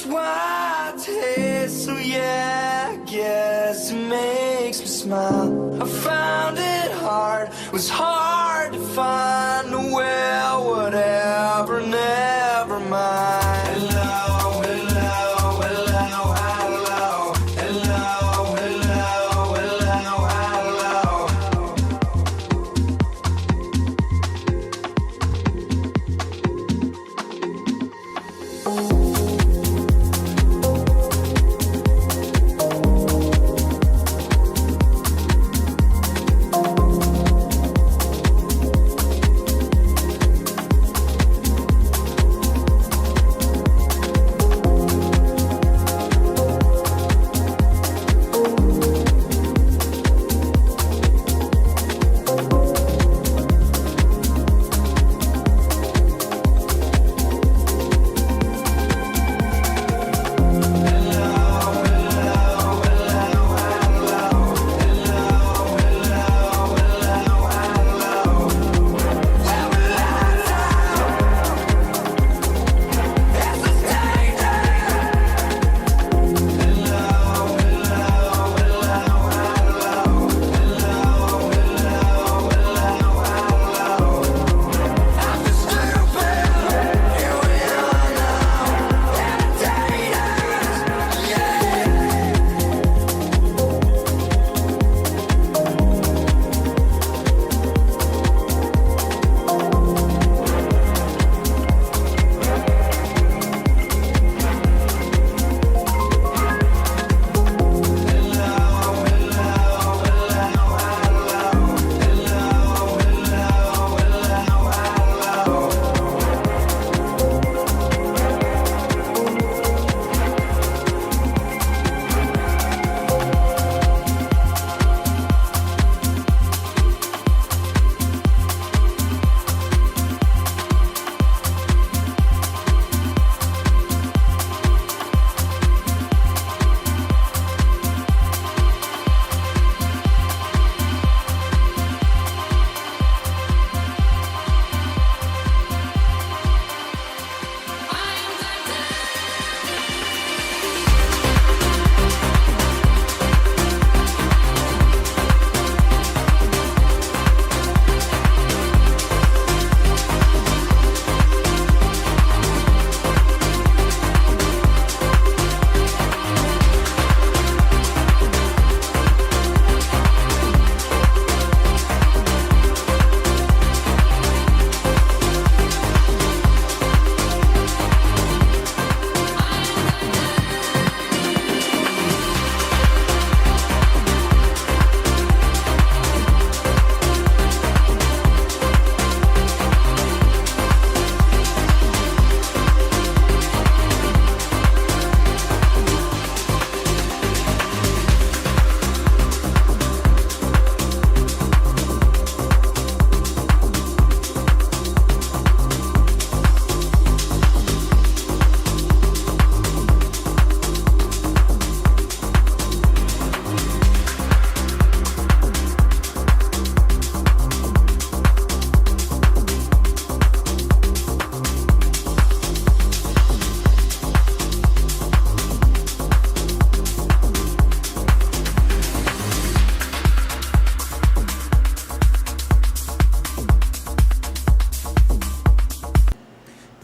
sweet taste, so yeah, I guess it makes me smile. I found it hard, was hard to find. Well, whatever, never mind. Hello, hello, hello, hello, hello, hello, hello, hello.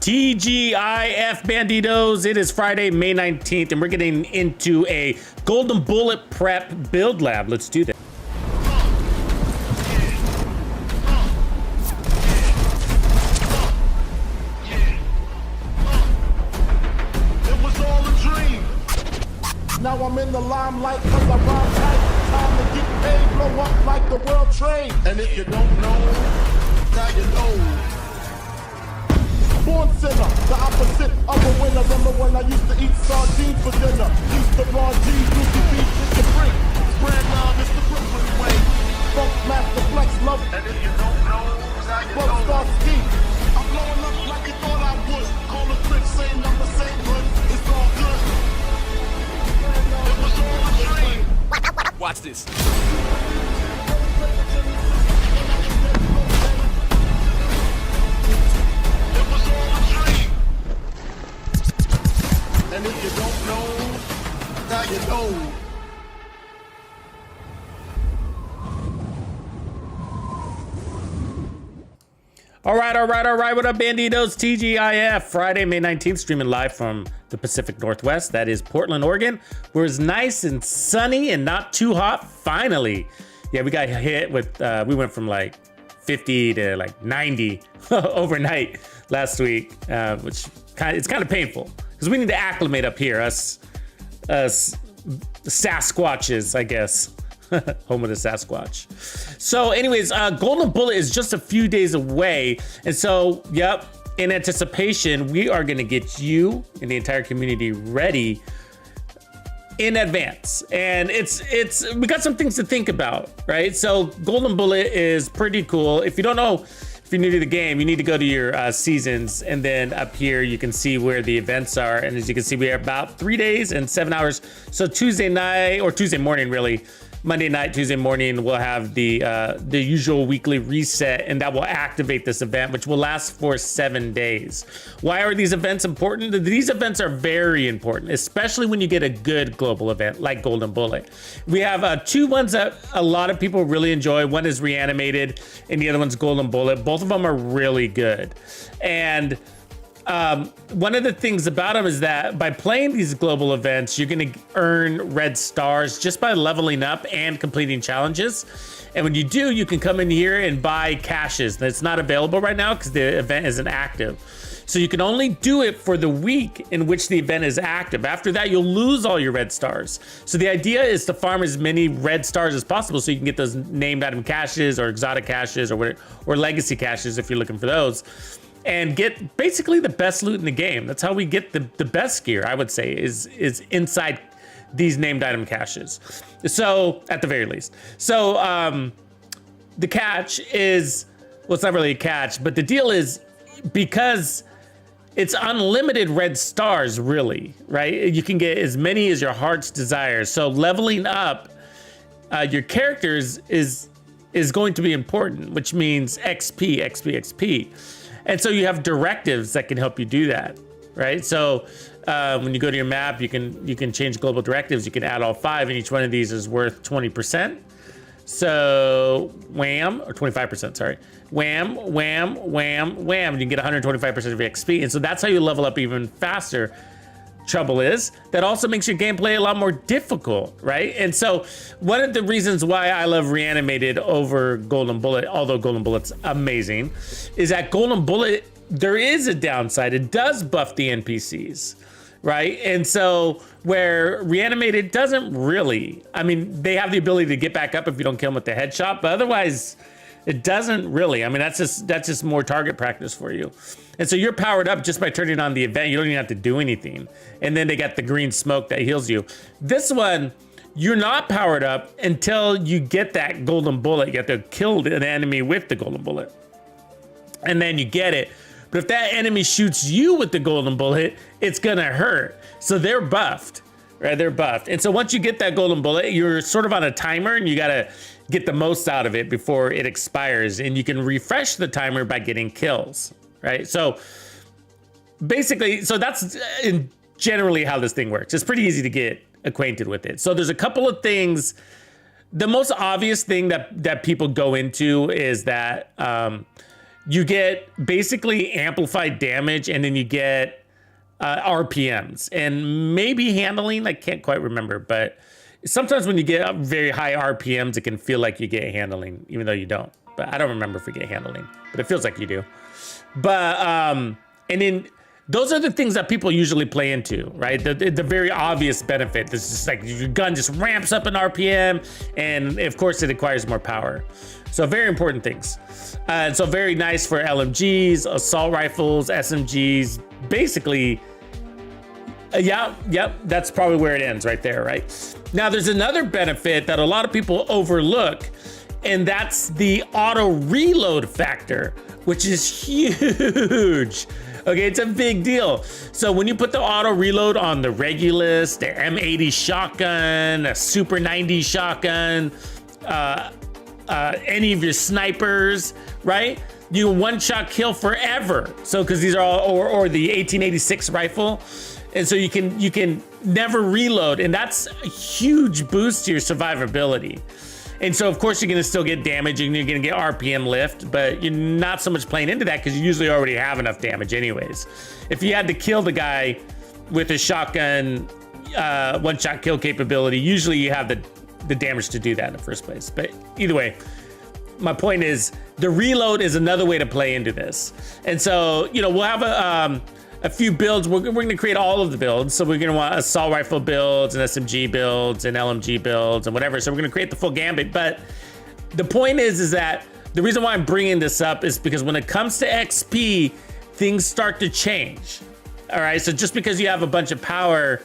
TGIF Bandidos, it is Friday, May 19th, and we're getting into a Golden Bullet Prep build lab. Let's do that. It was all a dream. Now I'm in the limelight cause I rhyme tight. Time to get paid, blow up like the World Trade. And if you don't know, now you know. Born sinner, the opposite of a winner. Remember when I used to eat sardines for dinner? Used to raw G, Lucy beef with the freak. Spread love, it's the Brooklyn way. Funk master flex love. And if you don't know, now you know. Star ski. I'm blowing up like you thought I would. Call the trick, same number, same hood. It's all good. It was all a dream. Watch this. And if you All right. What up, Bandidos? TGIF. Friday, May 19th, streaming live from the Pacific Northwest. That is Portland, Oregon, where it's nice and sunny and not too hot. Finally. Yeah, we got hit with, we went from like 50 to like 90 overnight last week, which it's kind of painful because we need to acclimate up here, us Sasquatches, I guess. Home of the Sasquatch. So anyways, Golden Bullet is just a few days away. And so, yep, in anticipation, we are going to get you and the entire community ready in advance. And we got some things to think about, right? So Golden Bullet is pretty cool. If you don't know, if you're new to the game, you need to go to your seasons, and then up here you can see where the events are. And as you can see, we have about 3 days and 7 hours. So Tuesday night, or Tuesday morning really, Monday night, Tuesday morning, we'll have the usual weekly reset, and that will activate this event, which will last for 7 days. Why are these events important? These events are very important, especially when you get a good global event like Golden Bullet. We have two ones that a lot of people really enjoy. One is Reanimated, and the other one's Golden Bullet. Both of them are really good. And one of the things about them is that by playing these global events, you're going to earn red stars just by leveling up and completing challenges. And when you do, you can come in here and buy caches. That's not available right now because the event isn't active. So you can only do it for the week in which the event is active. After that, you'll lose all your red stars. So the idea is to farm as many red stars as possible so you can get those named item caches or exotic caches or legacy caches if you're looking for those. And get basically the best loot in the game. That's how we get the best gear, I would say, is inside these named item caches. So, at the very least. So, the catch is, well, it's not really a catch, but the deal is because it's unlimited red stars, really, right? You can get as many as your heart's desire. So, leveling up your characters is going to be important, which means XP. And so you have directives that can help you do that, right? So when you go to your map, you can change global directives. You can add all 5, and each one of these is worth 20%. So wham, or 25%, sorry. Wham, wham, wham, wham. You can get 125% of your XP. And so that's how you level up even faster. Trouble is, that also makes your gameplay a lot more difficult, right? And so one of the reasons why I love Reanimated over Golden Bullet, although Golden Bullet's amazing, is that Golden Bullet, there is a downside. It does buff the NPCs, right? And so where Reanimated doesn't really, I mean, they have the ability to get back up if you don't kill them with the headshot, but otherwise it doesn't really. I mean, that's just more target practice for you. And so you're powered up just by turning on the event. You don't even have to do anything. And then they got the green smoke that heals you. This one, you're not powered up until you get that Golden Bullet. You have to kill an enemy with the Golden Bullet. And then you get it. But if that enemy shoots you with the Golden Bullet, it's gonna hurt. So they're buffed, right? They're buffed. And so once you get that Golden Bullet, you're sort of on a timer, and you gotta get the most out of it before it expires. And you can refresh the timer by getting kills, right? So basically, so that's generally how this thing works. It's pretty easy to get acquainted with it. So there's a couple of things. The most obvious thing that people go into is that you get basically amplified damage, and then you get RPMs and maybe handling. I can't quite remember, but sometimes when you get very high RPMs, it can feel like you get handling, even though you don't. But I don't remember if we get handling, but it feels like you do. But and then those are the things that people usually play into, right? The very obvious benefit. This is like your gun just ramps up in RPM, and of course it acquires more power. So very important things. And so very nice for LMGs, assault rifles, SMGs, basically. Yep, that's probably where it ends right there, right? Now there's another benefit that a lot of people overlook, and that's the auto reload factor, which is huge. Okay, it's a big deal. So when you put the auto reload on the Regulus, the M80 shotgun, a Super 90 shotgun, any of your snipers, right? You one-shot kill forever. So because these are all, or the 1886 rifle. And so you can never reload, and that's a huge boost to your survivability. And so of course you're gonna still get damage and you're gonna get RPM lift, but you're not so much playing into that because you usually already have enough damage anyways. If you had to kill the guy with a shotgun one-shot kill capability, usually you have the damage to do that in the first place. But either way, my point is the reload is another way to play into this. And so, you know, we'll have a few builds. We're going to create all of the builds. So we're going to want assault rifle builds and SMG builds and LMG builds and whatever. So we're going to create the full gambit. But the point is that the reason why I'm bringing this up is because when it comes to XP, things start to change. All right. So just because you have a bunch of power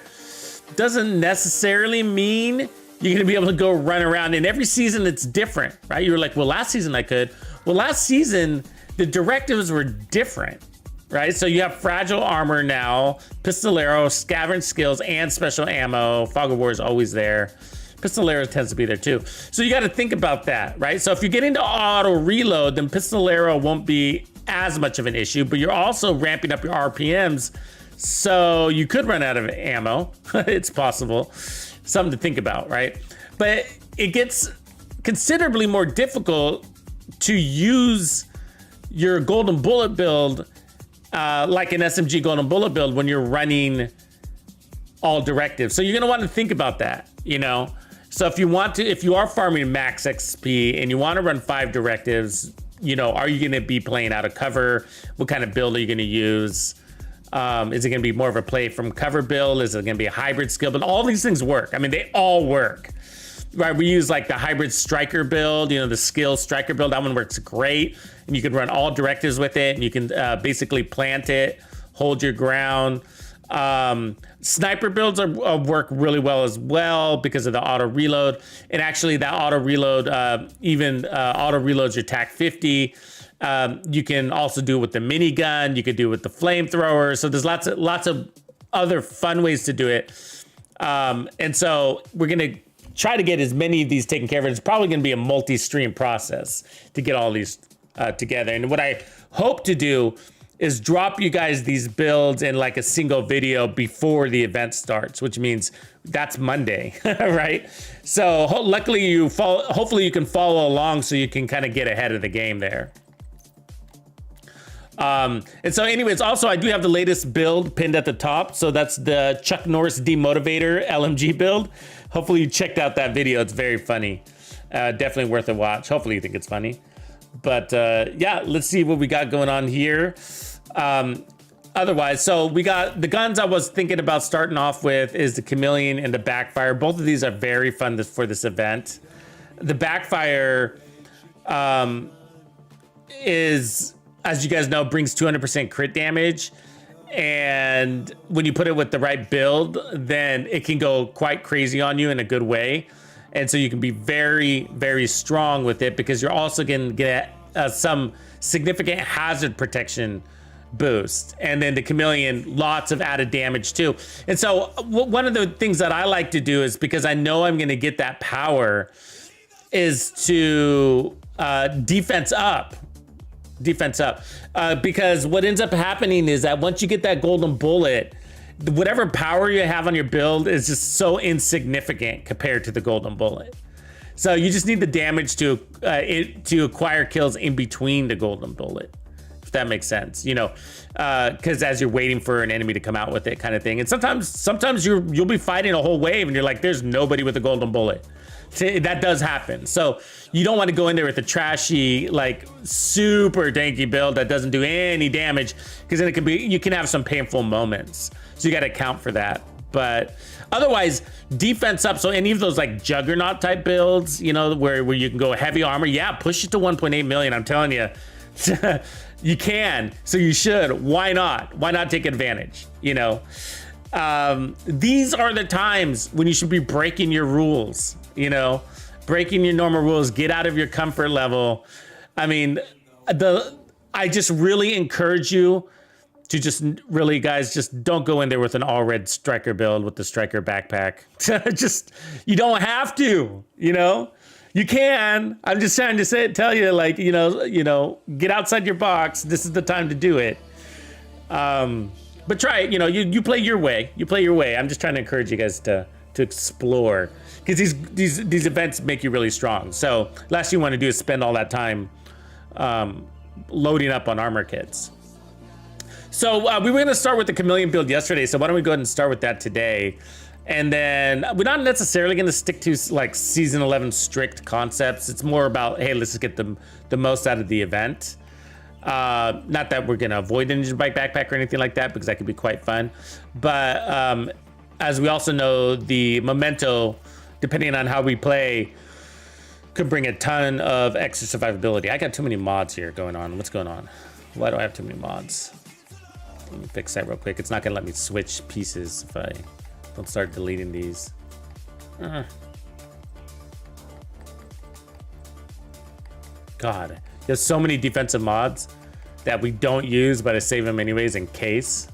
doesn't necessarily mean you're gonna be able to go run around. And every season it's different, right? You were like, well, last season I could. Well, last season the directives were different, right? So you have fragile armor now, pistolero, scavenge skills, and special ammo. Fog of War is always there. Pistolero tends to be there too. So you got to think about that, right? So if you get into auto reload, then pistolero won't be as much of an issue, but you're also ramping up your RPMs. So you could run out of ammo. It's possible. Something to think about, right? But it gets considerably more difficult to use your golden bullet build like an SMG golden bullet build when you're running all directives. So you're gonna want to think about that, you know? So if you are farming max XP and you want to run 5 directives, you know, are you gonna be playing out of cover? What kind of build are you gonna use? Is it going to be more of a play from cover build? Is it going to be a hybrid skill? But all these things work. I mean, they all work, right? We use like the hybrid striker build, you know, the skill striker build. That one works great. And you can run all directives with it. And you can basically plant it, hold your ground. Sniper builds work really well as well because of the auto reload. And actually that auto reload, even auto reloads your TAC 50. You can also do it with the minigun. You could do it with the flamethrower. So there's lots of other fun ways to do it. And so we're going to try to get as many of these taken care of. It's probably going to be a multi-stream process to get all these together. And what I hope to do is drop you guys these builds in like a single video before the event starts, which means that's Monday, right? So luckily hopefully you can follow along so you can kind of get ahead of the game there. And so anyways, also I do have the latest build pinned at the top. So that's the Chuck Norris Demotivator LMG build. Hopefully you checked out that video. It's very funny. Definitely worth a watch. Hopefully you think it's funny. But yeah, let's see what we got going on here. Otherwise, so we got the guns I was thinking about starting off with is the Chameleon and the Backfire. Both of these are very fun for this event. The Backfire is, as you guys know, brings 200% crit damage. And when you put it with the right build, then it can go quite crazy on you in a good way. And so you can be very, very strong with it because you're also going to get some significant hazard protection boost. And then the Chameleon, lots of added damage too. And so one of the things that I like to do is, because I know I'm going to get that power, is to defense up. Because what ends up happening is that once you get that golden bullet, whatever power you have on your build is just so insignificant compared to the golden bullet. So you just need the damage to acquire kills in between the golden bullet, if that makes sense, you know, because as you're waiting for an enemy to come out with it, kind of thing. And sometimes you'll be fighting a whole wave and you're like, there's nobody with a golden bullet. That does happen. So you don't want to go in there with a trashy, like super danky build that doesn't do any damage, because then you can have some painful moments. So you got to account for that. But otherwise, defense up. So any of those like juggernaut type builds, you know, where you can go heavy armor, yeah, push it to 1.8 million. I'm telling you, you can. So you should. Why not? Why not take advantage? You know, these are the times when you should be breaking your rules. You know, breaking your normal rules, get out of your comfort level. I mean, I just really encourage you to just really, guys, just don't go in there with an all red striker build with the striker backpack. You don't have to, you know, you can. I'm just trying to tell you, like, you know, get outside your box. This is the time to do it. But try it, you know, you play your way. I'm just trying to encourage you guys to explore. because these events make you really strong. So last thing you want to do is spend all that time loading up on armor kits. So we were going to start with the Chameleon build yesterday, so why don't we go ahead and start with that today? And then we're not necessarily going to stick to like season 11 strict concepts. It's more about, hey, let's just get the most out of the event. Not that we're going to avoid the Ninja Bike backpack or anything like that, because that could be quite fun. But as we also know, the Memento, depending on how we play, could bring a ton of extra survivability. I got too many mods here going on. What's going on? Why do I have too many mods? Let me fix that real quick. It's not going to let me switch pieces if I don't start deleting these. God, there's so many defensive mods that we don't use, but I save them anyways in case.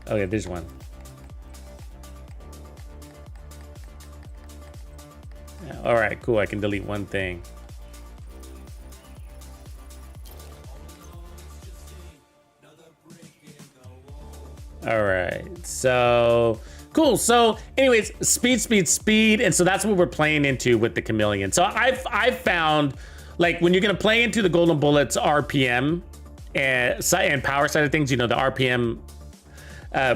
Okay, there's one. Yeah, all right, cool. I can delete one thing. All right, so cool. So anyways, speed. And so that's what we're playing into with the Chameleon. So I've found, like, when you're gonna play into the Golden Bullets RPM and power side of things, you know, the RPM,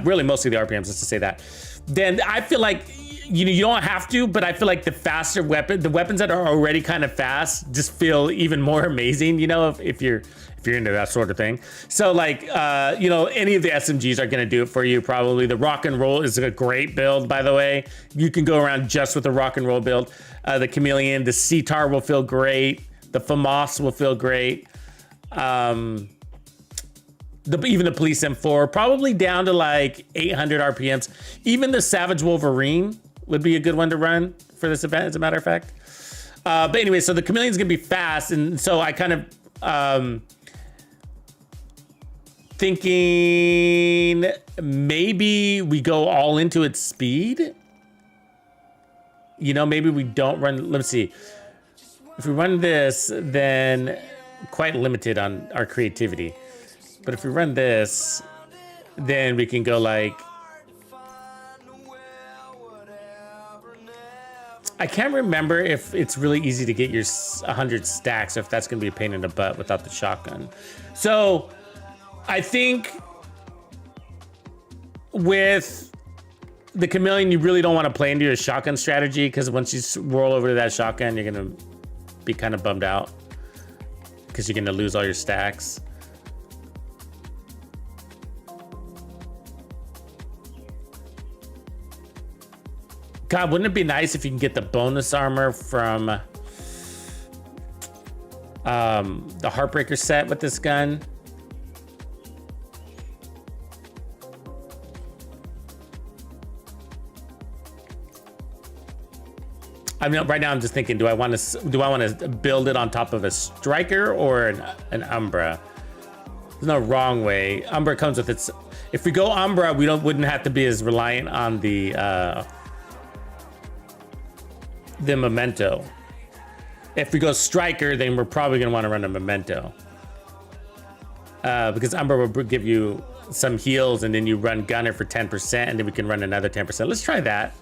really mostly the RPMs, just to say that, then I feel like, you know, you don't have to, but I feel like the faster the weapons that are already kind of fast just feel even more amazing, you know, if you're into that sort of thing. So like, you know, any of the SMGs are gonna do it for you probably. The rock and roll is a great build, by the way. You can go around just with the rock and roll build. The Chameleon, the CTAR will feel great. The FAMAS will feel great. Even the Police M4, probably down to like 800 RPMs. Even the Savage Wolverine would be a good one to run for this event, as a matter of fact. But anyway, so the Chameleon's gonna be fast, and so I kind of thinking maybe we go all into its speed. You know, maybe we don't run. Let me see. If we run this, then quite limited on our creativity. But if we run this, then we can go like, I can't remember if it's really easy to get your 100 stacks, or if that's gonna be a pain in the butt without the shotgun. So I think with the Chameleon, you really don't want to play into your shotgun strategy, because once you roll over to that shotgun, you're gonna be kind of bummed out because you're gonna lose all your stacks. God, wouldn't it be nice if you can get the bonus armor from the Heartbreaker set with this gun? I mean, right now I'm just thinking, do I want to build it on top of a Striker or an Umbra? There's no wrong way. Umbra comes with its. If we go Umbra, we wouldn't have to be as reliant on the Memento. If we go Striker, then we're probably gonna want to run a Memento, because Umbra will give you some heals, and then you run Gunner for 10%, and then we can run another 10%. Let's try that.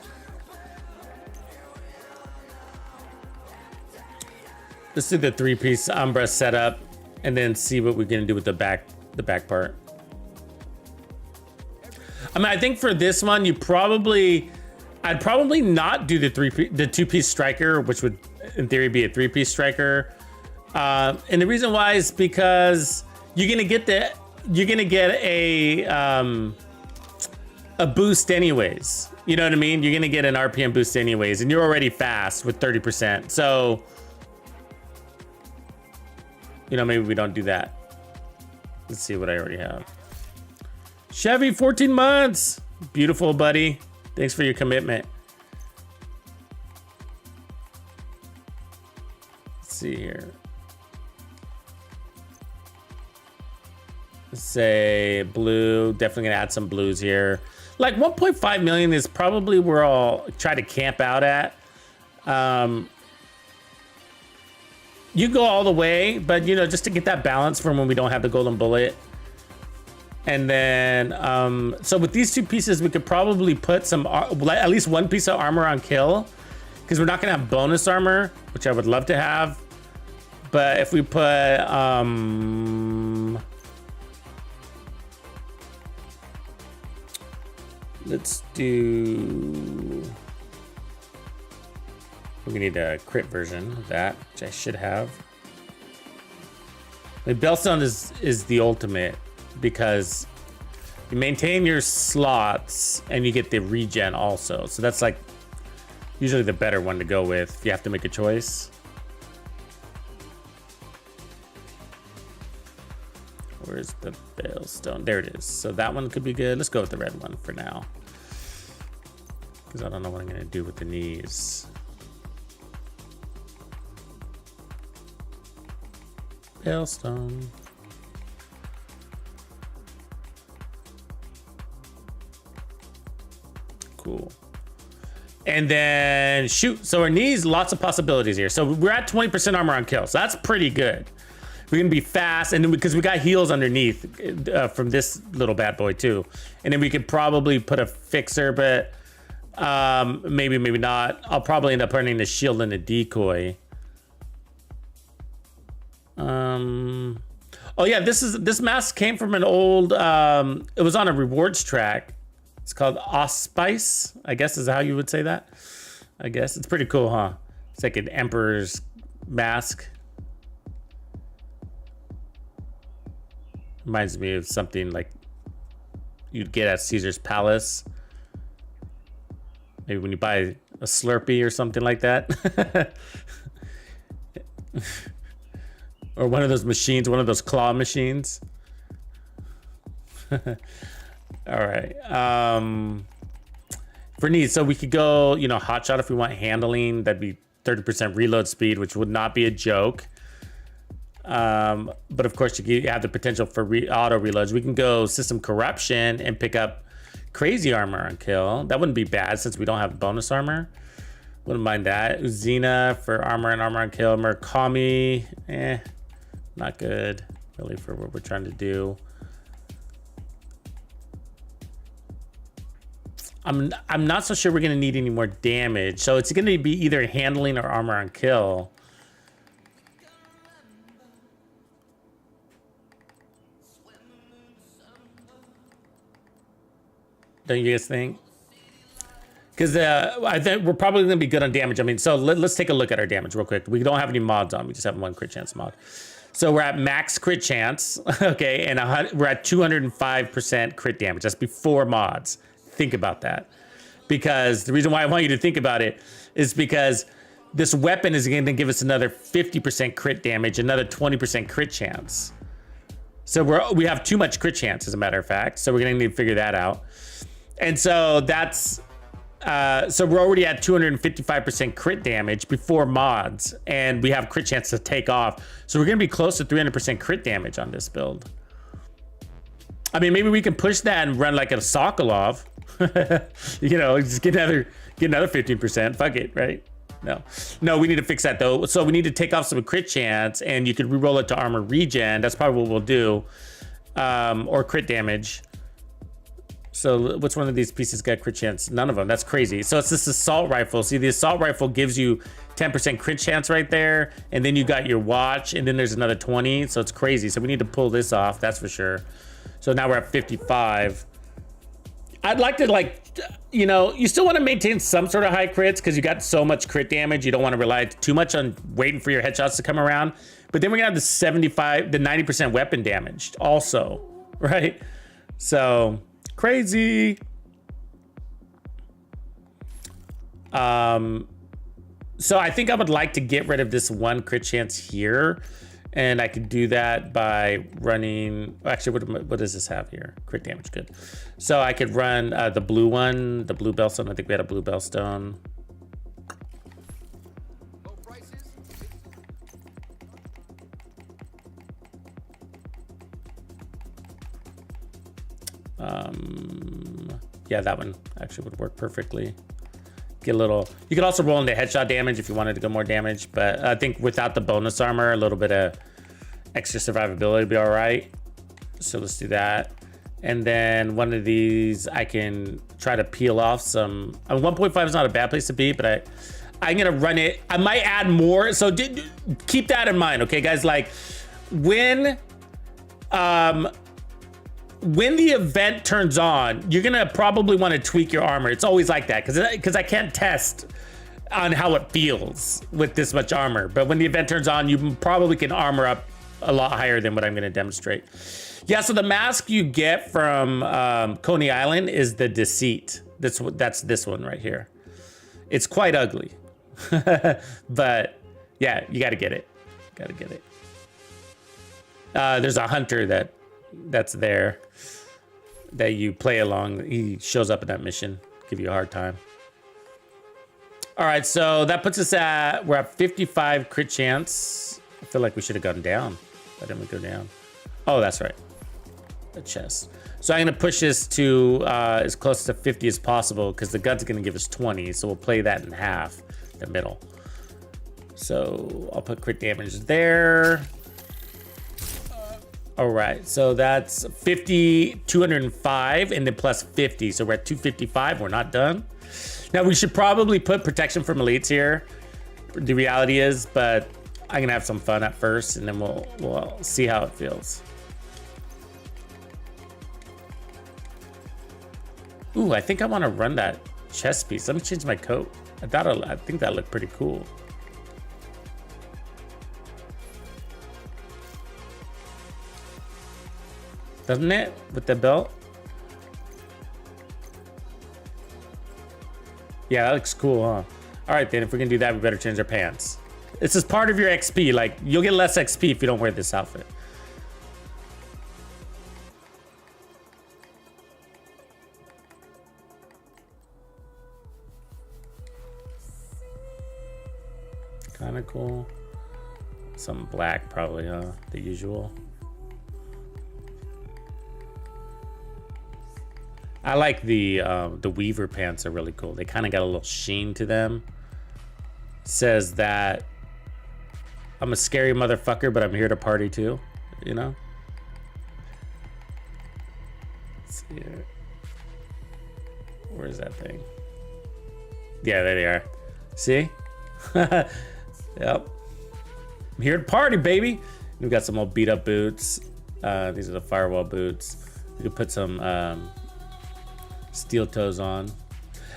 Let's do the 3-piece Umbra setup, and then see what we're gonna do with the back part. I mean, I think for this one, I'd probably not do the 2-piece Striker, which would in theory be a 3-piece Striker. And the reason why is because you're gonna get a boost anyways. You know what I mean? You're gonna get an RPM boost anyways, and you're already fast with 30%. So, you know, maybe we don't do that. Let's see what I already have. Chevy, 14 months. Beautiful, buddy. Thanks for your commitment. Let's see here. Let's say blue. Definitely gonna add some blues here. Like 1.5 million is probably where I'll try to camp out at. You go all the way, but you know, just to get that balance from when we don't have the golden bullet. And then, so with these 2 pieces, we could probably put some, at least 1 piece of armor on kill, because we're not gonna have bonus armor, which I would love to have. But if we put, let's do, we need a crit version of that, which I should have. The Bellstone is the ultimate, because you maintain your slots and you get the regen also. So that's like usually the better one to go with if you have to make a choice. Where's the Bellstone? There it is. So that one could be good. Let's go with the red one for now, because I don't know what I'm gonna do with the knees. Bellstone. Cool. And then shoot. So our knees, lots of possibilities here. So we're at 20% armor on kill. So that's pretty good. We're gonna be fast, and then because we got heals underneath from this little bad boy too. And then we could probably put a fixer, but maybe not. I'll probably end up putting the shield and a decoy. Oh yeah, this mask came from an old, it was on a rewards track. It's called Auspice, I guess is how you would say that. I guess it's pretty cool, huh? It's like an emperor's mask. Reminds me of something like you'd get at Caesar's Palace. Maybe when you buy a Slurpee or something like that. Or one of those machines, one of those claw machines. All right. For needs, so we could go, you know, hotshot if we want handling. That'd be 30% reload speed, which would not be a joke. But of course, you have the potential for auto reloads. We can go system corruption and pick up crazy armor on kill. That wouldn't be bad since we don't have bonus armor. Wouldn't mind that. Uzina for armor and armor on kill. Murakami, not good really for what we're trying to do. I'm not so sure we're gonna need any more damage, so it's gonna be either handling or armor on kill. Don't you guys think? Because I think we're probably gonna be good on damage. I mean, so let's take a look at our damage real quick. We don't have any mods on. We just have 1 crit chance mod. So we're at max crit chance, okay, and we're at 205% crit damage. That's before mods. Think about that, because the reason why I want you to think about it is because this weapon is going to give us another 50% crit damage, another 20% crit chance. So we have too much crit chance, as a matter of fact. So we're going to need to figure that out. And so that's so we're already at 255% crit damage before mods, and we have crit chance to take off. So we're going to be close to 300% crit damage on this build. I mean, maybe we can push that and run like a Sokolov. You know, just get another 15%. Fuck it, right? No, we need to fix that though. So we need to take off some crit chance, and you could re-roll it to armor regen. That's probably what we'll do, or crit damage. So which one of these pieces got crit chance? None of them. That's crazy. So it's this assault rifle. See, the assault rifle gives you 10% crit chance right there, and then you got your watch, and then there's another 20. So it's crazy. So we need to pull this off. That's for sure. So now we're at 55. I'd like to, like, you know, you still want to maintain some sort of high crits because you got so much crit damage. You don't want to rely too much on waiting for your headshots to come around. But then we're gonna have the 90% weapon damage also, right? So crazy. So I think I would like to get rid of this 1 crit chance here. And I could do that by running, actually, what does this have here? Crit damage, good. So I could run the blue one, the blue bellstone. I think we had a blue bellstone. Yeah, that one actually would work perfectly. Get a little, you could also roll into headshot damage if you wanted to go more damage, but I think without the bonus armor, a little bit of extra survivability would be all right. So let's do that. And then one of these, I can try to peel off some. 1.5 is not a bad place to be, but I'm gonna run it. I might add more, so keep that in mind, okay, guys? Like when the event turns on, you're gonna probably want to tweak your armor. It's always like that because I can't test on how it feels with this much armor. But when the event turns on, you probably can armor up a lot higher than what I'm gonna demonstrate. Yeah, so the mask you get from Coney Island is the Deceit. That's this one right here. It's quite ugly, but yeah, you gotta get it. Gotta get it. There's a hunter that's there that you play along. He shows up in that mission, give you a hard time. All right, so that puts us we're at 55 crit chance. I feel like we should have gone down. Why didn't we go down? Oh, that's right. The chest. So I'm gonna push this to as close to 50 as possible because the gun's gonna give us 20. So we'll play that in half, the middle. So I'll put crit damage there. All right, so that's 50, 205, and then plus 50. So we're at 255, we're not done. Now we should probably put protection from elites here. The reality is, but I'm gonna have some fun at first and then we'll see how it feels. Ooh, I think I want to run that chest piece. Let me change my coat. I think that looked pretty cool. Doesn't it? With the belt? Yeah, that looks cool, huh? All right, then if we're gonna do that, we better change our pants. This is part of your XP. Like, you'll get less XP if you don't wear this outfit. Kind of cool. Some black, probably, huh? The usual. I like the Weaver pants are really cool. They kind of got a little sheen to them. Says that I'm a scary motherfucker, but I'm here to party too. You know. Let's see here. Where's that thing? Yeah, there they are. See? Yep. I'm here to party, baby. We've got some old beat up boots. These are the firewall boots. We could put some steel toes on.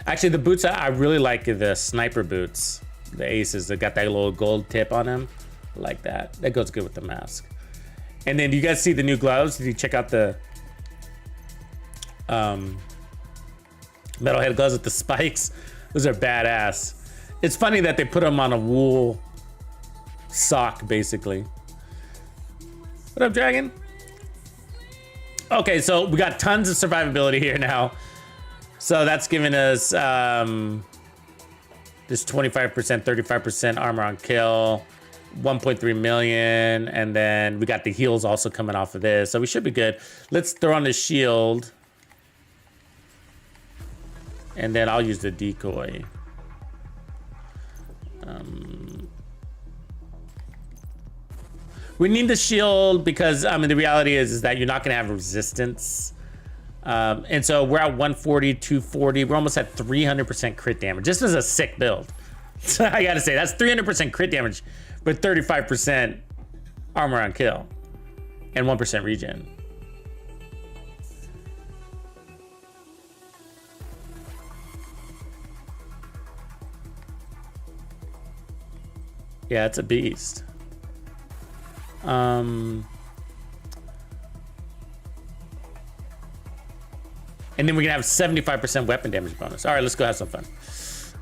Actually, the boots I really like are the sniper boots. The Aces that got that little gold tip on them. I like that. That goes good with the mask. And then, do you guys see the new gloves? Did you check out the metalhead gloves with the spikes? Those are badass. It's funny that they put them on a wool sock, basically. What up, Dragon? Okay, so we got tons of survivability here now. So that's giving us this 25%, 35% armor on kill, 1.3 million, and then we got the heals also coming off of this, so we should be good. Let's throw on the shield, and then I'll use the decoy. We need the shield because I mean the reality is that you're not gonna have resistance. And so we're at 140, 240. We're almost at 300% crit damage. This is a sick build. So I gotta say, that's 300% crit damage with 35% armor on kill and 1% regen. Yeah, it's a beast. And then we're gonna have 75% weapon damage bonus. All right, let's go have some fun.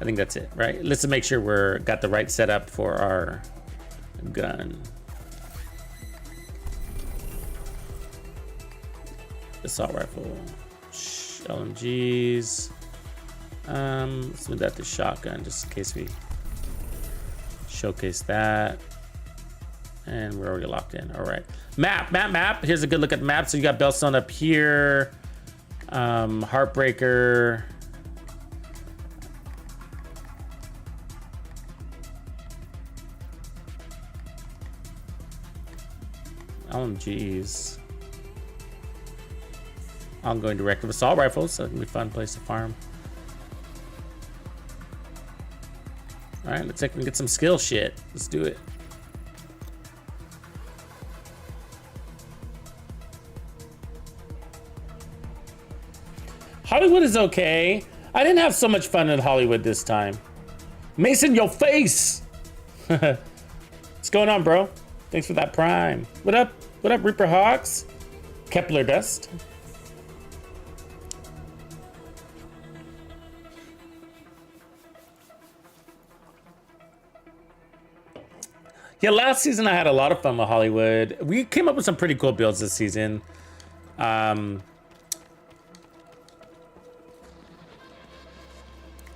I think that's it, right? Let's make sure we're got the right setup for our gun. Assault rifle, LMGs. Let's move that to shotgun just in case we showcase that. And we're already locked in. All right, map. Here's a good look at the map. So you got Bellstone up here. Heartbreaker. LMGs. ongoing directive assault rifles, so it can be a fun place to farm. All right, let's see if we can get some skill shit. Let's do it. Hollywood is okay. I didn't have so much fun in Hollywood this time. Mason, your face! What's going on, bro? Thanks for that prime. What up? What up, Reaper Hawks? Kepler Dust. Yeah, last season I had a lot of fun with Hollywood. We came up with some pretty cool builds this season.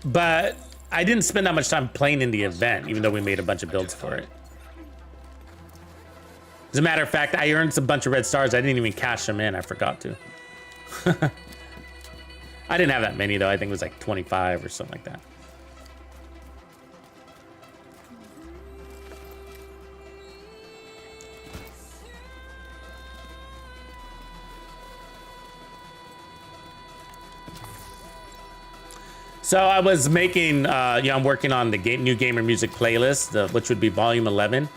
But I didn't spend that much time playing in the event, even though we made a bunch of builds for it. As a matter of fact, I earned a bunch of red stars. I didn't even cash them in. I forgot to. I didn't have that many, though. I think it was like 25 or something like that. So I was making, I'm working on the new gamer music playlist, which would be volume 11.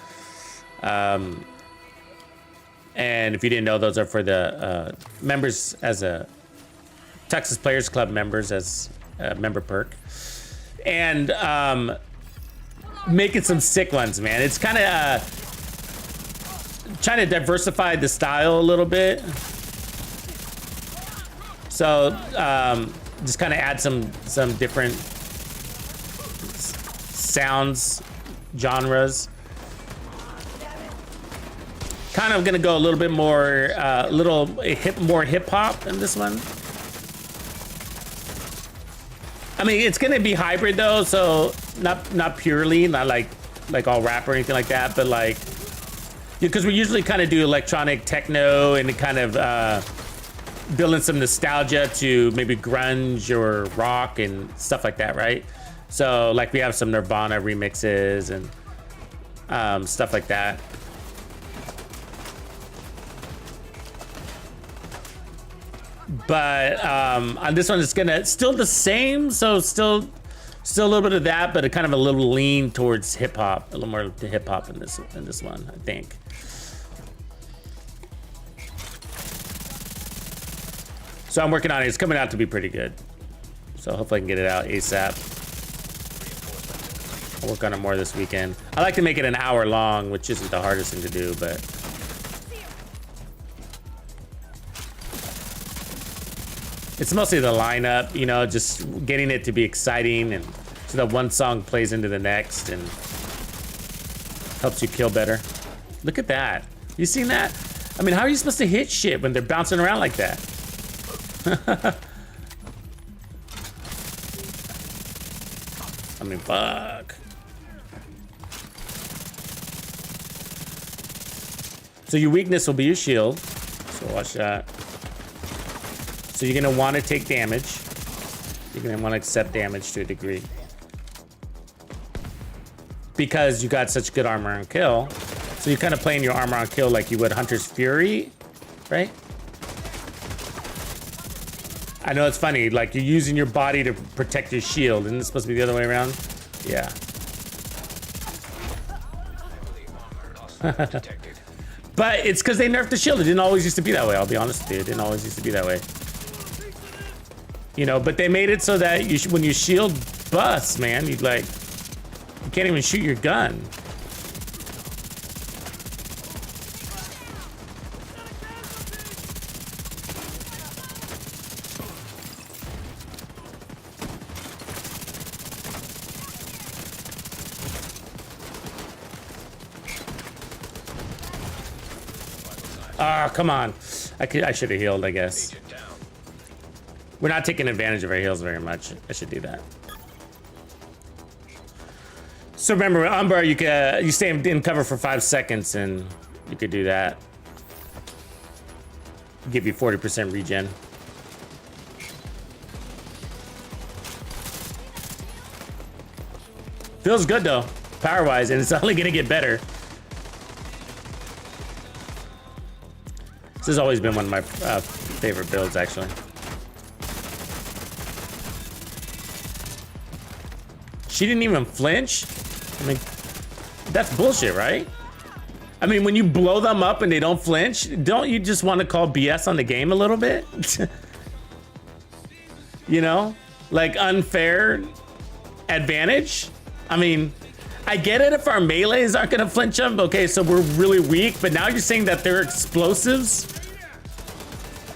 And if you didn't know, those are for the members as a Texas Players Club members as a member perk. And making some sick ones, man. It's kind of trying to diversify the style a little bit. So, just kind of add some different sounds, genres. Kind of gonna go a little bit more, more hip hop in this one. I mean, it's gonna be hybrid though, so not purely, not like all rap or anything like that, but like, because we usually kind of do electronic techno and kind of building some nostalgia to maybe grunge or rock and stuff like that, right? So like we have some Nirvana remixes and stuff like that. But on this one, it's gonna still the same, so still a little bit of that, but kind of a little lean towards hip hop, a little more to hip hop in this one, I think. So I'm working on it. It's coming out to be pretty good. So hopefully I can get it out ASAP. I'll work on it more this weekend. I like to make it an hour long, which isn't the hardest thing to do, but it's mostly the lineup, you know, just getting it to be exciting and so that one song plays into the next and helps you kill better. Look at that. You seen that? I mean, how are you supposed to hit shit when they're bouncing around like that? I mean, fuck. So your weakness will be your shield. So watch that. So you're gonna want to take damage. You're gonna want to accept damage to a degree. Because you got such good armor on kill. So you're kind of playing your armor on kill like you would Hunter's Fury, right? I know it's funny, like you're using your body to protect your shield. Isn't it supposed to be the other way around? Yeah. But it's because they nerfed the shield. It didn't always used to be that way, I'll be honest with you. It didn't always used to be that way. You know, but they made it so that when your shield busts, man, you can't even shoot your gun. Ah, come on. I should have healed, I guess. We're not taking advantage of our heals very much. I should do that. So remember, with Umbra, you stay in cover for 5 seconds, and you could do that. Give you 40% regen. Feels good though, power-wise, and it's only gonna get better. This has always been one of my favorite builds, actually. She didn't even flinch? I mean, that's bullshit, right? I mean, when you blow them up and they don't flinch, don't you just want to call BS on the game a little bit? You know? Like unfair advantage? I mean, I get it if our melees aren't gonna flinch them. Okay, so we're really weak, but now you're saying that their explosives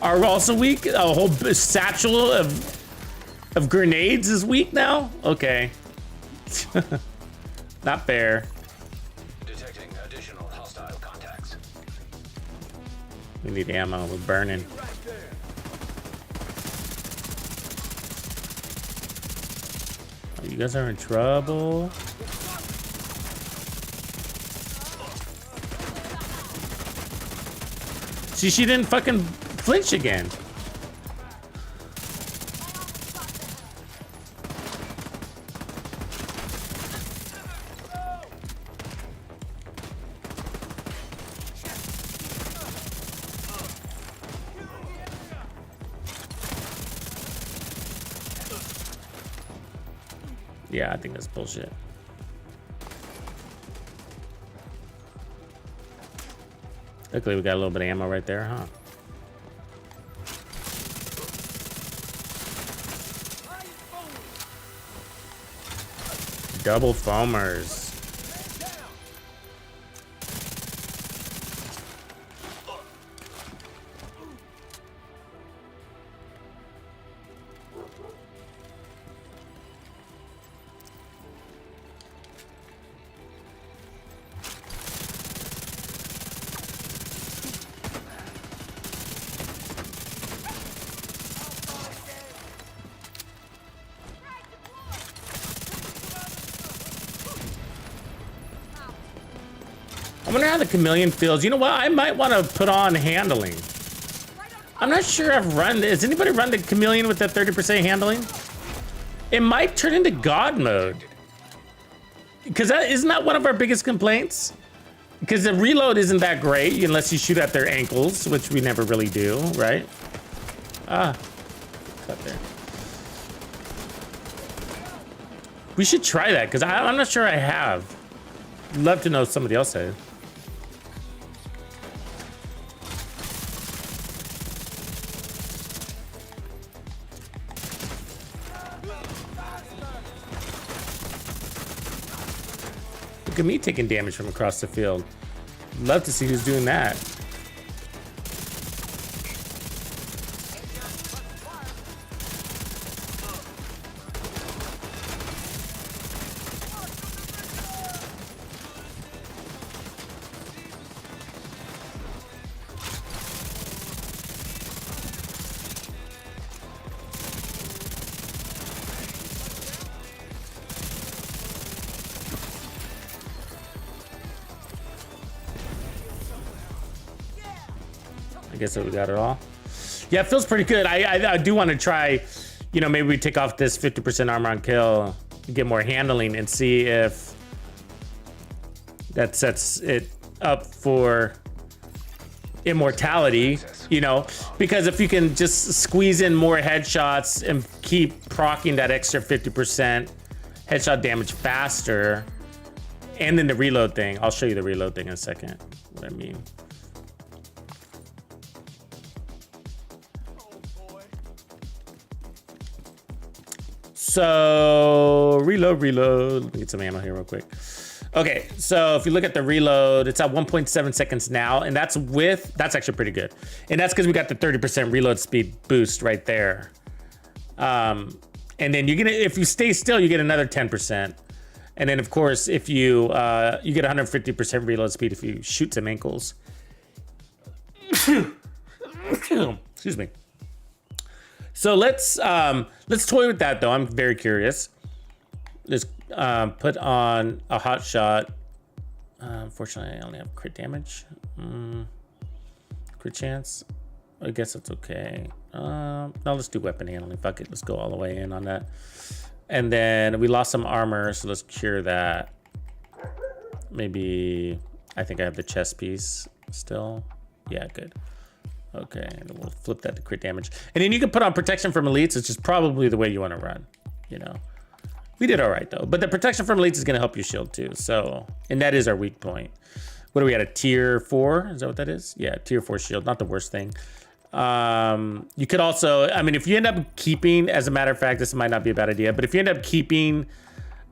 are also weak? A whole satchel of grenades is weak now? Okay. Not fair. Detecting additional hostile contacts. We need ammo. We're burning. Oh, you guys are in trouble. See, she didn't fucking flinch again. Yeah, I think that's bullshit. Luckily, we got a little bit of ammo right there, huh? Double foamers. I wonder how the Chameleon feels. You know what? I might want to put on handling. I'm not sure I've run this. Has anybody run the Chameleon with that 30% handling? It might turn into God mode. Because isn't that one of our biggest complaints? Because the reload isn't that great unless you shoot at their ankles, which we never really do, right? Ah, cut there. We should try that because I'm not sure I have. Love to know if somebody else has. Look at me taking damage from across the field. Love to see who's doing that. I guess that we got it all. Yeah, it feels pretty good. I do want to try, you know, maybe we take off this 50% armor on kill, get more handling, and see if that sets it up for immortality, you know, because if you can just squeeze in more headshots and keep proccing that extra 50% headshot damage faster, and then the reload thing. I'll show you the reload thing in a second, what I mean. So reload. Let me get some ammo here real quick. Okay, so if you look at the reload, it's at 1.7 seconds now, and that's actually pretty good. And that's because we got the 30% reload speed boost right there. And then if you stay still, you get another 10%. And then of course, if you you get 150% reload speed if you shoot some ankles. Excuse me. So let's toy with that though. I'm very curious. Let's put on a hot shot. Unfortunately, I only have crit damage. Crit chance. I guess that's okay. No, let's do weapon handling. Fuck it. Let's go all the way in on that. And then we lost some armor, so let's cure that. Maybe I think I have the chest piece still. Yeah, good. Okay, and we'll flip that to crit damage. And then you can put on protection from elites, which is probably the way you want to run, you know. We did all right though, but the protection from elites is going to help your shield too. So, and that is our weak point. What are we at, a tier 4? Is that what that is? Yeah, tier 4 shield, not the worst thing. You could also, I mean, if you end up keeping, as a matter of fact, this might not be a bad idea, but if you end up keeping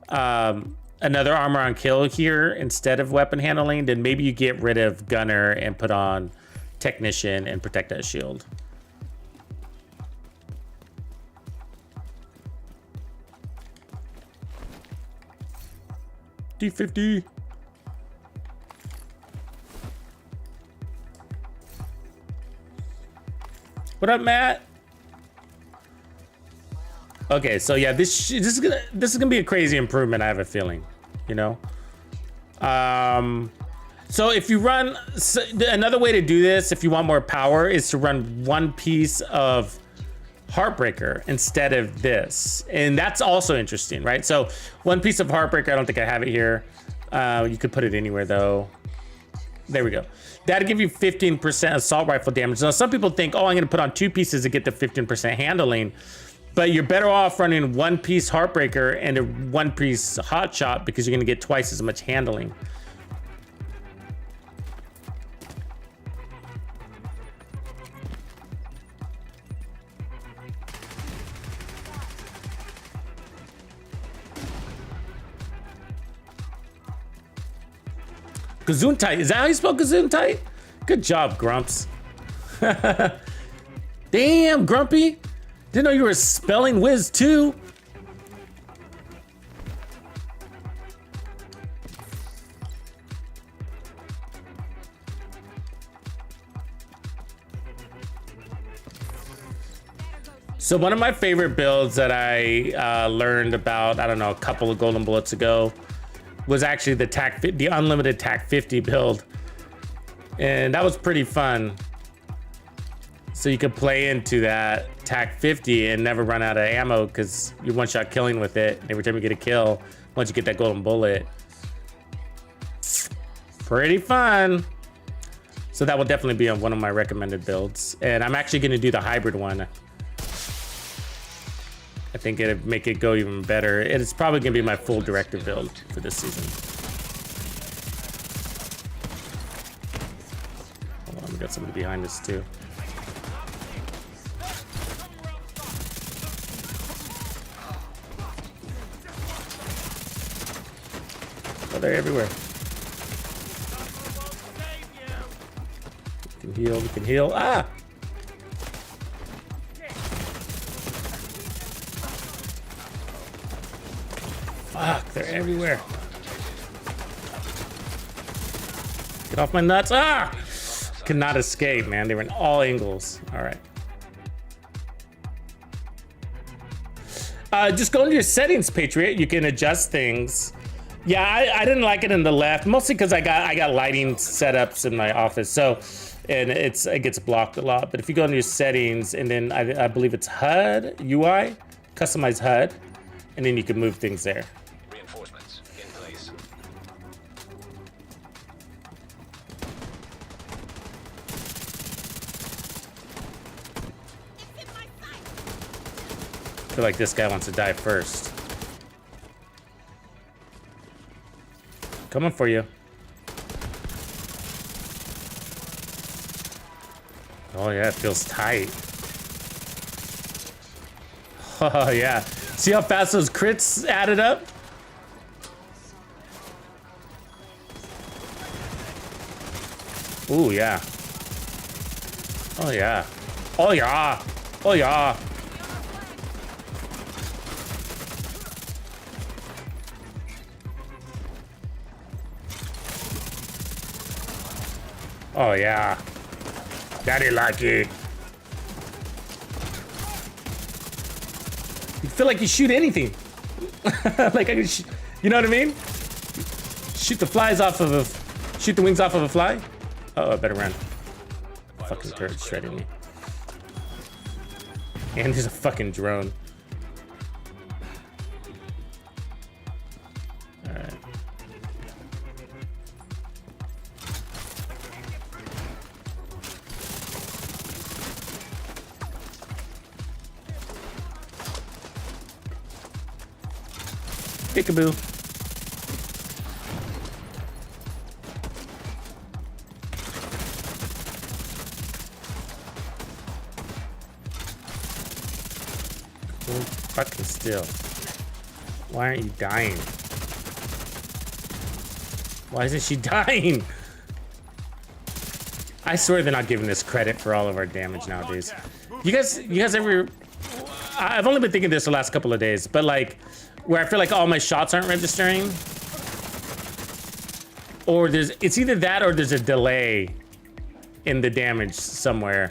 another armor on kill here instead of weapon handling, then maybe you get rid of gunner and put on technician and protect that shield. D50. What up, Matt? Okay, so yeah, this is gonna be a crazy improvement. I have a feeling, you know. So if you run, another way to do this, if you want more power, is to run one piece of Heartbreaker instead of this, and that's also interesting, right? So one piece of Heartbreaker, I don't think I have it here. You could put it anywhere though. There we go. That'll give you 15% assault rifle damage. Now some people think, oh, I'm gonna put on 2 pieces to get the 15% handling, but you're better off running 1 piece Heartbreaker and a 1 piece Hot Shot because you're gonna get twice as much handling. Gesundheit, is that how you spell Gesundheit? Good job, Grumps. Damn, Grumpy. Didn't know you were a spelling whiz too. So one of my favorite builds that I learned about, I don't know, a couple of golden bullets ago, was actually the unlimited TAC 50 build, and that was pretty fun. So you could play into that TAC 50 and never run out of ammo because you're one-shot killing with it. Every time you get a kill, once you get that golden bullet, pretty fun. So that will definitely be on one of my recommended builds, and I'm actually going to do the hybrid one. I think it'd make it go even better. It's probably gonna be my full directive build for this season. Hold on, we got somebody behind us too. Oh, they're everywhere. We can heal, we can heal. Ah! Fuck, they're everywhere. Get off my nuts. Ah! Could not escape, man. They were in all angles. All right. Just go into your settings, Patriot. You can adjust things. Yeah, I didn't like it in the left, mostly because I got lighting setups in my office. So, and it gets blocked a lot. But if you go into your settings, and then I believe it's HUD, UI, customize HUD, and then you can move things there. I feel like this guy wants to die first. Coming for you. Oh yeah, it feels tight. Oh yeah. See how fast those crits added up? Ooh, yeah. Oh yeah. Oh yeah. Oh yeah. Oh yeah, Daddy lucky. You feel like you shoot anything. Like I can, you know what I mean? Shoot the flies off of a, shoot the wings off of a fly. Oh, I better run. Fucking turret shredding me. And there's a fucking drone. All right. Peekaboo. Hold fucking still. Why aren't you dying? Why isn't she dying? I swear they're not giving us credit for all of our damage nowadays. You guys ever... I've only been thinking this the last couple of days, but like, where I feel like all my shots aren't registering. Or it's either that or there's a delay in the damage somewhere.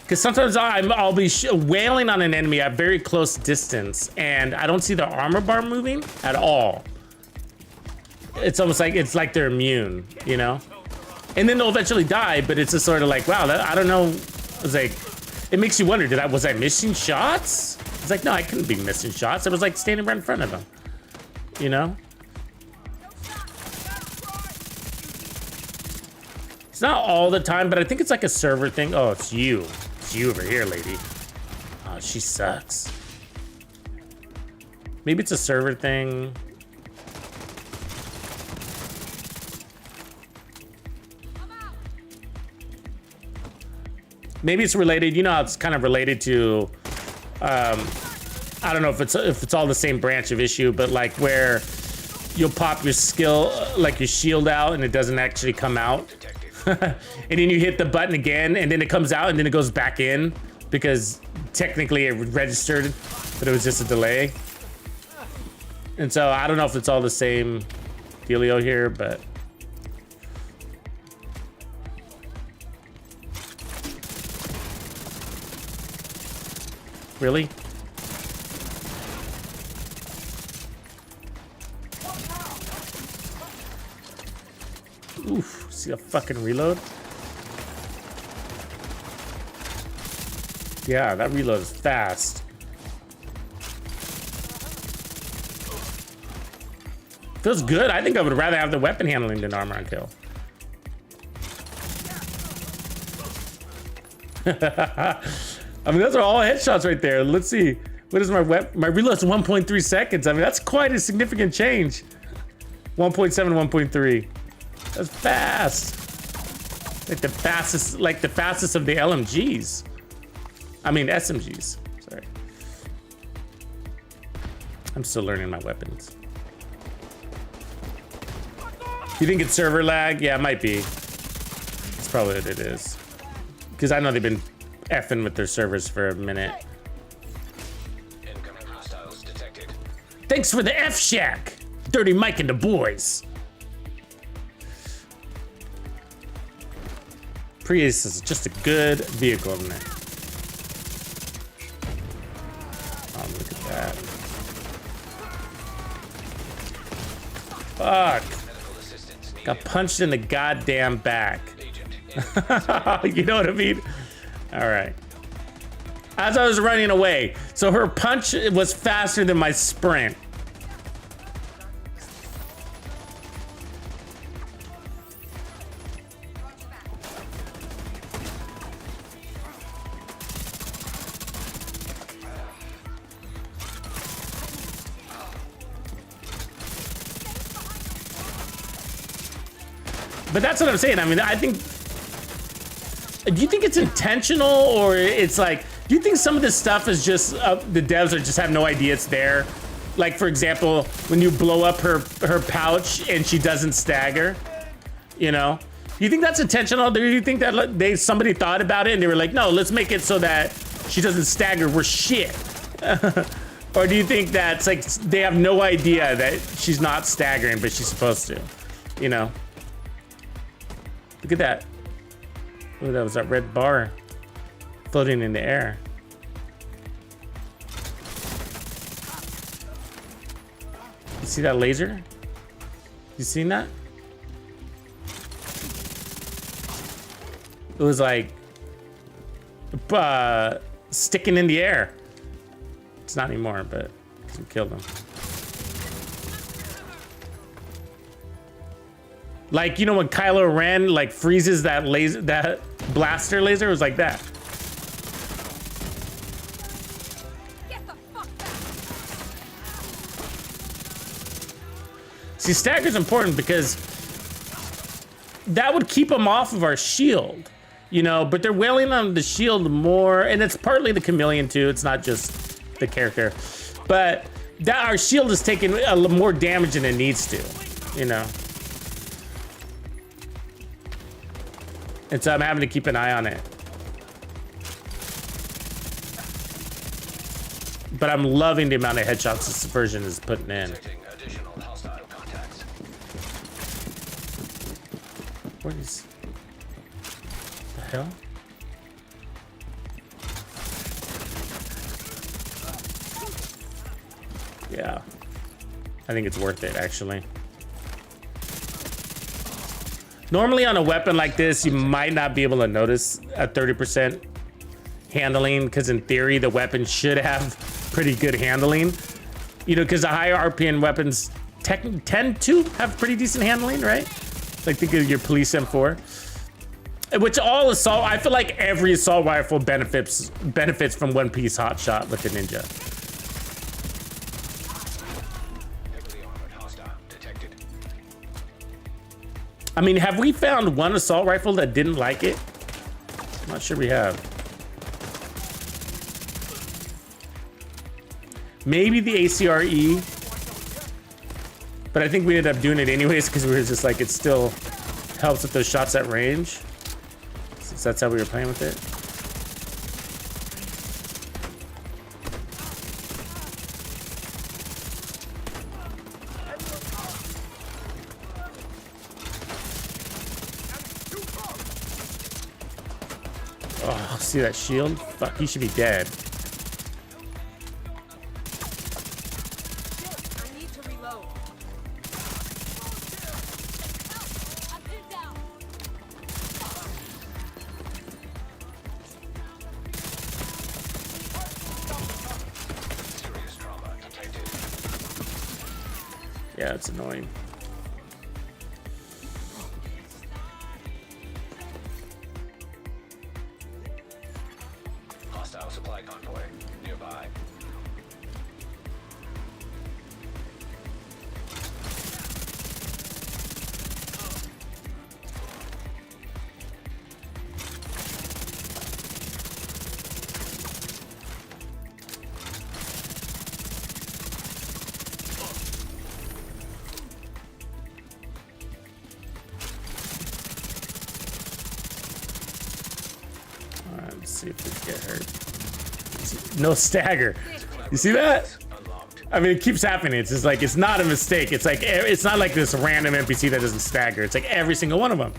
Because sometimes I'll be wailing on an enemy at very close distance, and I don't see the armor bar moving at all. It's almost like they're immune, you know? And then they'll eventually die, but it's just sort of like, wow, I don't know. It's like, it makes you wonder, was I missing shots? It's like, no, I couldn't be missing shots. I was like standing right in front of them, you know? It's not all the time, but I think it's like a server thing. Oh, it's you. It's you over here, lady. Oh, she sucks. Maybe it's a server thing. Maybe it's related. You know how it's kind of related to, I don't know if it's all the same branch of issue, but like where you'll pop your skill, like your shield out, and it doesn't actually come out. And then you hit the button again, and then it comes out, and then it goes back in because technically it registered, but it was just a delay. And so I don't know if it's all the same dealio here, but. Really? Oof, see a fucking reload? Yeah, that reload is fast. Feels good. I think I would rather have the weapon handling than armor on kill. I mean, those are all headshots right there. Let's see. What is my reload's 1.3 seconds. I mean, that's quite a significant change. 1.7, 1.3. That's fast. Like the fastest of the LMGs. I mean, SMGs. Sorry. I'm still learning my weapons. You think it's server lag? Yeah, it might be. That's probably what it is. Because I know they've been effing with their servers for a minute. Incoming hostiles detected. Thanks for the F Shack, Dirty Mike and the boys. Prius is just a good vehicle, isn't it? Oh, look at that. Fuck. Got punched in the goddamn back. You know what I mean? All right. As I was running away, so her punch was faster than my sprint. But that's what I'm saying. I mean, I think. Do you think it's intentional, or it's like? Do you think some of this stuff is just the devs just have no idea it's there? Like, for example, when you blow up her pouch and she doesn't stagger, you know? Do you think that's intentional? Do you think that somebody thought about it and they were like, no, let's make it so that she doesn't stagger. We're shit. Or do you think that's like they have no idea that she's not staggering, but she's supposed to? You know? Look at that. Oh, that was that red bar floating in the air. You see that laser? You seen that? It was like sticking in the air. It's not anymore, but we killed him. Like, you know when Kylo Ren like freezes that laser, that blaster laser, it was like that. Get the fuck back. See, stagger's important because that would keep them off of our shield, you know, but they're wailing on the shield more, and it's partly the Chameleon too. It's not just the character, but that our shield is taking a little more damage than it needs to, you know. And so I'm having to keep an eye on it. But I'm loving the amount of headshots this version is putting in. Additional hostile contacts. What is the hell? Yeah, I think it's worth it actually. Normally on a weapon like this, you might not be able to notice a 30% handling, because in theory the weapon should have pretty good handling, you know, because the higher RPM weapons tend to have pretty decent handling, right? Like think of your police M4, which all assault, I feel like every assault rifle benefits from one piece hot shot with the Ninja. Heavily armored hostile detected. I mean, have we found one assault rifle that didn't like it? I'm not sure we have. Maybe the ACRE, but I think we ended up doing it anyways because we were just like, it still helps with those shots at range, since that's how we were playing with it. Oh, see that shield? Fuck, he should be dead. Yeah, it's annoying. Hostile supply convoy nearby. See if we get hurt. No stagger. You see that? I mean, it keeps happening. It's just like, it's not a mistake. It's like, it's not like this random NPC that doesn't stagger. It's like every single one of them.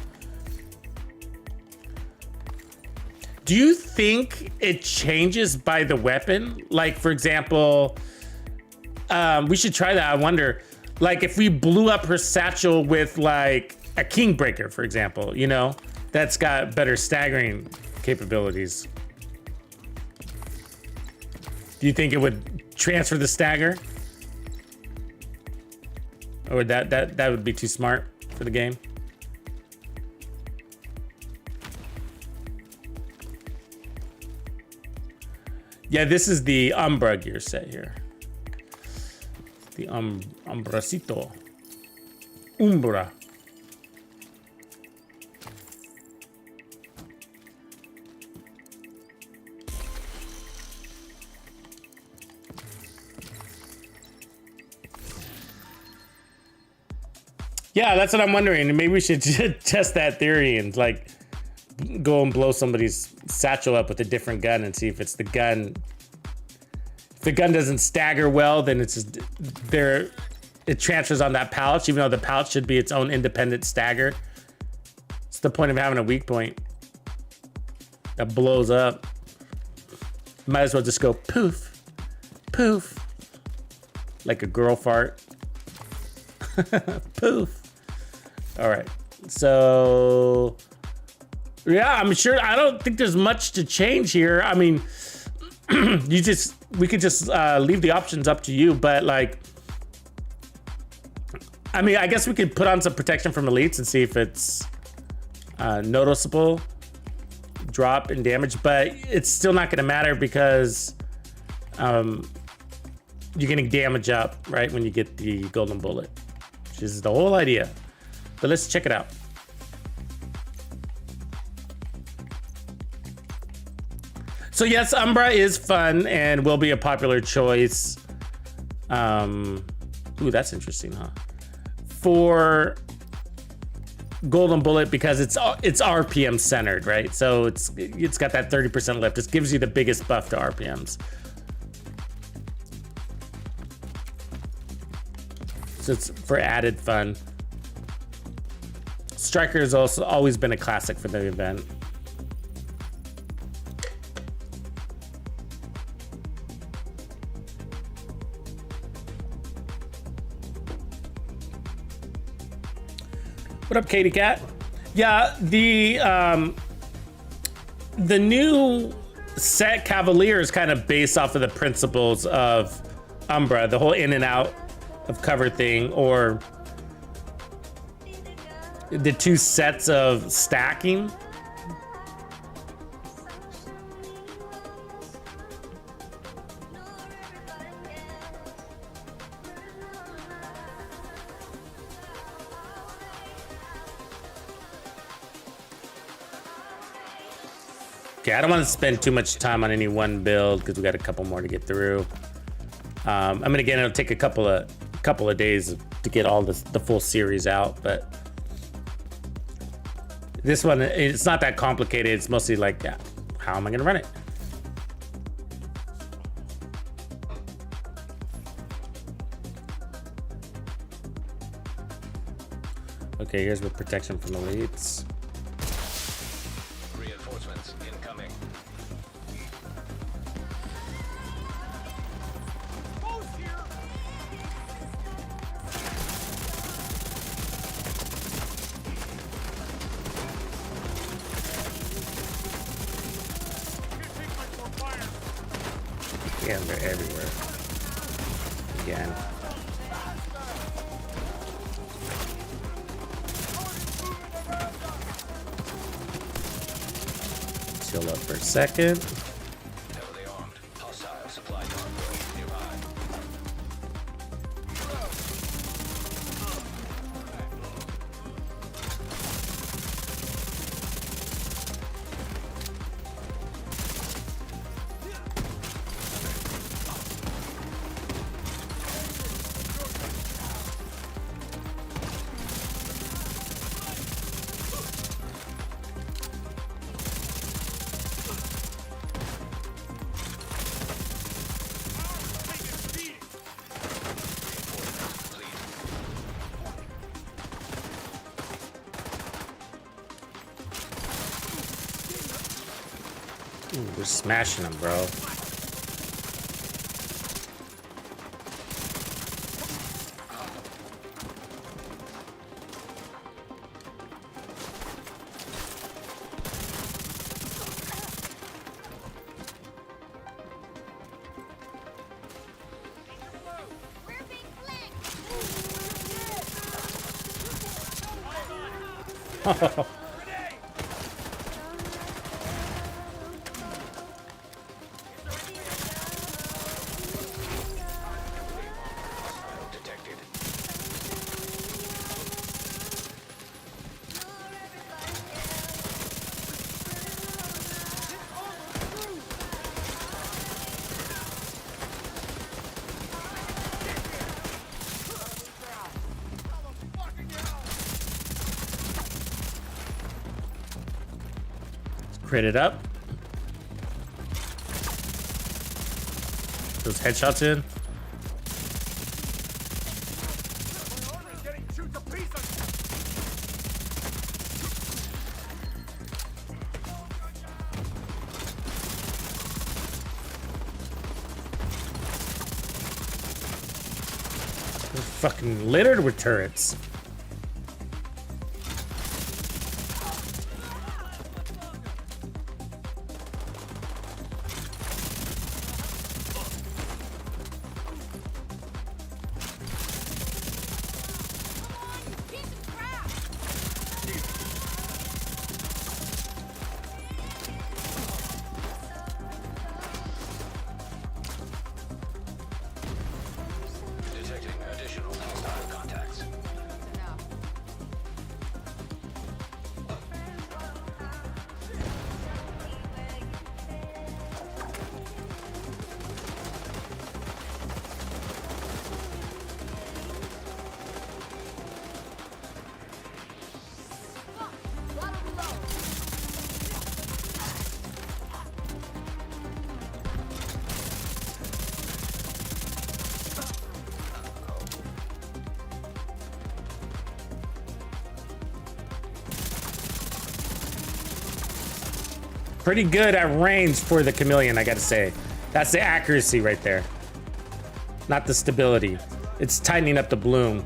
Do you think it changes by the weapon? Like, for example, we should try that. I wonder, like, if we blew up her satchel with like a Kingbreaker, for example, you know, that's got better staggering capabilities. Do you think it would transfer the stagger? Or would that would be too smart for the game? Yeah, this is the Umbra gear set here. The Umbracito. Umbra. Yeah, that's what I'm wondering. Maybe we should test that theory and like go and blow somebody's satchel up with a different gun and see if it's the gun. If the gun doesn't stagger well, then it's just it transfers on that pouch, even though the pouch should be its own independent stagger. It's the point of having a weak point that blows up. Might as well just go poof, poof, like a girl fart. Poof. All right, so yeah, I'm sure. I don't think there's much to change here. I mean, we could just leave the options up to you, but like, I mean, I guess we could put on some protection from elites and see if it's noticeable drop in damage, but it's still not going to matter because you're getting damage up right when you get the golden bullet. This is the whole idea. But let's check it out. So yes, Umbra is fun and will be a popular choice. Ooh, that's interesting, huh? For Golden Bullet, because it's RPM centered, right? So it's got that 30% lift. This gives you the biggest buff to RPMs. So it's for added fun. Striker has also always been a classic for the event. What up, Katie Cat? Yeah, the new set Cavalier is kind of based off of the principles of Umbra, the whole in and out of cover thing, or the two sets of stacking. Okay, I don't want to spend too much time on any one build because we got a couple more to get through. I mean, again, it'll take a couple of days to get all the full series out, but this one, it's not that complicated. It's mostly like, yeah, how am I gonna run it? Okay, here's with protection from elites. Reinforcements incoming. Yeah, they're everywhere. Again. Chill up for a second. Heavily armed. Hostile supply convoy nearby. Ooh, we're smashing them, bro. Detected. Crit it up. Those headshots in. They're fucking littered with turrets. Detecting additional hostile contacts. pretty good at range for the Chameleon, I gotta say. That's the accuracy right there. Not the stability. It's tightening up the bloom.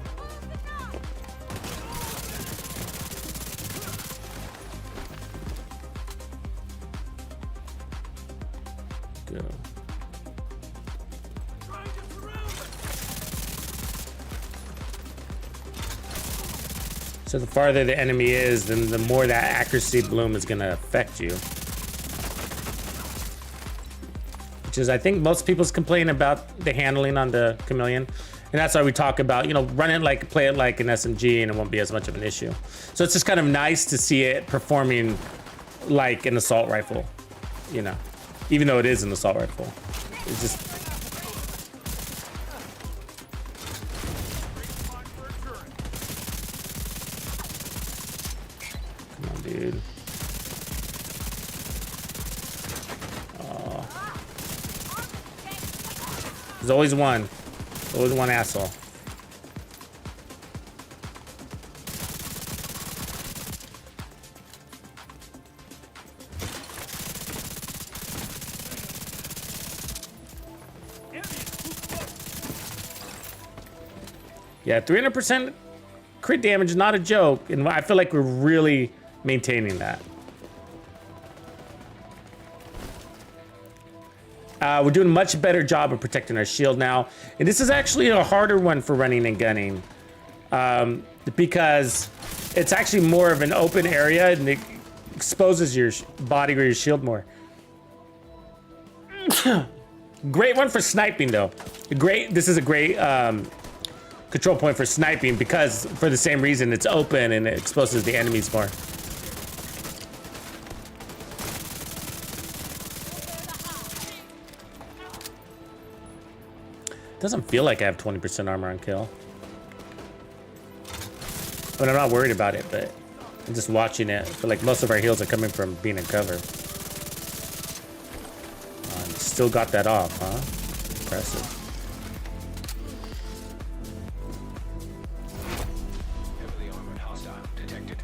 Go. So the farther the enemy is, then the more that accuracy bloom is gonna affect you. Which is, I think, most people's complain about the handling on the Chameleon. And that's why we talk about, you know, run it like, play it like an SMG and it won't be as much of an issue. So it's just kind of nice to see it performing like an assault rifle, you know, even though it is an assault rifle. It's just... Come on, dude. Oh. There's always one. Always one asshole. Yeah, 300% crit damage is not a joke, and I feel like we're really maintaining that. We're doing a much better job of protecting our shield now. And this is actually a harder one for running and gunning. Because it's actually more of an open area and it exposes your body or your shield more. Great one for sniping though. This is a great control point for sniping because for the same reason it's open and it exposes the enemies more. Doesn't feel like I have 20% armor on kill. But I'm not worried about it, but I'm just watching it. I feel like most of our heals are coming from being in cover. Still got that off, huh? Impressive. Heavily armored hostile detected.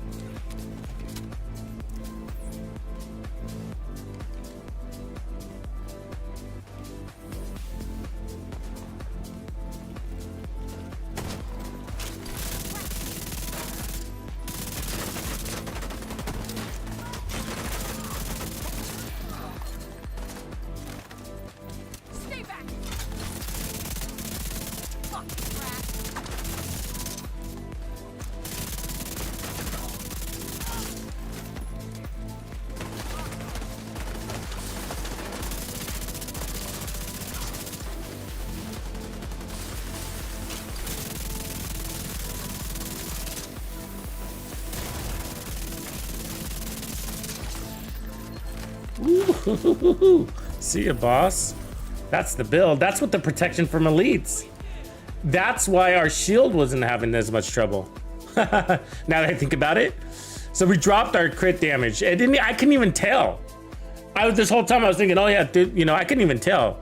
Ooh, see ya, boss. That's the build. That's what the protection from elites. That's why our shield wasn't having as much trouble. Now that I think about it. So we dropped our crit damage. I couldn't even tell. This whole time I was thinking, oh yeah, dude, you know, I couldn't even tell.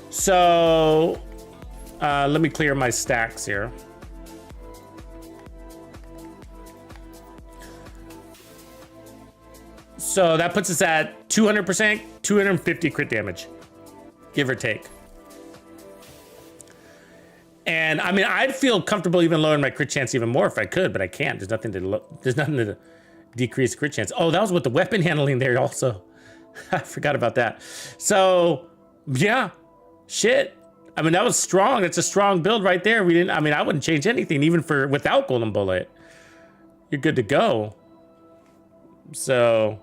So let me clear my stacks here. So that puts us at 200%, 250 crit damage, give or take. And I mean, I'd feel comfortable even lowering my crit chance even more if I could, but I can't. There's nothing to decrease crit chance. Oh, that was with the weapon handling there also. I forgot about that. So yeah, shit. I mean, that was strong. It's a strong build right there. I wouldn't change anything even without Golden Bullet. You're good to go. So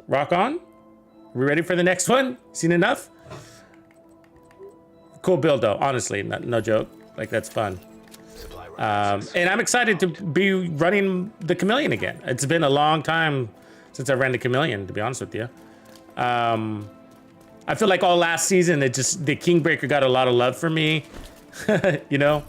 rock on. We ready for the next one? Seen enough? Cool build though, honestly, no joke. Like, that's fun. And I'm excited to be running the Chameleon again. It's been a long time since I ran the Chameleon, to be honest with you. I feel like all last season, the Kingbreaker got a lot of love for me, you know?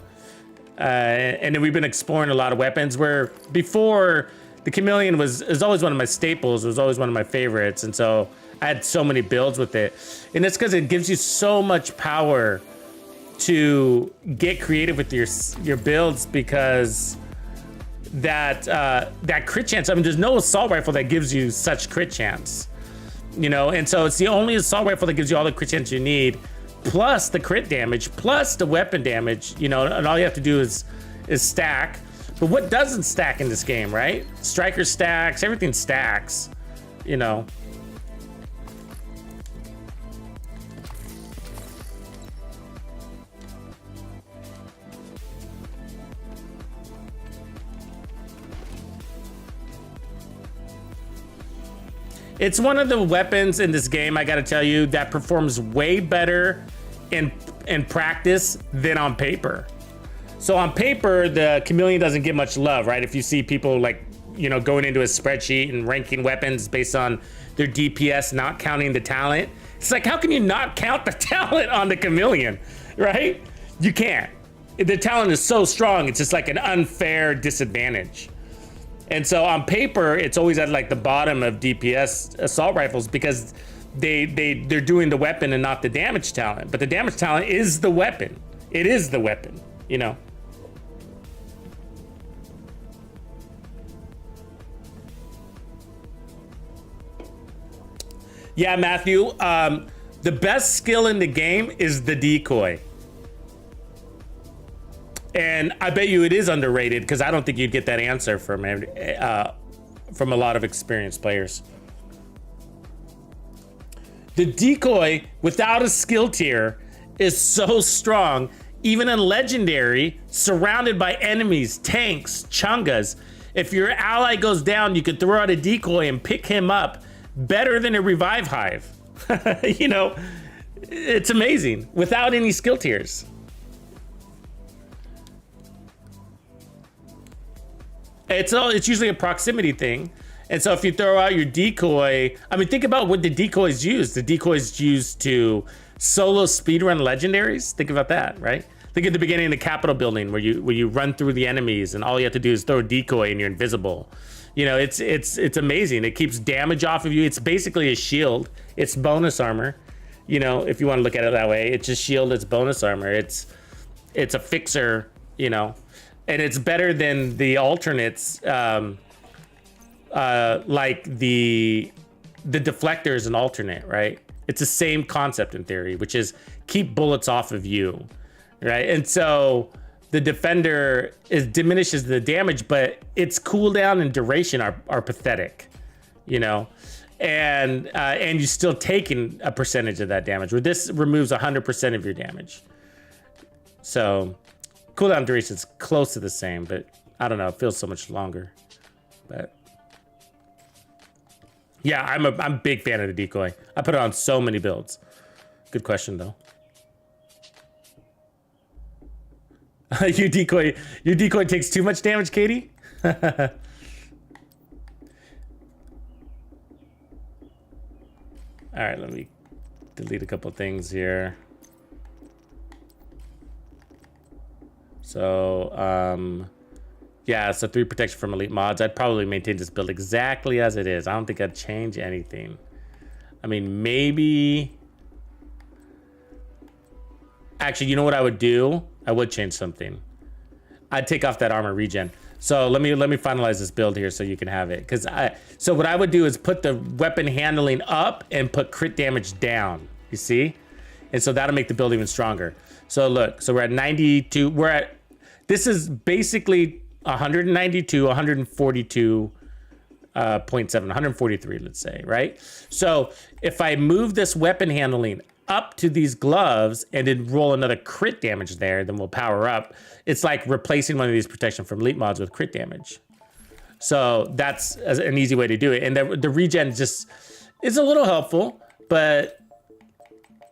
And then we've been exploring a lot of weapons where before, the Chameleon is always one of my staples. It was always one of my favorites. And so I had so many builds with it. And it's because it gives you so much power to get creative with your builds because that crit chance. I mean, there's no assault rifle that gives you such crit chance, you know, and so it's the only assault rifle that gives you all the crit chance you need, plus the crit damage, plus the weapon damage, you know, and all you have to do is stack. But what doesn't stack in this game, right? Striker stacks, everything stacks, you know. It's one of the weapons in this game, I gotta tell you, that performs way better in practice than on paper. So on paper, the Chameleon doesn't get much love, right? If you see people like, you know, going into a spreadsheet and ranking weapons based on their DPS, not counting the talent. It's like, how can you not count the talent on the Chameleon, right? You can't. The talent is so strong, it's just like an unfair disadvantage. And so on paper, it's always at like the bottom of DPS assault rifles because they're doing the weapon and not the damage talent. But the damage talent is the weapon. It is the weapon, you know? Yeah, Matthew, the best skill in the game is the decoy. And I bet you it is underrated because I don't think you'd get that answer from a lot of experienced players. The decoy without a skill tier is so strong, even in legendary, surrounded by enemies, tanks, chungas. If your ally goes down, you could throw out a decoy and pick him up better than a revive hive. You know, it's amazing without any skill tiers. It's usually a proximity thing. And so if you throw out your decoy, I mean, think about what the decoy is used. The decoy is used to solo speedrun legendaries. Think about that, right? Think at the beginning of the Capitol building where you run through the enemies and all you have to do is throw a decoy and you're invisible. You know, it's amazing. It keeps damage off of you. It's basically a shield. It's bonus armor. You know, if you want to look at it that way, it's a shield, it's bonus armor. It's a fixer, you know. And it's better than the alternates, like the deflector is an alternate, right? It's the same concept in theory, which is keep bullets off of you, right? And so the defender diminishes the damage, but its cooldown and duration are pathetic, you know? And you're still taking a percentage of that damage, where this removes 100% of your damage. So cooldown duration is close to the same, but I don't know, it feels so much longer. But yeah, I'm a big fan of the decoy. I put it on so many builds. Good question though. Your decoy takes too much damage, Katie? All right, let me delete a couple things here. So, yeah, so 3 protection from elite mods. I'd probably maintain this build exactly as it is. I don't think I'd change anything. I mean, maybe... Actually, you know what I would do? I would change something. I'd take off that armor regen. So let me finalize this build here so you can have it. So what I would do is put the weapon handling up and put crit damage down. You see? And so that'll make the build even stronger. So look, so we're at 92. This is basically 192, 142.7, 143, let's say, right? So if I move this weapon handling up to these gloves and then roll another crit damage there, then we'll power up. It's like replacing one of these protection from elite mods with crit damage. So that's an easy way to do it. And the regen just is a little helpful, but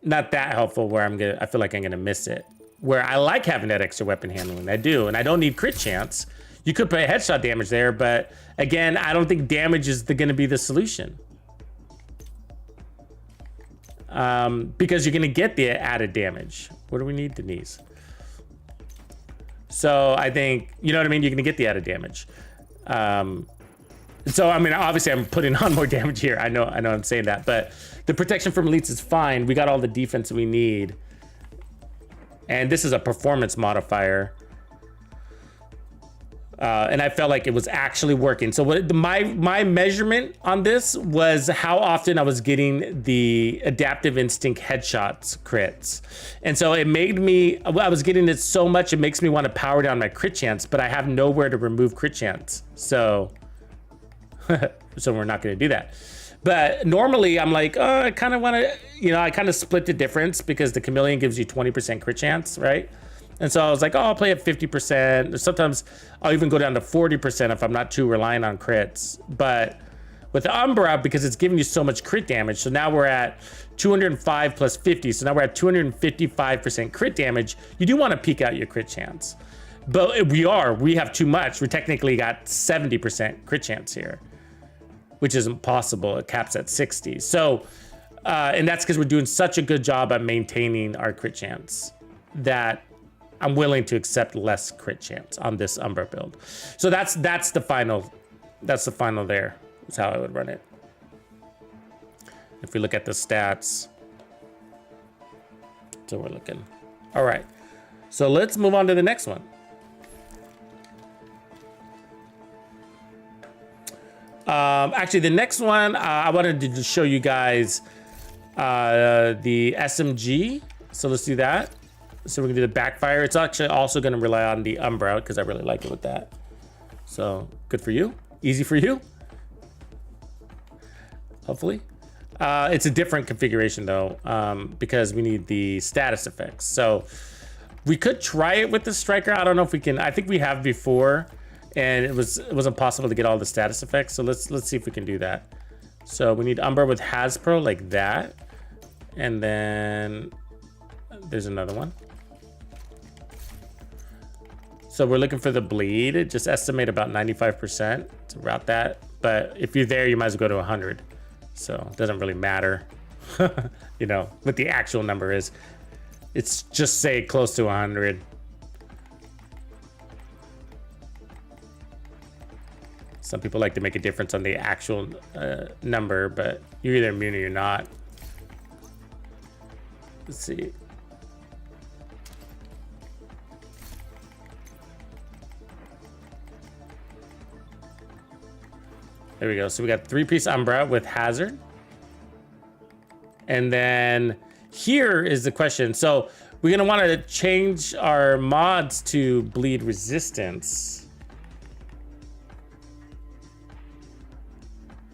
not that helpful where I feel like I'm gonna miss it. Where I like having that extra weapon handling, I do, and I don't need crit chance. You could put headshot damage there, but again, I don't think damage is gonna be the solution. Because you're gonna get the added damage. What do we need, Denise? So I think, you know what I mean? You're gonna get the added damage. So I mean, obviously I'm putting on more damage here. I know I'm saying that, but the protection from elites is fine. We got all the defense we need. And this is a performance modifier. And I felt like it was actually working. So my measurement on this was how often I was getting the adaptive instinct headshots crits. And so it made me, I was getting it so much, it makes me want to power down my crit chance, but I have nowhere to remove crit chance. So, so we're not going to do that. But normally I'm like, oh, I kind of want to, you know, I kind of split the difference because the Chameleon gives you 20% crit chance, right? And so I was like, oh, I'll play at 50%. Sometimes I'll even go down to 40% if I'm not too reliant on crits. But with the Umbra, because it's giving you so much crit damage, so now we're at 205 plus 50. So now we're at 255% crit damage. You do want to peek out your crit chance. But we have too much. We technically got 70% crit chance here, which isn't possible. It caps at 60. So, and that's because we're doing such a good job at maintaining our crit chance that I'm willing to accept less crit chance on this Umbra build. So that's the final there. That's how I would run it. If we look at the stats. So we're looking. All right. So let's move on to the next one. Actually, the next one, I wanted to just show you guys the SMG. So let's do that. So we're gonna do the Backfire. It's actually also gonna rely on the Umbra because I really like it with that. So good for you, easy for you. Hopefully. It's a different configuration though, because we need the status effects. So we could try it with the Striker. I don't know if we can. I think we have before, and it wasn't possible to get all the status effects. So let's see if we can do that. So we need Umbra with Hasbro like that, and then there's another one. So we're looking for the bleed. Just estimate about 95% to route that. But if you're there, you might as well go to 100. So it doesn't really matter, you know, what the actual number is. It's just say close to 100. Some people like to make a difference on the actual number, but you're either immune or you're not. Let's see. There we go. So we got 3-piece Umbra with Hazard. And then here is the question. So we're going to want to change our mods to bleed resistance.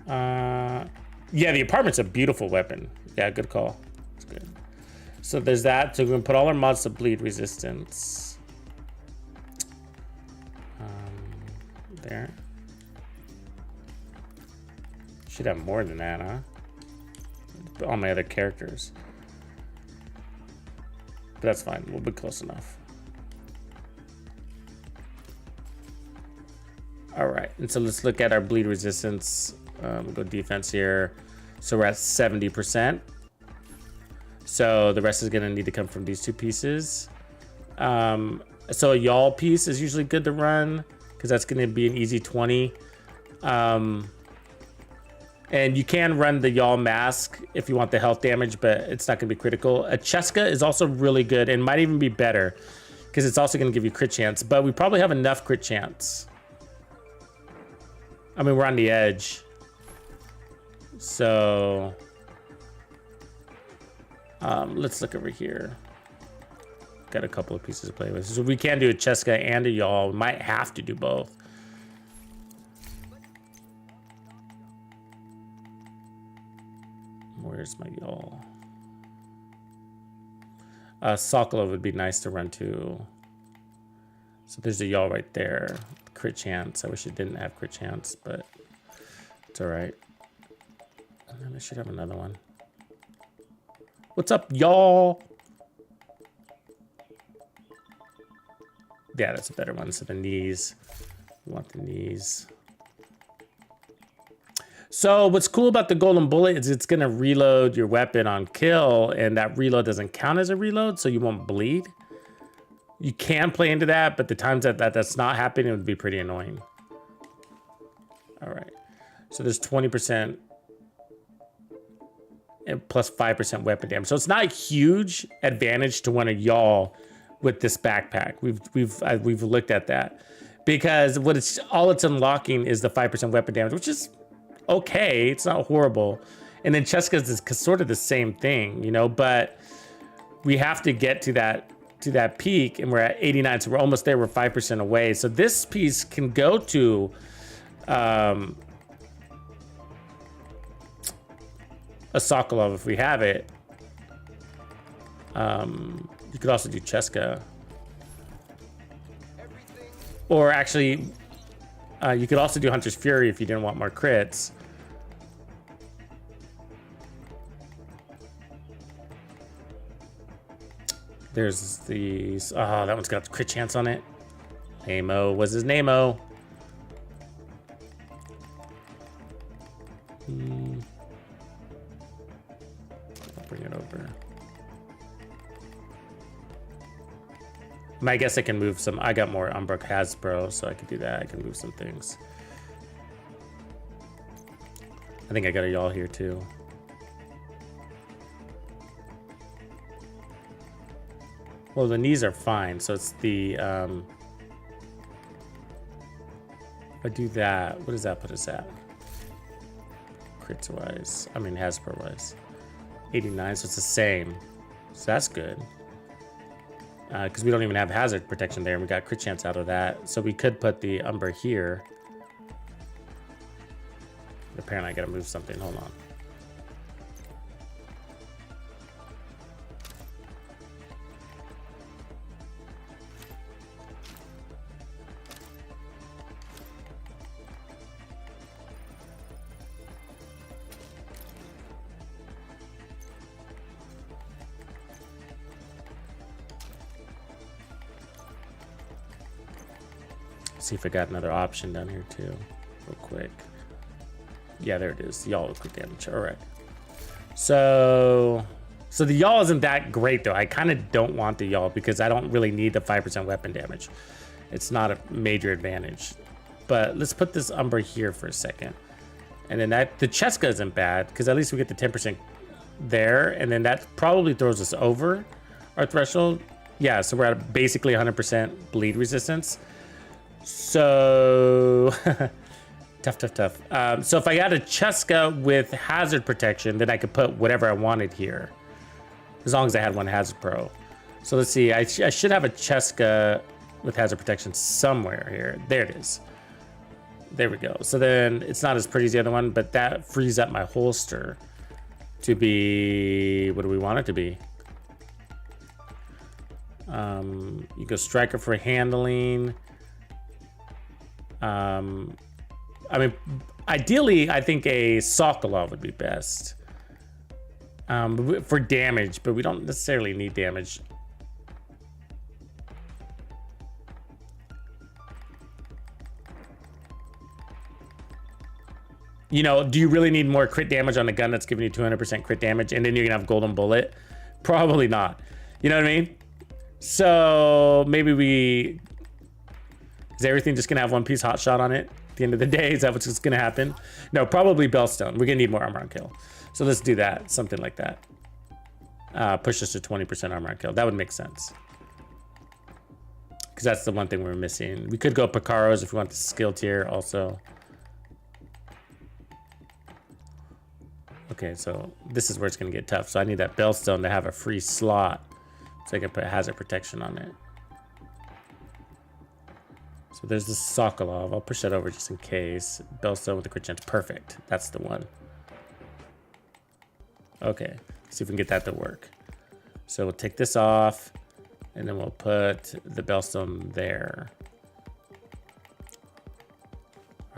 Yeah, the apartment's a beautiful weapon. Yeah, good call. It's good. So there's that. So we're going to put all our mods to bleed resistance. There. Should have more than that, huh? All my other characters. But that's fine. We'll be close enough. All right. And so let's look at our bleed resistance. We'll go defense here. So we're at 70%. So the rest is going to need to come from these two pieces. So a yawl piece is usually good to run because that's going to be an easy 20. And you can run the yawl mask if you want the health damage, but it's not going to be critical. A Cheska is also really good and might even be better because it's also going to give you crit chance, but we probably have enough crit chance. I mean, we're on the edge. So let's look over here. Got a couple of pieces to play with. So we can do a Cheska and a yawl. We might have to do both. Where's my yawl? Sokolov would be nice to run too. So there's a yawl right there. Crit chance. I wish it didn't have crit chance, but it's all right. And then I should have another one. What's up, y'all? Yeah, that's a better one. So the knees. We want the knees. So what's cool about the golden bullet is it's gonna reload your weapon on kill, and that reload doesn't count as a reload, so you won't bleed. You can play into that, but the times that's not happening, it would be pretty annoying. All right, so there's 20% and plus 5% weapon damage. So it's not a huge advantage to run a yawl with this backpack. We've looked at that. because what it's all it's unlocking is the 5% weapon damage, which is okay. It's not horrible. And then Cheska's is sort of the same thing, you know, but we have to get to that peak, and we're at 89, so we're almost there. We're 5% away. So this piece can go to a Sokolov if we have it. You could also do Cheska. Or actually, you could also do Hunter's Fury if you didn't want more crits. There's these. Oh, that one's got the crit chance on it. Namo. What's his Namo? I'll bring it over. I guess I can move some. I got more Umbra Hasbro, so I could do that. I can move some things. I think I got a y'all here too. Well, the knees are fine, so it's the if I do that, what does that put us at? Crits wise, I mean Hasbro wise, 89, so it's the same. So that's good. Because we don't even have hazard protection there, and we got crit chance out of that. So we could put the Umber here. Apparently I gotta move something, hold on. See if I got another option down here too, real quick. Yeah, there it is. Y'all with quick damage. All right. So the y'all isn't that great though. I kind of don't want the y'all because I don't really need the 5% weapon damage. It's not a major advantage. But let's put this Umber here for a second, and then the Cheska isn't bad because at least we get the 10% there, and then that probably throws us over our threshold. Yeah, so we're at basically 100% bleed resistance. So tough. So if I got a Cheska with hazard protection, then I could put whatever I wanted here, as long as I had one hazard pro. So let's see, I should have a Cheska with hazard protection somewhere here. There it is. There we go. So then it's not as pretty as the other one, but that frees up my holster to be, what do we want it to be? You go striker for handling. I mean, ideally, I think a Sokolov would be best for damage, but we don't necessarily need damage. You know, do you really need more crit damage on a gun that's giving you 200% crit damage, and then you're gonna have golden bullet? Probably not. You know what I mean? So maybe is everything just gonna have one piece hot shot on it at the end of the day? Is that what's gonna happen? No, probably Bellstone. We're gonna need more armor on kill. So let's do that, something like that. Push us to 20% armor on kill. That would make sense. Because that's the one thing we're missing. We could go Picaros if we want the skill tier also. Okay, so this is where it's gonna get tough. So I need that Bellstone to have a free slot so I can put hazard protection on it. So there's the Sokolov. I'll push that over just in case. Bellstone with the crit chance. Perfect. That's the one. Okay. Let's see if we can get that to work. So we'll take this off, and then we'll put the Bellstone there.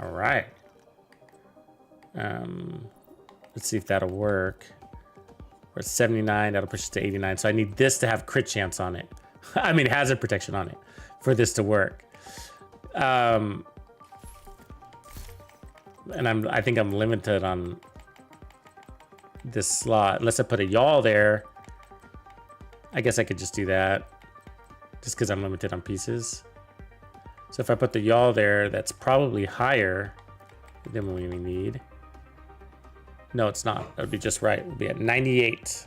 All right. Let's see if that'll work. We're at 79. That'll push it to 89. So I need this to have crit chance on it. I mean, hazard protection on it for this to work. And I think I'm limited on this slot unless I put a y'all there. I guess I could just do that just because I'm limited on pieces. So if I put the y'all there, that's probably higher than we need. No, it's not. That would be just right. We'll be at 98.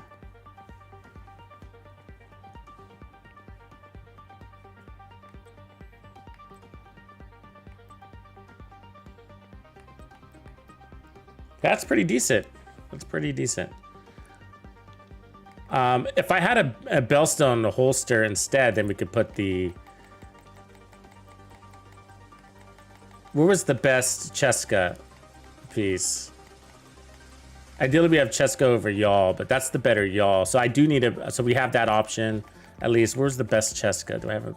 That's pretty decent. That's pretty decent. If I had a Bellstone holster instead, then we could put the... Where was the best Cheska piece? Ideally, we have Cheska over Yaw, but that's the better Yaw. So I do need a... So we have that option, at least. Where's the best Cheska? Do I have a...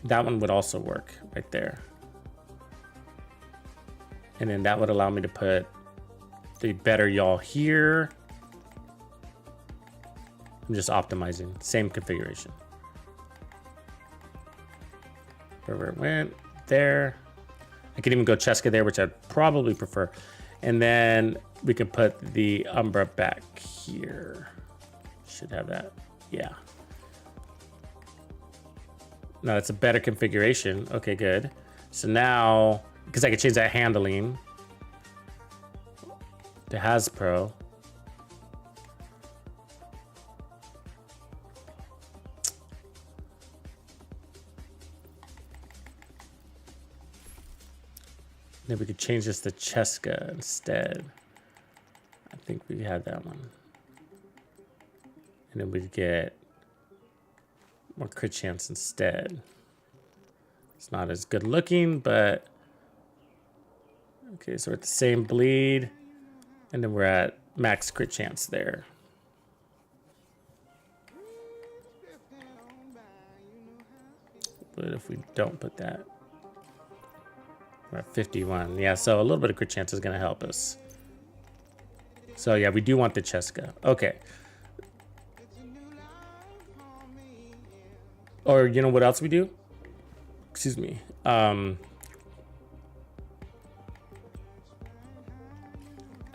That one would also work right there. And then that would allow me to put the better Yaw here. I'm just optimizing. Same configuration. Wherever it went. There. I could even go Cheska there, which I'd probably prefer. And then we can put the Umbra back here. Should have that. Yeah. No, that's a better configuration. Okay, good. So now, because I can change that handling to Hasbro. Then we could change this to Cheska instead. I think we had that one. And then we'd get more crit chance instead. It's not as good looking, but okay, so we're at the same bleed, and then we're at max crit chance there. But if we don't put that, we're at 51. Yeah, so a little bit of crit chance is going to help us. So yeah, we do want the Cheska. Okay. Or you know what else we do? Excuse me. I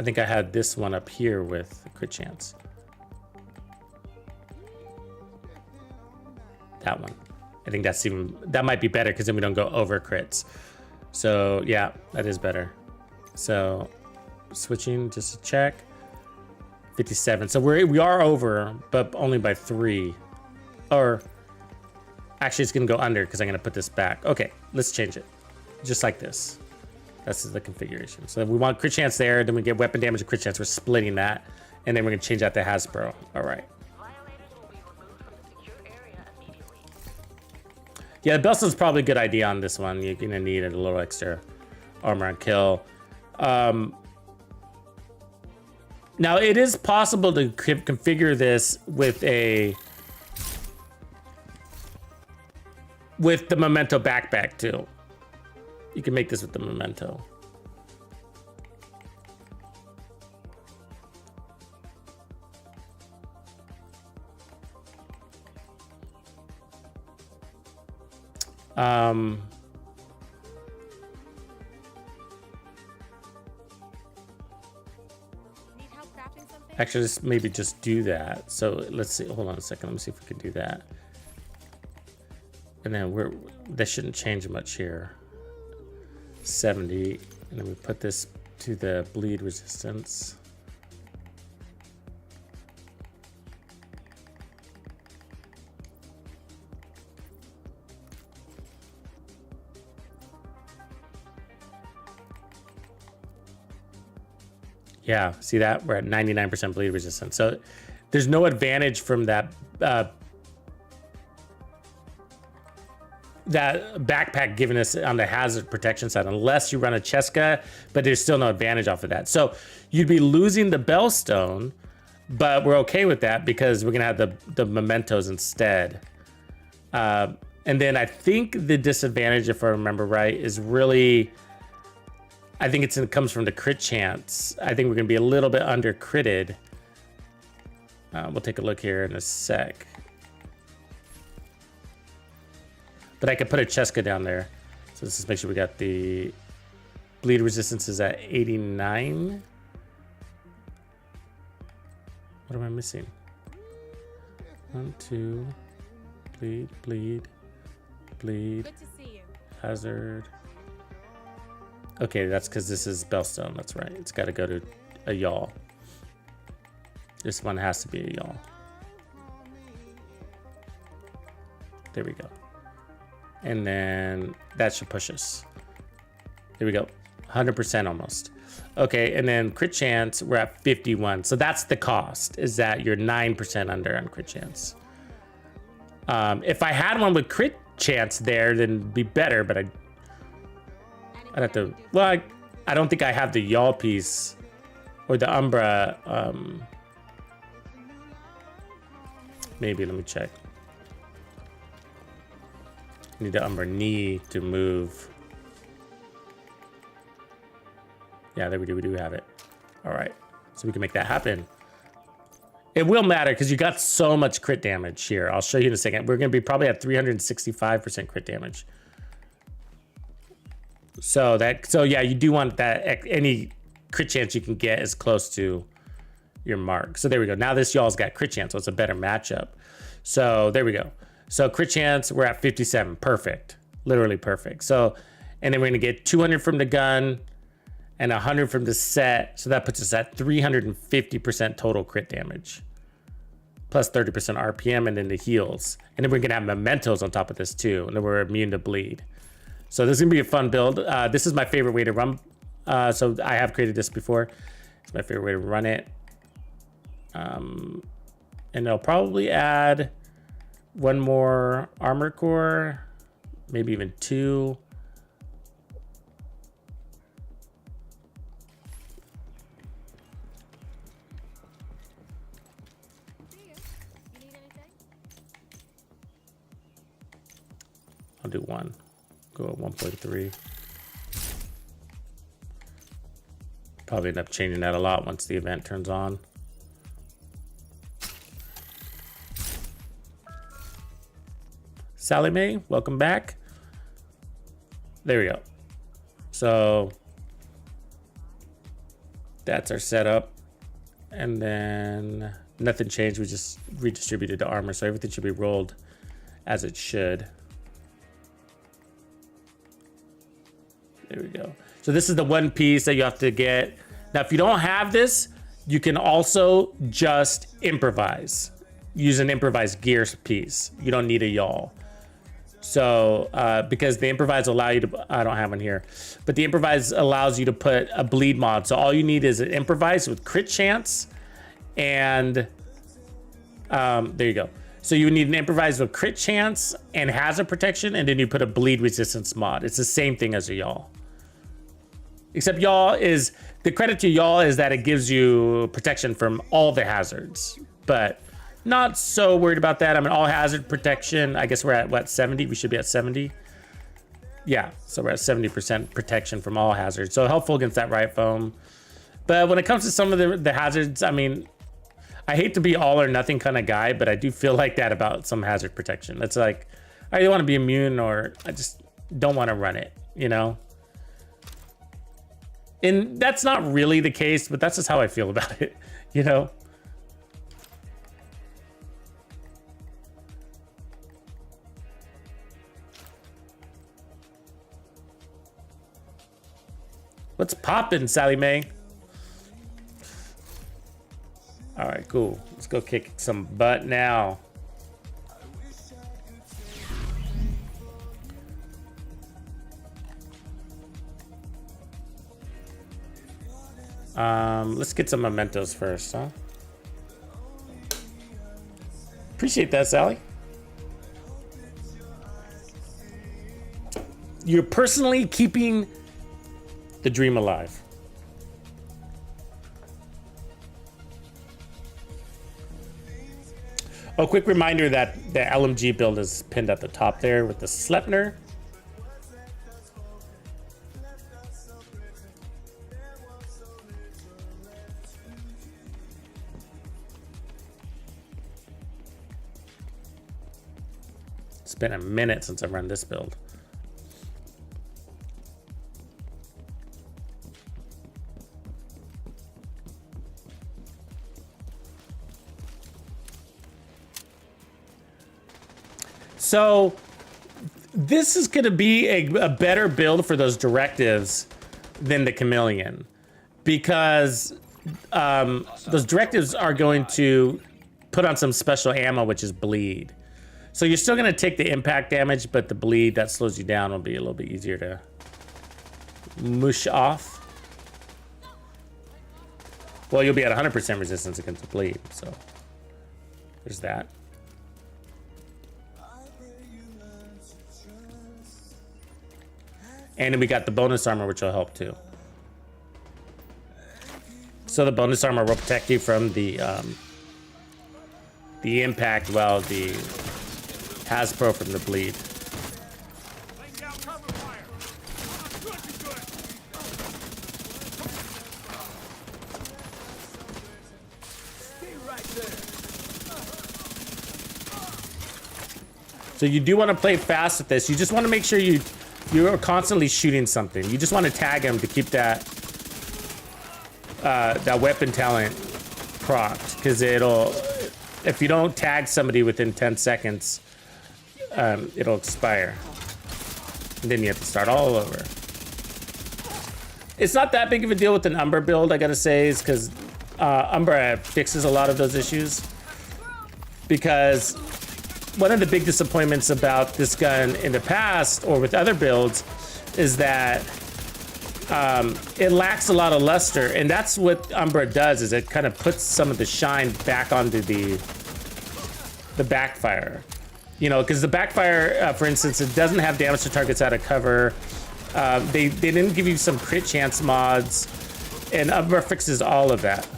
think I had this one up here with crit chance. That one. I think that's even, that might be better because then we don't go over crits. So yeah, that is better. So switching just to check. 57. So we are over, but only by 3. Or actually it's gonna go under because I'm gonna put this back. Okay, let's change it. Just like this. This is the configuration. So we want crit chance there, then we get weapon damage and crit chance. We're splitting that. And then we're gonna change that to Hasbro. All right. Yeah, the Bellstone's probably a good idea on this one. You're gonna need a little extra armor and kill. Now it is possible to configure this with the Memento backpack too. You can make this with the Memento. Actually, maybe just do that. So let's see. Hold on a second. Let me see if we can do that. And then that shouldn't change much here. 70, and then we put this to the bleed resistance. Yeah, see that? We're at 99% bleed resistance. So there's no advantage from that that backpack giving us on the hazard protection side, unless you run a Cheska, but there's still no advantage off of that. So you'd be losing the Bellstone, but we're okay with that because we're gonna have the Mementos instead. And then I think the disadvantage, if I remember right, is really, I think it comes from the crit chance. I think we're gonna be a little bit under critted. We'll take a look here in a sec. But I could put a Cheska down there. So let's just make sure we got the bleed resistance is at 89. What am I missing? 1, 2, bleed, bleed, bleed. Good to see you. Hazard. Okay, that's because this is Bellstone. That's right. It's got to go to a yaw. This one has to be a yaw. There we go. And then that should push us. Here we go. 100% almost. Okay, and then crit chance, we're at 51. So that's the cost, is that you're 9% under on crit chance. If I had one with crit chance there, then it'd be better, but I'd have to, well, I don't think I have the yaw piece or the Umbra. Maybe, let me check. Need the Umbra knee to move. Yeah, there we do. We do have it. All right. So we can make that happen. It will matter because you got so much crit damage here. I'll show you in a second. We're going to be probably at 365% crit damage. So yeah, you do want that. Any crit chance you can get is close to your mark. So there we go. Now this y'all's got crit chance, so it's a better matchup. So there we go. So crit chance, we're at 57. Perfect. Literally perfect. So, and then we're going to get 200 from the gun and 100 from the set. So that puts us at 350% total crit damage. Plus 30% RPM and then the heals. And then we're going to have mementos on top of this too. And then we're immune to bleed. So this is going to be a fun build. This is my favorite way to run. So I have created this before. It's my favorite way to run it. And I'll probably add one more armor core, maybe even 2. I'll do 1. Go at 1.3. Probably end up changing that a lot once the event turns on. Sally Mae, welcome back. There we go. So that's our setup. And then nothing changed. We just redistributed the armor. So everything should be rolled as it should. There we go. So this is the one piece that you have to get. Now, if you don't have this, you can also just improvise. Use an improvised gear piece. You don't need a yaw. So, because the improvise allow you to, I don't have one here, but the improvise allows you to put a bleed mod. So all you need is an improvise with crit chance, and there you go. So you need an improvise with crit chance and hazard protection, and then you put a bleed resistance mod. It's the same thing as a yaw. Except yaw is, the credit to yaw is that it gives you protection from all the hazards, but not so worried about that. I mean, all hazard protection, I guess we're at what, 70? We should be at 70. Yeah, so we're at 70% protection from all hazards. So helpful against that riot foam. But when it comes to some of the hazards, I mean, I hate to be all or nothing kind of guy, but I do feel like that about some hazard protection. It's like, I either want to be immune or I just don't want to run it, you know? And that's not really the case, but that's just how I feel about it, you know? What's poppin', Sally Mae? All right, cool. Let's go kick some butt now. Let's get some mementos first, huh? Appreciate that, Sally. You're personally keeping the dream alive. Oh, quick reminder that the LMG build is pinned at the top there with the Sleipnir. It's been a minute since I've run this build. So this is going to be a better build for those directives than the Chameleon, because those directives are going to put on some special ammo, which is bleed. So you're still going to take the impact damage, but the bleed that slows you down will be a little bit easier to mush off. Well, you'll be at 100% resistance against the bleed, so there's that. And then we got the bonus armor, which will help too. So the bonus armor will protect you from the impact, while the Hasbro from the bleed. So you do want to play fast with this. You just want to make sure you're constantly shooting something. You just want to tag him to keep that that weapon talent procced, because it'll, if you don't tag somebody within 10 seconds, it'll expire. And then you have to start all over. It's not that big of a deal with an Umbra build, I gotta say, is because Umbra fixes a lot of those issues. Because one of the big disappointments about this gun in the past, or with other builds, is that it lacks a lot of luster, and that's what Umbra does, is it kind of puts some of the shine back onto the Backfire. You know, because the Backfire, for instance, it doesn't have damage to targets out of cover. They didn't give you some crit chance mods, and Umbra fixes all of that.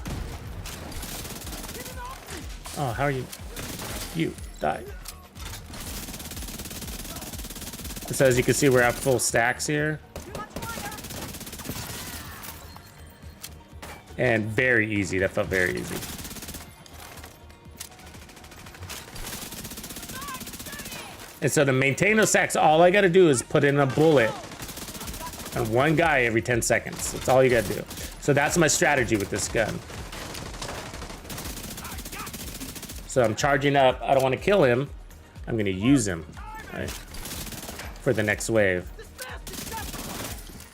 Oh, how are you? You die. So as you can see, we're at full stacks here. And very easy, that felt very easy. And so to maintain those stacks, all I gotta do is put in a bullet on one guy every 10 seconds. That's all you gotta do. So that's my strategy with this gun. So I'm charging up, I don't wanna kill him. I'm gonna use him, right, for the next wave.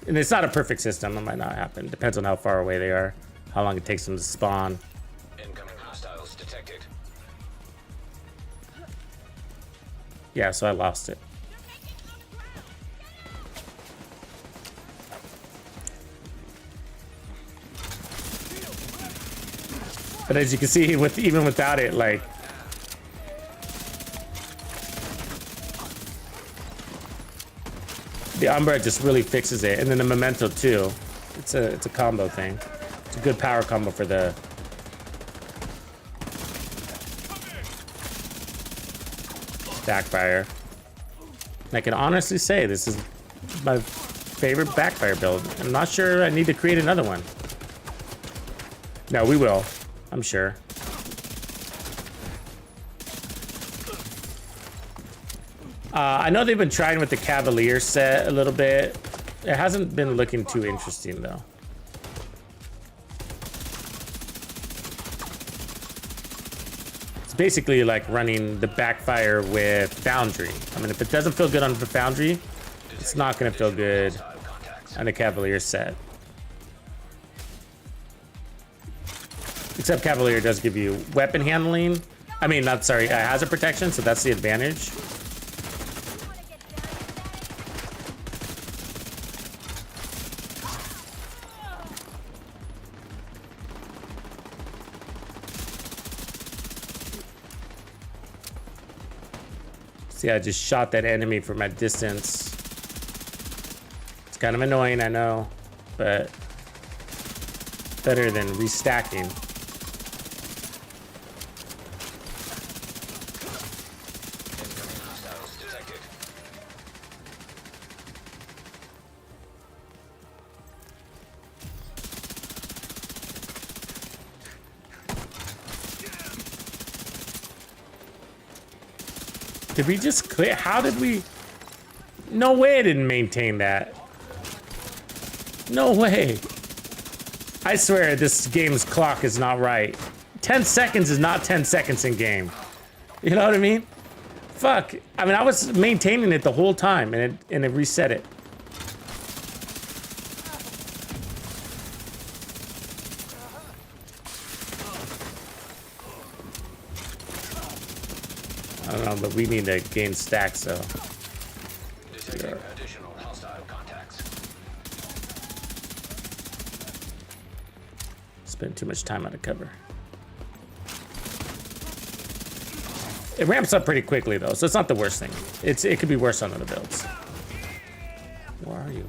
And it's not a perfect system, it might not happen. Depends on how far away they are, how long it takes them to spawn. Incoming hostiles detected. Yeah, so I lost it. But as you can see, even without it, like, the Umbra just really fixes it, and then the Memento too. It's a combo thing. It's a good power combo for the Backfire. And I can honestly say this is my favorite Backfire build. I'm not sure I need to create another one. No, we will, I'm sure. I know they've been trying with the Cavalier set a little bit. It hasn't been looking too interesting though. It's basically like running the Backfire with Foundry. I mean, if it doesn't feel good on the Foundry, it's not gonna feel good on the Cavalier set. Except Cavalier does give you weapon handling. I mean, not sorry, hazard protection, so that's the advantage. See, I just shot that enemy from a distance. It's kind of annoying, I know, but better than restacking. Incoming hostiles detected. Did we just clear? How did we? No way I didn't maintain that. No way. I swear this game's clock is not right. 10 seconds is not 10 seconds in game. You know what I mean? Fuck. I mean, I was maintaining it the whole time and it reset it. I don't know, but we need to gain stacks, so. Detecting additional hostile contacts. Spent too much time out of cover. It ramps up pretty quickly though, so it's not the worst thing. It could be worse on other builds. Where are you?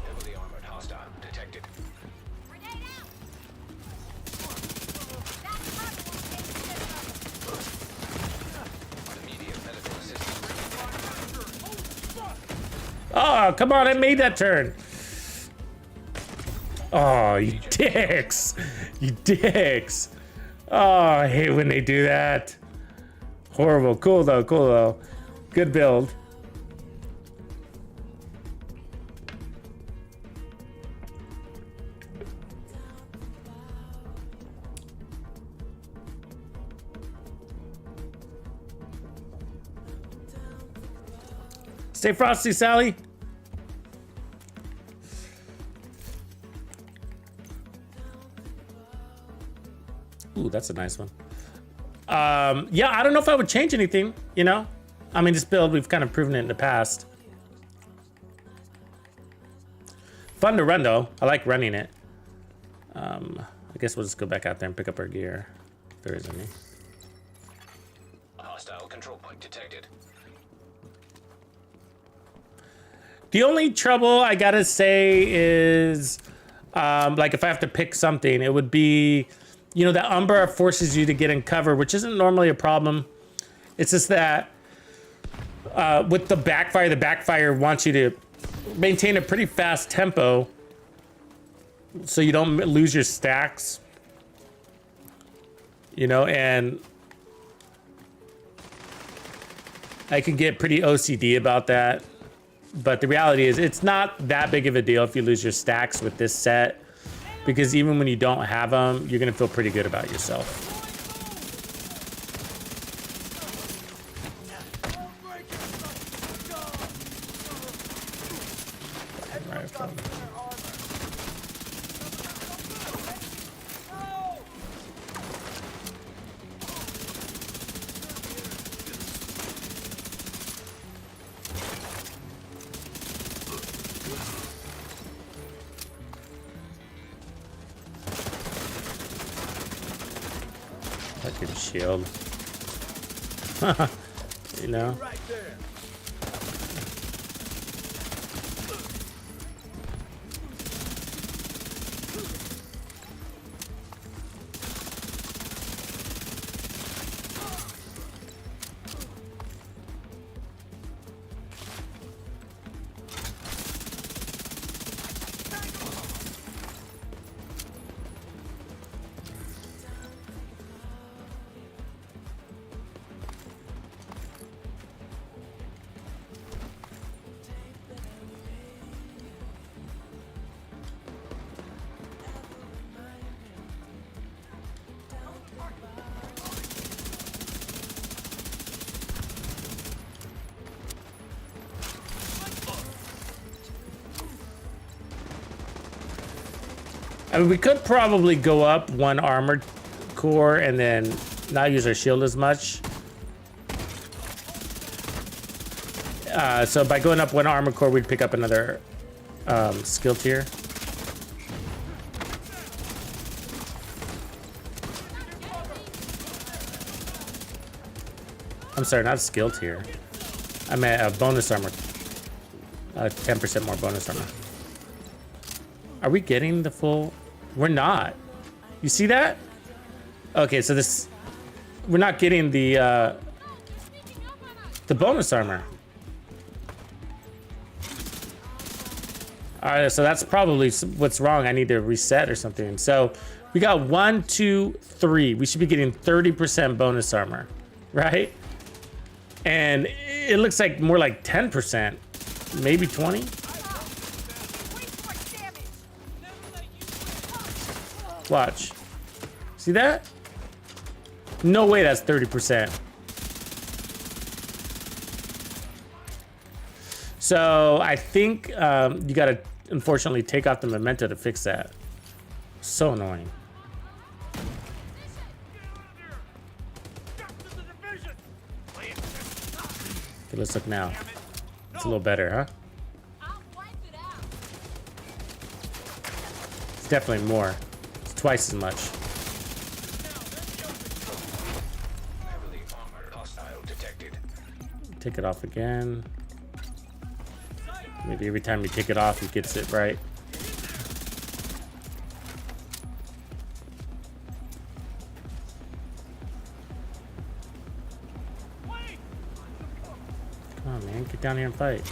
Heavily armored hostile detected. Immediate medical assistance. Oh, come on, I made that turn. Oh, you dicks. You dicks. Oh, I hate when they do that. Horrible. Cool though, cool though. Good build. Stay frosty, Sally. Ooh, that's a nice one. Yeah, I don't know if I would change anything, you know? I mean, this build, we've kind of proven it in the past. Fun to run, though. I like running it. I guess we'll just go back out there and pick up our gear. If there is any. Hostile control point detected. The only trouble I gotta say is, like if I have to pick something, it would be, you know, that Umbra forces you to get in cover, which isn't normally a problem. It's just that with the Backfire wants you to maintain a pretty fast tempo so you don't lose your stacks. You know, and I can get pretty OCD about that. But the reality is it's not that big of a deal if you lose your stacks with this set, because even when you don't have them, you're gonna feel pretty good about yourself. Fucking shield. You know? I mean, we could probably go up one armored core and then not use our shield as much. So by going up one armored core, we'd pick up another skill tier. I'm sorry, not skill tier. I meant a bonus armor. 10% more bonus armor. Are we getting the full? We're not. You see that? Okay, so this, we're not getting the bonus armor. All right, so that's probably what's wrong. I need to reset or something. So we got 1, 2, 3. We should be getting 30% bonus armor, right? And it looks like more like 10%, maybe 20. Watch. See that? No way that's 30%. So I think you gotta unfortunately take off the memento to fix that. So annoying. Okay, let's look now. It's a little better, huh? It's definitely more. It's twice as much. Heavily armored hostile detected. Take it off again. Maybe every time you take it off, he gets it right. Come on, man. Get down here and fight.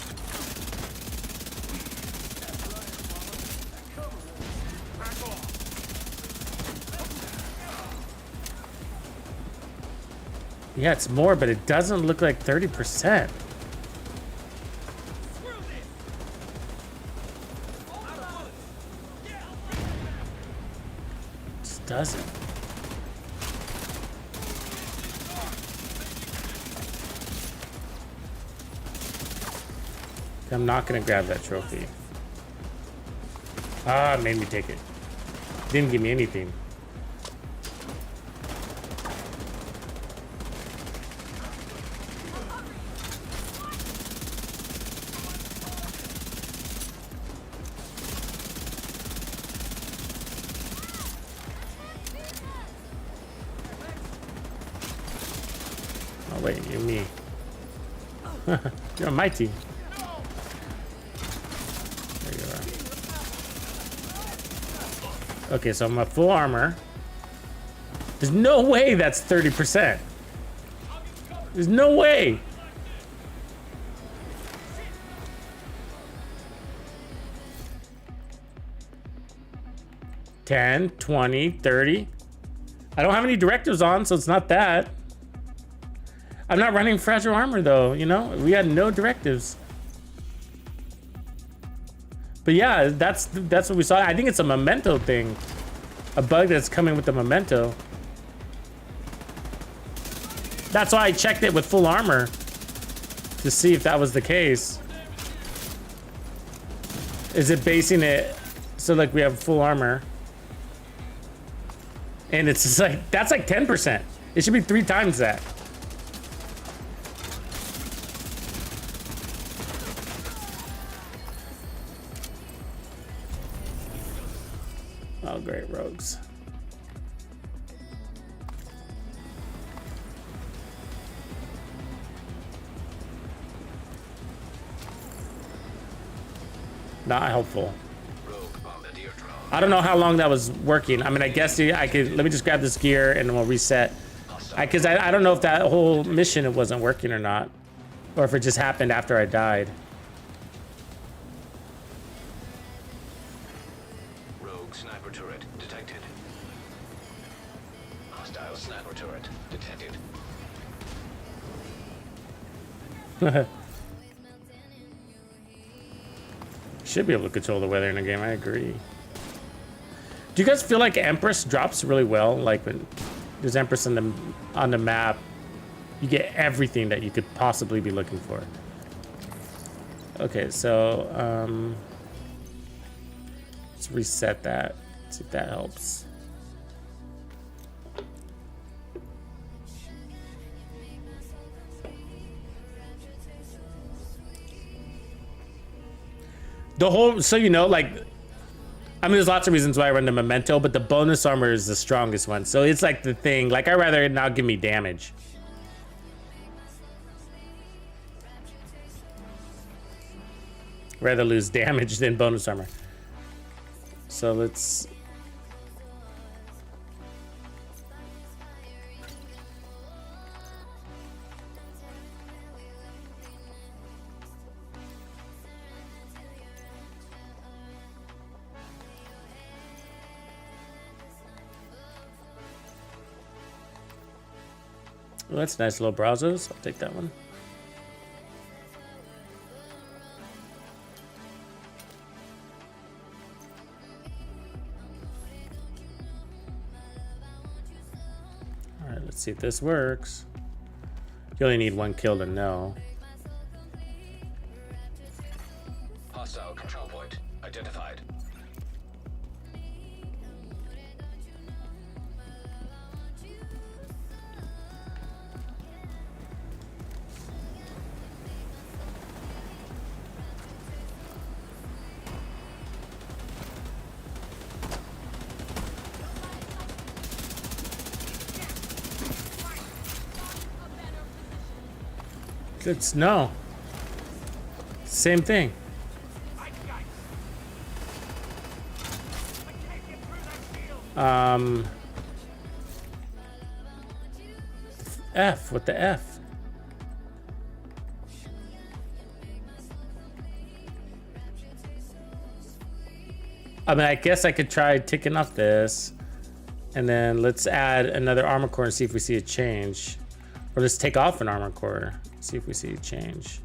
Yeah, it's more, but it doesn't look like 30%. Just doesn't. I'm not gonna grab that trophy. Ah, it made me take it. Didn't give me anything. Oh wait, you're me. You're on my team. There you are. Okay, so I'm at full armor. There's no way that's 30%. There's no way. $10, $20, $30. I don't have any directives on, so it's not that. I'm not running fragile armor though, you know? We had no directives. But yeah, that's what we saw. I think it's a memento thing. A bug that's coming with the memento. That's why I checked it with full armor to see if that was the case. Is it basing it so like we have full armor? And it's just like, that's like 10%. It should be 3 times that. Oh, great, rogues. Not helpful. I don't know how long that was working. I mean, I guess I could, let me just grab this gear and we'll reset. Because I don't know if that whole mission it wasn't working or not. Or if it just happened after I died. Rogue sniper turret detected. Hostile sniper turret detected. Should be able to control the weather in a game, I agree. Do you guys feel like Empress drops really well? Like when there's Empress on the map, you get everything that you could possibly be looking for. Okay, so let's reset that. See if that helps. The whole, so you know, like, I mean, there's lots of reasons why I run the Memento, but the bonus armor is the strongest one. So it's like the thing, like, I'd rather it not give me damage. Rather lose damage than bonus armor. So let's... Well, that's nice little browsers. I'll take that one. All right, let's see if this works. You only need one kill to know. Hostile control point identified. It's no. Same thing. F, what the F? I mean, I guess I could try ticking off this. And then let's add another armor core and see if we see a change. Or let's take off an armor core. See if we see a change.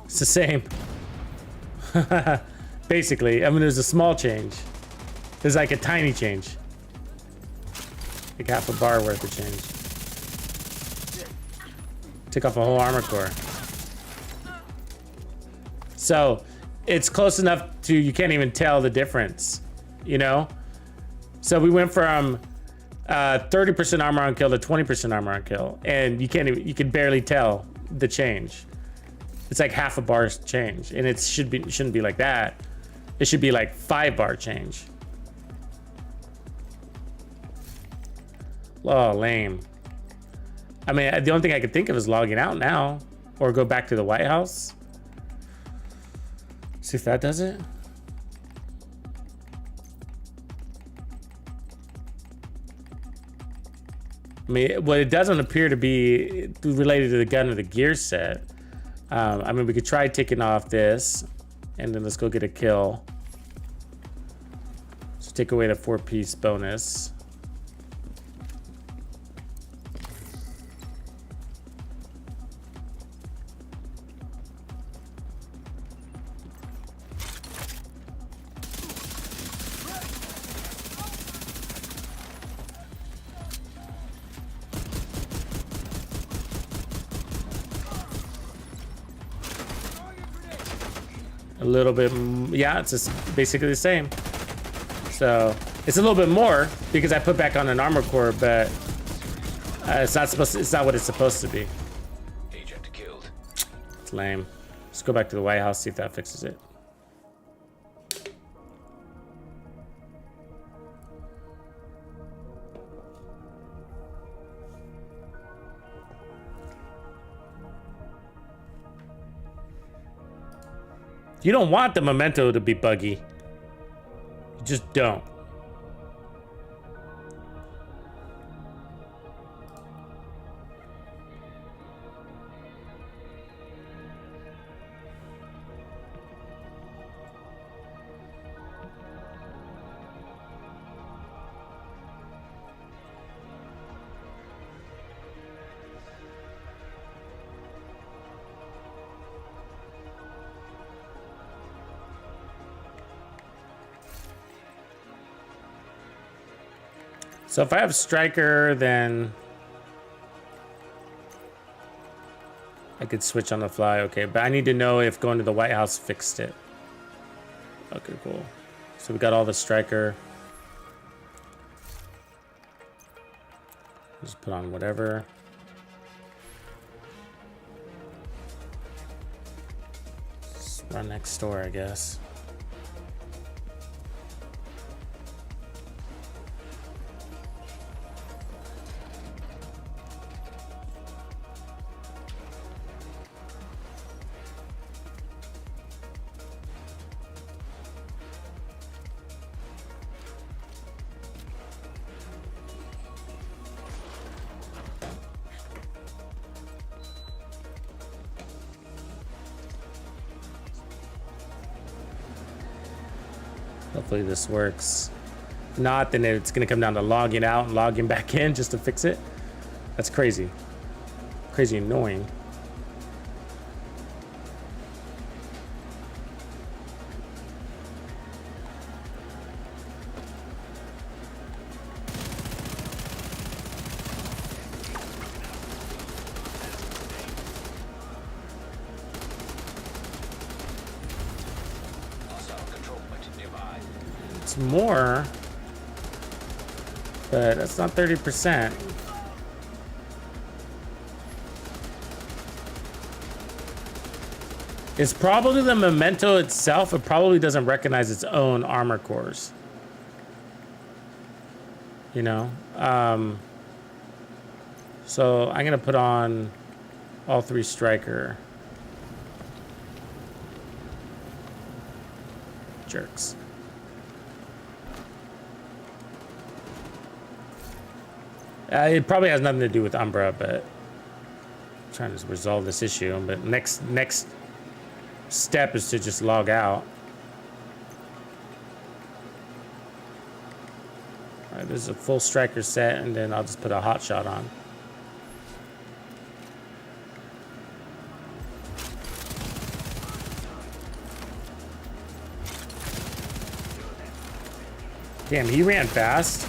It's the same. Basically, I mean, there's a small change. There's like a tiny change. Like half a bar worth of change. Took off a whole armor core. So it's close enough to you can't even tell the difference, you know? So we went from 30% armor on kill to 20% armor on kill, and you can barely tell the change. It's like half a bar's change, and it shouldn't be like that. It should be like 5 bar change. Oh, lame. I mean, the only thing I could think of is logging out now, or go back to the White House. See if that does it. I mean, well, it doesn't appear to be related to the gun or the gear set. I mean, we could try taking off this, and then let's go get a kill. So take away the 4-piece bonus. A little bit, yeah, it's just basically the same. So it's a little bit more because I put back on an armor core, but it's not what it's supposed to be. Agent killed. It's lame. Let's go back to the White House, see if that fixes it. You don't want the Memento to be buggy. You just don't. So if I have Striker, then I could switch on the fly. Okay, but I need to know if going to the White House fixed it. Okay, cool. So we got all the Striker. Just put on whatever. Just run next door, I guess. Hopefully this works. If not, then it's gonna come down to logging out and logging back in just to fix it. That's crazy. Crazy annoying. It's more, but that's not 30%. It's probably the Memento itself. It probably doesn't recognize its own armor cores. You know? So I'm gonna put on all 3 striker. Jerks. It probably has nothing to do with Umbra, but I'm trying to resolve this issue. But next step is to just log out. All right, this is a full striker set, and then I'll just put a hot shot on. Damn, he ran fast.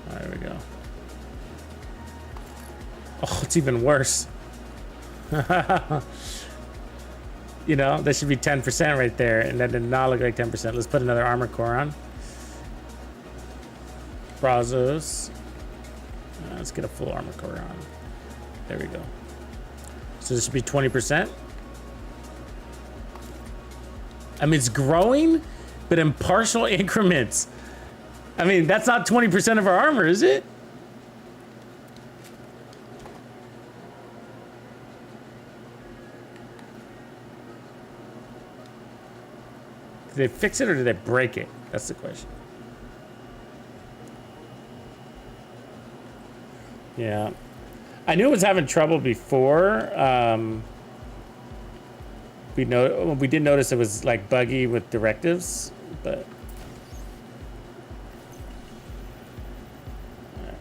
There we go. Oh, it's even worse. You know, that should be 10% right there, and that did not look like 10%. Let's put another armor core on. Brazos. Let's get a full armor core on. There we go. So this should be 20%. I mean, it's growing, but in partial increments. I mean, that's not 20% of our armor, is it? Did they fix it or did they break it? That's the question. Yeah. I knew it was having trouble before. We did notice it was like buggy with directives, but right.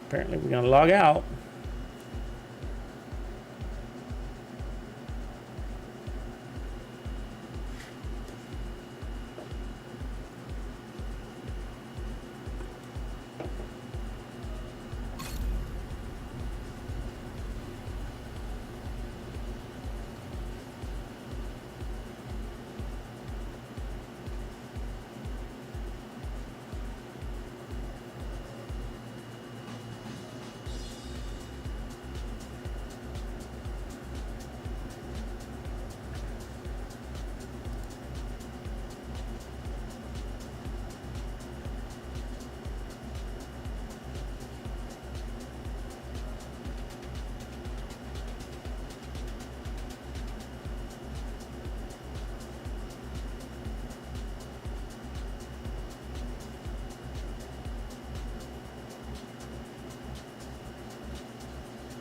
Apparently we're gonna log out.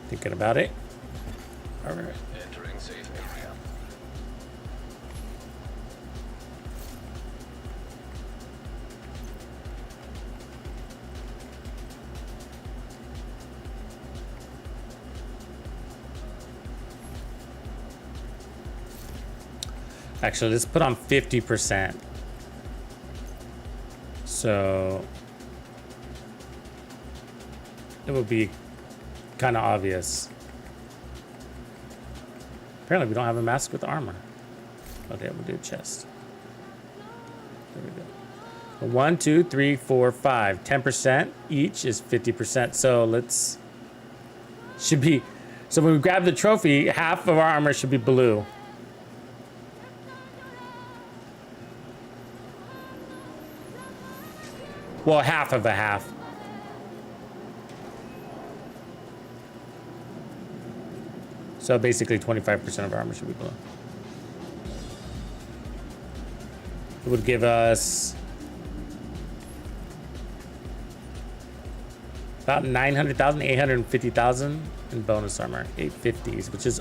Thinking about it. All right. Entering safe area. Actually, let's put on 50%. So it would be kind of obvious. Apparently we don't have a mask with armor. Okay, we'll do a chest. There we go. 1, 2, 3, 4, 5. 10% each is 50%. So let's should be so when we grab the trophy, half of our armor should be blue. Well, half of a half. So basically 25% of our armor should be below. It would give us about 900,000, 850,000 in bonus armor, 850s, which is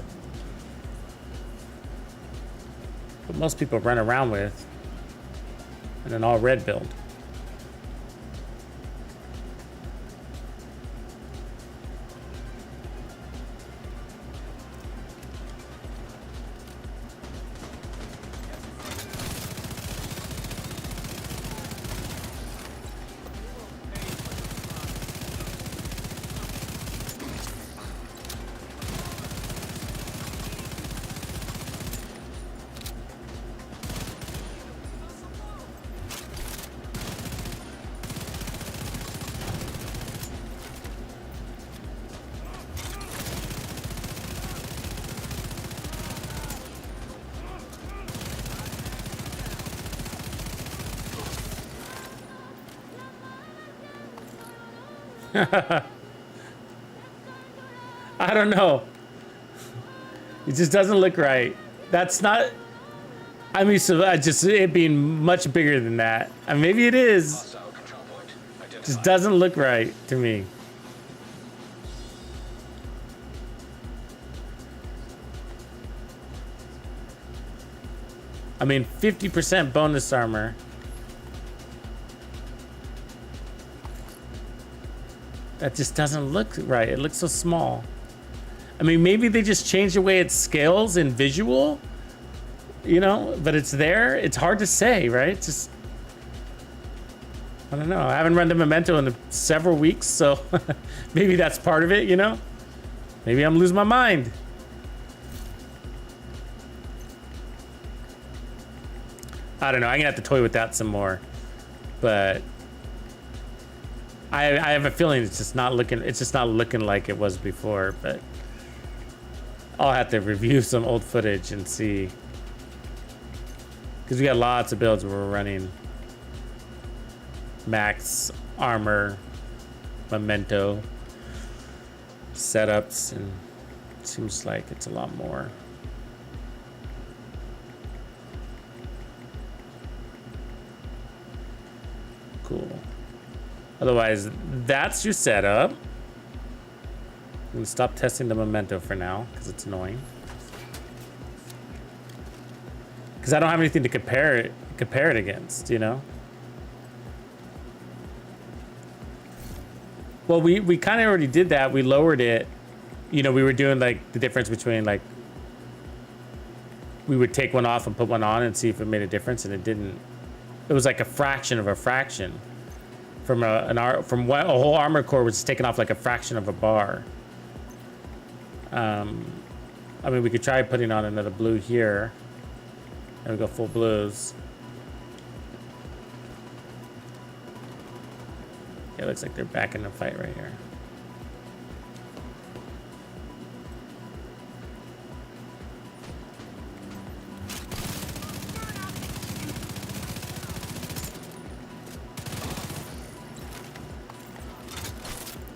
what most people run around with in an all red build. I don't know. It just doesn't look right. That's not. I mean, so I just it being much bigger than that. I mean, maybe it is. Hostile control point identified. Just doesn't look right to me. I mean, 50% bonus armor. That just doesn't look right. It looks so small. I mean, maybe they just changed the way it scales in visual, you know, but it's there. It's hard to say, right? It's just, I don't know. I haven't run the Memento in several weeks, so maybe that's part of it, you know? Maybe I'm losing my mind. I don't know. I'm gonna have to toy with that some more, but I have a feeling it's just not looking like it was before. But I'll have to review some old footage and see, because we got lots of builds where we're running max armor, Memento setups, and it seems like it's a lot more. Cool. Otherwise, that's your setup. I'm gonna stop testing the Memento for now because it's annoying. Because I don't have anything to compare it against, you know. Well, we kind of already did that. We lowered it. You know, we were doing like the difference between like we would take one off and put one on and see if it made a difference, and it didn't. It was like a fraction of a fraction. From a whole armor core was taken off like a fraction of a bar. I mean, we could try putting on another blue here. And we go full blues. Yeah, it looks like they're back in the fight right here.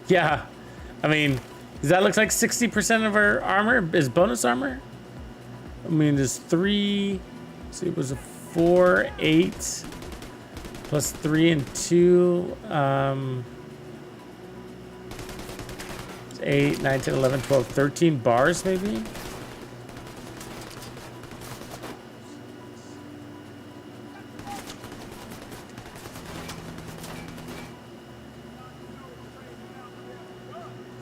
Yeah, I mean, does that look like 60% of our armor is bonus armor? I mean, there's 3, so it was a 4, 8, plus 3 and 2, 8, 9, 10, 11, 12, 13 bars maybe?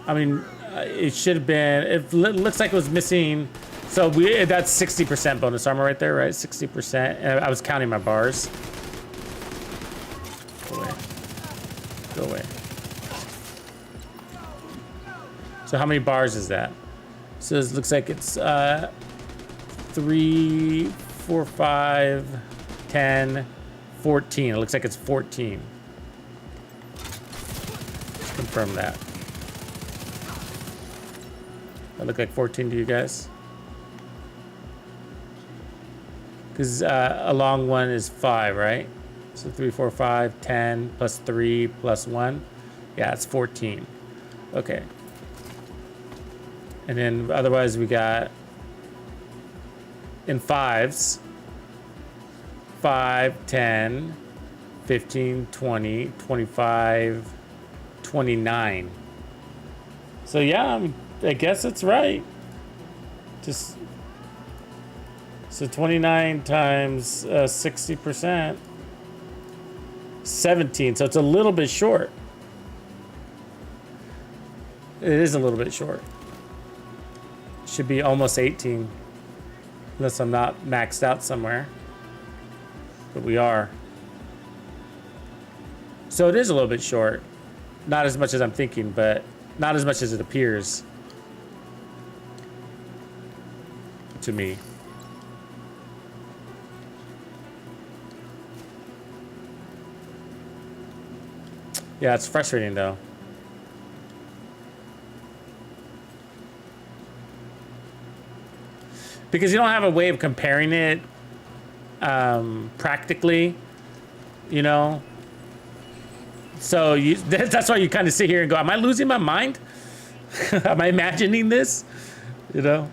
I mean, it should have been, it looks like it was missing. So that's 60% bonus armor right there, right? 60%. And I was counting my bars. Go away. Go away. So how many bars is that? So it looks like it's 3, 4, 5, 10, 14. It looks like it's 14. Let's confirm that. That look like 14 to you guys? Because a long one is 5, right? So 3, 4, 5, 10, plus 3, plus 1. Yeah, it's 14. Okay. And then otherwise we got in fives, 5, 10, 15, 20, 25, 29. So yeah, I guess it's right. Just so 29 times 60%, 17. So it's a little bit short. It is a little bit short. Should be almost 18, unless I'm not maxed out somewhere. But we are. So it is a little bit short. Not as much as I'm thinking, but not as much as it appears to me. Yeah, it's frustrating though. Because you don't have a way of comparing it practically, you know? So that's why you kind of sit here and go, am I losing my mind? Am I imagining this? You know?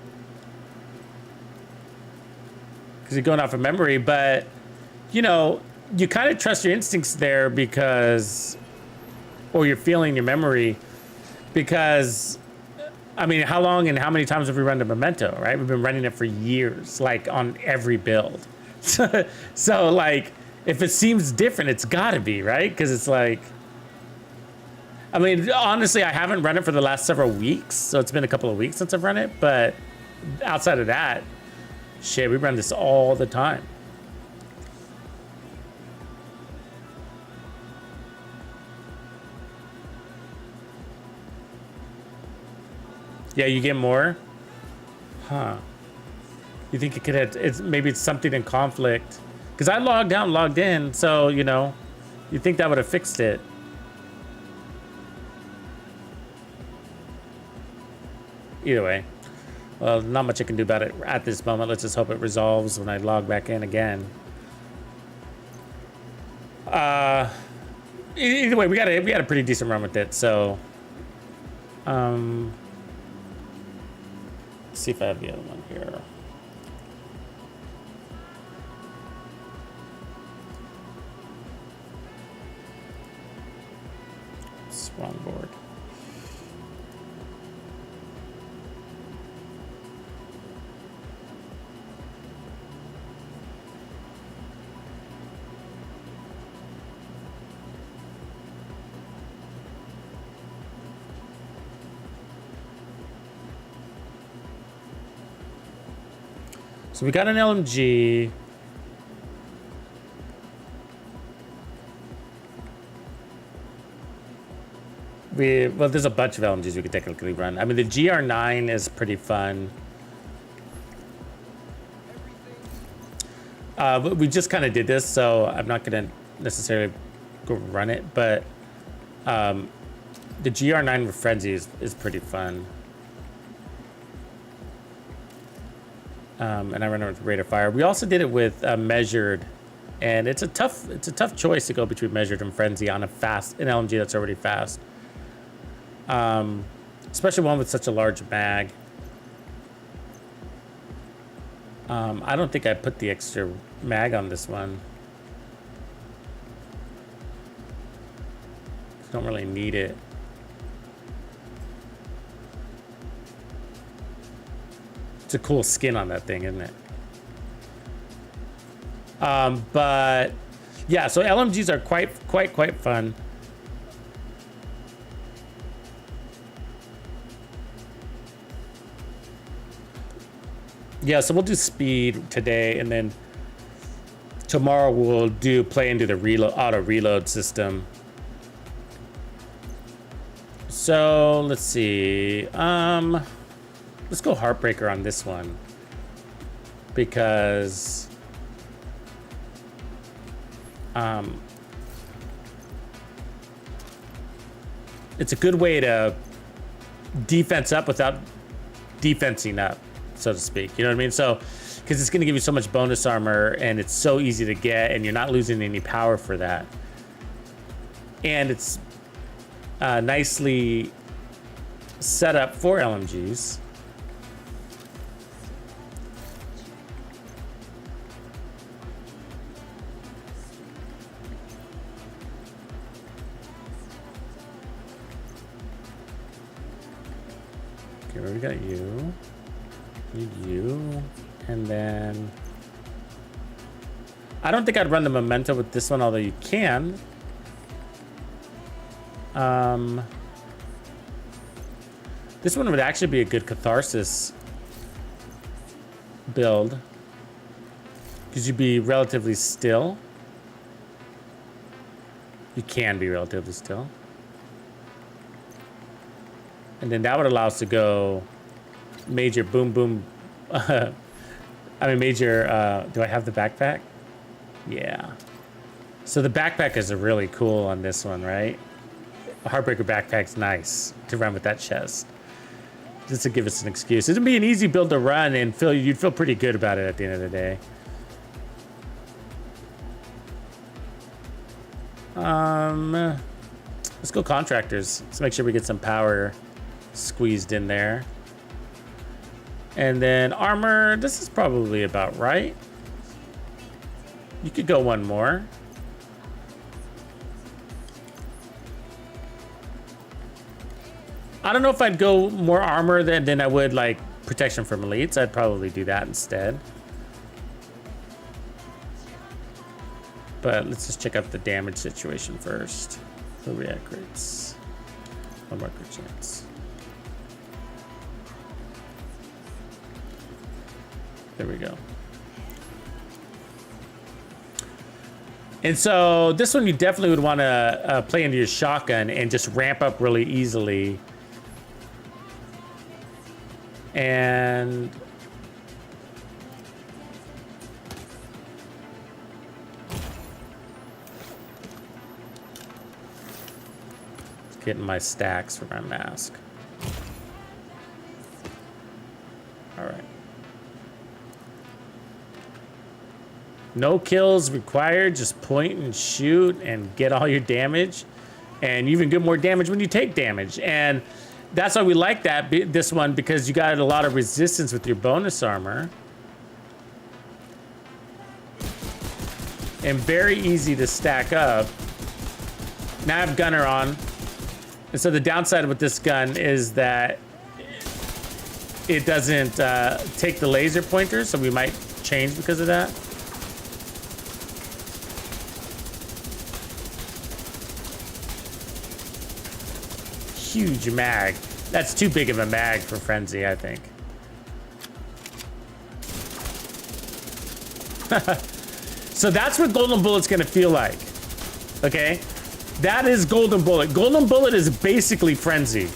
Because you're going off of memory, but, you know, you kind of trust your instincts there because, or you're feeling your memory because, I mean, how long and how many times have we run the Memento, right? We've been running it for years, like on every build. So like, if it seems different, it's gotta be, right? Because it's like, I mean, honestly, I haven't run it for the last several weeks. So it's been a couple of weeks since I've run it. But outside of that, shit, we run this all the time. Yeah, you get more? Huh. You think it could have, maybe it's something in conflict. Because I logged out and logged in, so, you know, you'd think that would have fixed it. Either way. Well, not much I can do about it at this moment. Let's just hope it resolves when I log back in again. Either way, we had a pretty decent run with it, so... let's see if I have the other one here. It's wrong board. So we got an LMG. Well, there's a bunch of LMGs we could technically run. I mean, the GR9 is pretty fun. But we just kind of did this, so I'm not going to necessarily go run it. But the GR9 with Frenzy is pretty fun. And I run it with Rate of Fire. We also did it with Measured, and it's a tough choice to go between Measured and Frenzy on an LMG that's already fast. Especially one with such a large mag. I don't think I put the extra mag on this one. Don't really need it. It's a cool skin on that thing, isn't it? But yeah, so LMGs are quite fun. Yeah, so we'll do speed today, and then tomorrow we'll play into the auto reload system. So let's see. Let's go Heartbreaker on this one, because it's a good way to defense up without defensing up, so to speak. You know what I mean? So, because it's going to give you so much bonus armor, and it's so easy to get, and you're not losing any power for that. And it's nicely set up for LMGs. Okay, we got you. Need you. And then... I don't think I'd run the Memento with this one, although you can. This one would actually be a good Catharsis build. Because you'd be relatively still. You can be relatively still. And then that would allow us to go major boom boom. I mean major, do I have the backpack? Yeah. So the backpack is really cool on this one, right? The Heartbreaker backpack's nice to run with that chest. Just to give us an excuse. It'd be an easy build to run and you'd feel pretty good about it at the end of the day. Let's go contractors. Let's make sure we get some power squeezed in there. And then armor, this is probably about right. You could go one more. I don't know if I'd go more armor than I would like protection from elites. I'd probably do that instead. But let's just check out the damage situation first. Where we at crits? One more crit chance. There we go. And so this one you definitely would want to play into your shotgun and just ramp up really easily. And getting my stacks for my mask. All right. No kills required, just point and shoot and get all your damage. And you even get more damage when you take damage. And that's why we like this one, because you got a lot of resistance with your bonus armor. And very easy to stack up. Now I have gunner on. And so the downside with this gun is that it doesn't take the laser pointer, so we might change because of that. Huge mag. That's too big of a mag for Frenzy, I think. So that's what Golden Bullet's gonna feel like. Okay? That is Golden Bullet. Golden Bullet is basically Frenzy.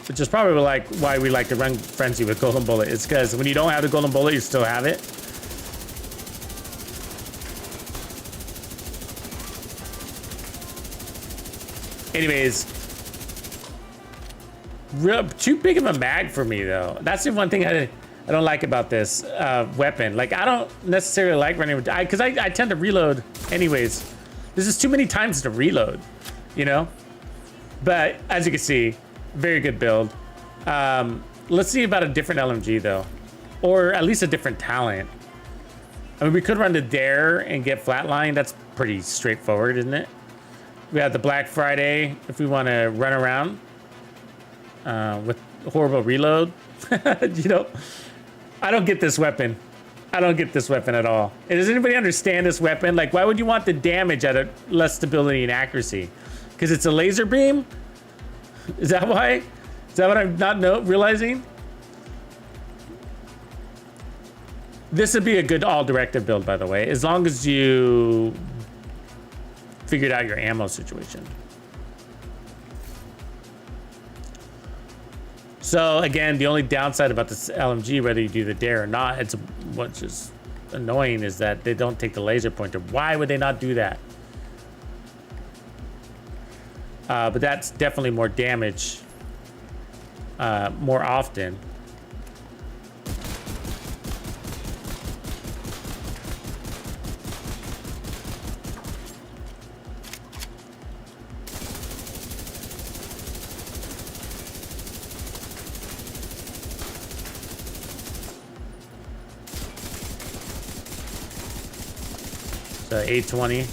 Which is probably like why we like to run Frenzy with Golden Bullet. It's because when you don't have the Golden Bullet, you still have it. Anyways, too big of a mag for me though. That's the one thing I don't like about this weapon. Like I don't necessarily like running with, because I tend to reload anyways. There's just too many times to reload, you know? But as you can see, very good build. Let's see about a different LMG though, or at least a different talent. I mean, we could run the Dare and get Flatline. That's pretty straightforward, isn't it? We have the Black Friday if we want to run around with horrible reload. You know, I don't get this weapon. I don't get this weapon at all. And does anybody understand this weapon? Like, why would you want the damage at a less stability and accuracy? Because it's a laser beam? Is that why? Is that what I'm not realizing? This would be a good all-directive build, by the way, as long as you figured out your ammo situation. So again, the only downside about this LMG, whether you do the Dare or not, it's what's just annoying is that they don't take the laser pointer. Why would they not do that? But that's definitely more damage more often. The 820.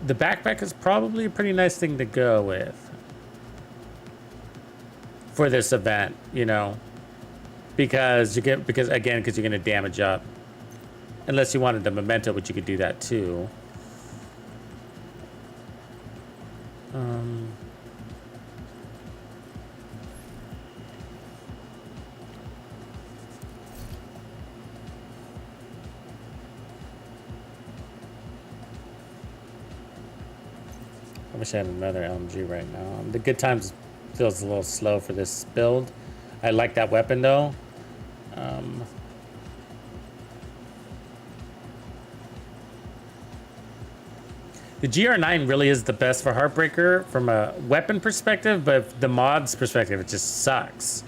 the backpack is probably a pretty nice thing to go with for this event, you know, because you're gonna damage up. Unless you wanted the Memento, which you could do that too. I wish I had another LMG right now. The good times feels a little slow for this build. I like that weapon though. The GR9 really is the best for Heartbreaker from a weapon perspective, but the mods perspective, it just sucks.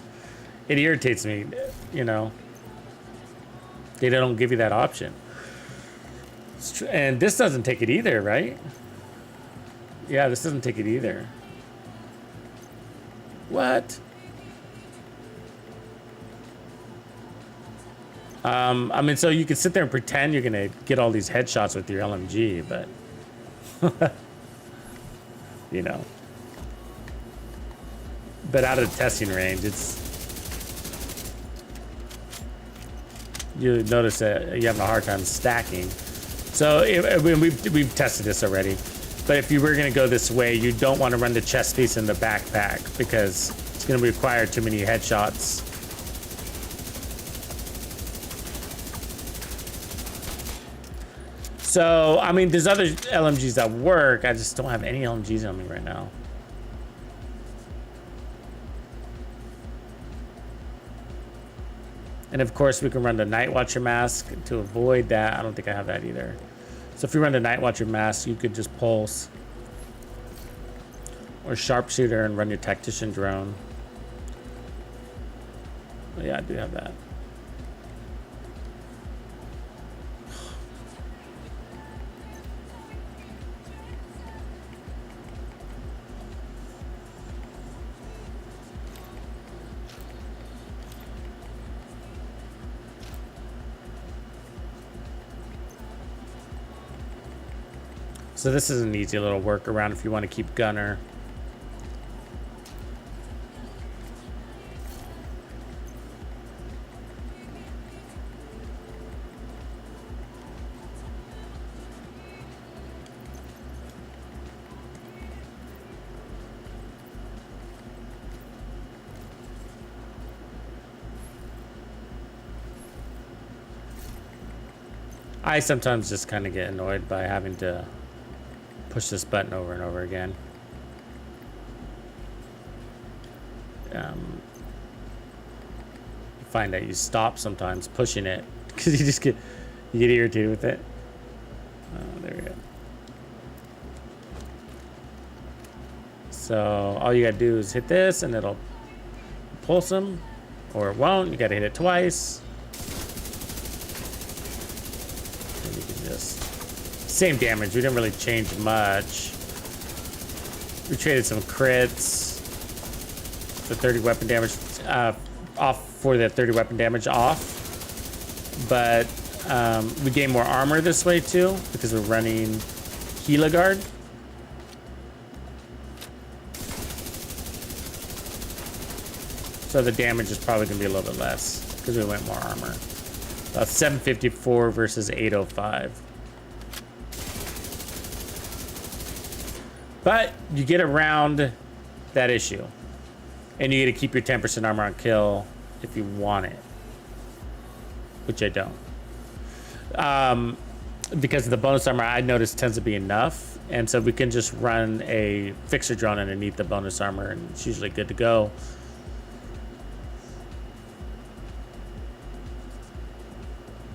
It irritates me, you know. They don't give you that option. And this doesn't take it either, right? Yeah, this doesn't take it either. What? I mean, so you can sit there and pretend you're gonna get all these headshots with your LMG, but you know. But out of the testing range, you notice that you're having a hard time stacking. So we've tested this already. But if you were gonna go this way, you don't want to run the chest piece in the backpack because it's gonna require too many headshots. So, I mean, there's other LMGs that work. I just don't have any LMGs on me right now. And of course, we can run the Night Watcher mask to avoid that. I don't think I have that either. So if you run the Night Watcher mask, you could just pulse. Or Sharpshooter and run your Tactician drone. Oh, yeah, I do have that. So this is an easy little workaround if you want to keep Gunner. I sometimes just kind of get annoyed by having to push this button over and over again. Find that you stop sometimes pushing it because you get irritated with it. Oh, there we go. So all you gotta do is hit this and it'll pulse them, or it won't. You gotta hit it twice. And you can just same damage. We didn't really change much. We traded some crits. The 30 weapon damage off for the 30 weapon damage off. But we gain more armor this way too because we're running Healer Guard. So the damage is probably gonna be a little bit less because we went more armor. About 754 versus 805. But you get around that issue. And you get to keep your 10% armor on kill if you want it. Which I don't. Because the bonus armor I noticed tends to be enough. And so we can just run a fixer drone underneath the bonus armor and it's usually good to go.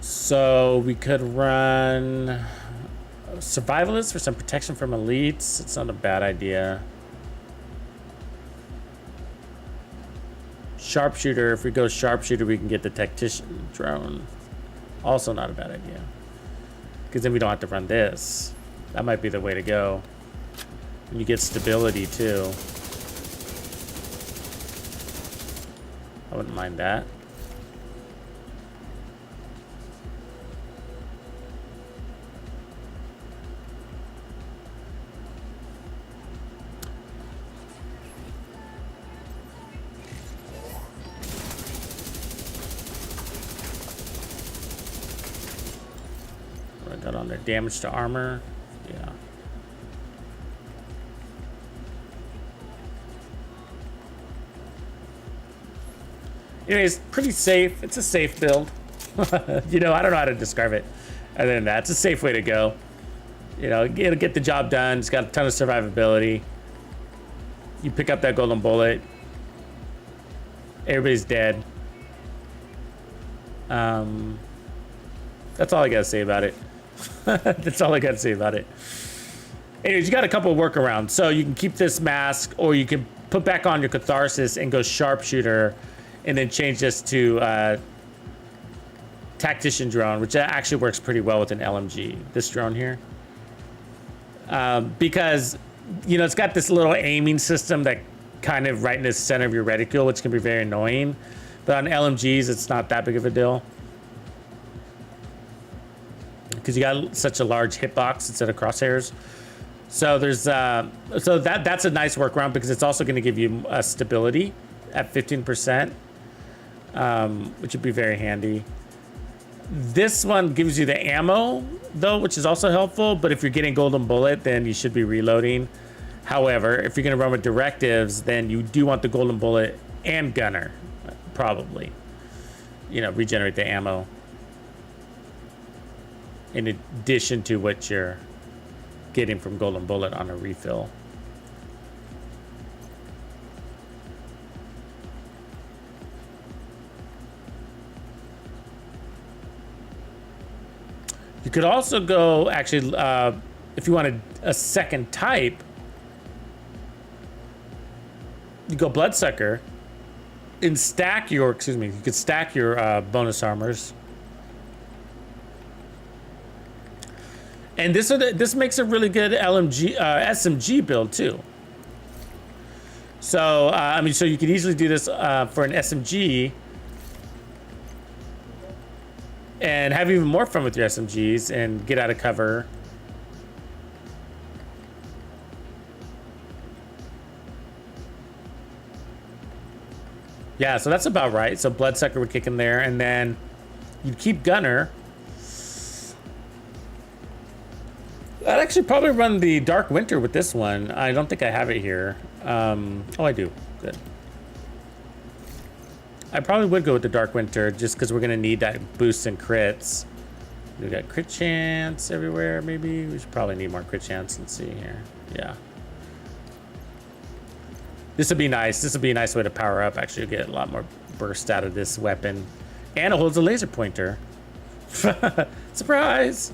So we could run Survivalist for some protection from elites. It's not a bad idea. Sharpshooter, if we go Sharpshooter, we can get the Tactician drone. Also not a bad idea. Because then we don't have to run this. That might be the way to go. And you get stability too. I wouldn't mind that. Limit damage to armor. Yeah. Anyways, pretty safe. It's a safe build. You know, I don't know how to describe it other than that. It's a safe way to go. You know, it'll get the job done. It's got a ton of survivability. You pick up that golden bullet. Everybody's dead. That's all I gotta say about it. That's all I gotta say about it. Anyways, you got a couple of workarounds. So you can keep this mask, or you can put back on your catharsis and go Sharpshooter, and then change this to tactician drone, which actually works pretty well with an LMG. This drone here, because you know it's got this little aiming system that kind of right in the center of your reticule, which can be very annoying. But on LMGs, it's not that big of a deal because you got such a large hitbox instead of crosshairs. So there's so that's a nice workaround because it's also going to give you stability at 15%, which would be very handy. This one gives you the ammo though, which is also helpful. But if you're getting golden bullet, then you should be reloading. However, if you're going to run with directives, then you do want the golden bullet and gunner, probably. You know, regenerate the ammo in addition to what you're getting from golden bullet on a refill. You could also go, actually, if you wanted a second type, you go Bloodsucker and stack your, excuse me, you could stack your bonus armors. And this makes a really good LMG, SMG build too. So, I mean, so you could easily do this for an SMG and have even more fun with your SMGs and get out of cover. Yeah, so that's about right. So Bloodsucker would kick in there, and then you'd keep Gunner. I'd actually probably run the Dark Winter with this one. I don't think I have it here. Oh, I do. Good. I probably would go with the Dark Winter just because we're going to need that boost in crits. We got crit chance everywhere, maybe. We should probably need more crit chance. Let's see here. Yeah. This would be nice. This would be a nice way to power up. Actually, you'll get a lot more burst out of this weapon. And it holds a laser pointer. Surprise!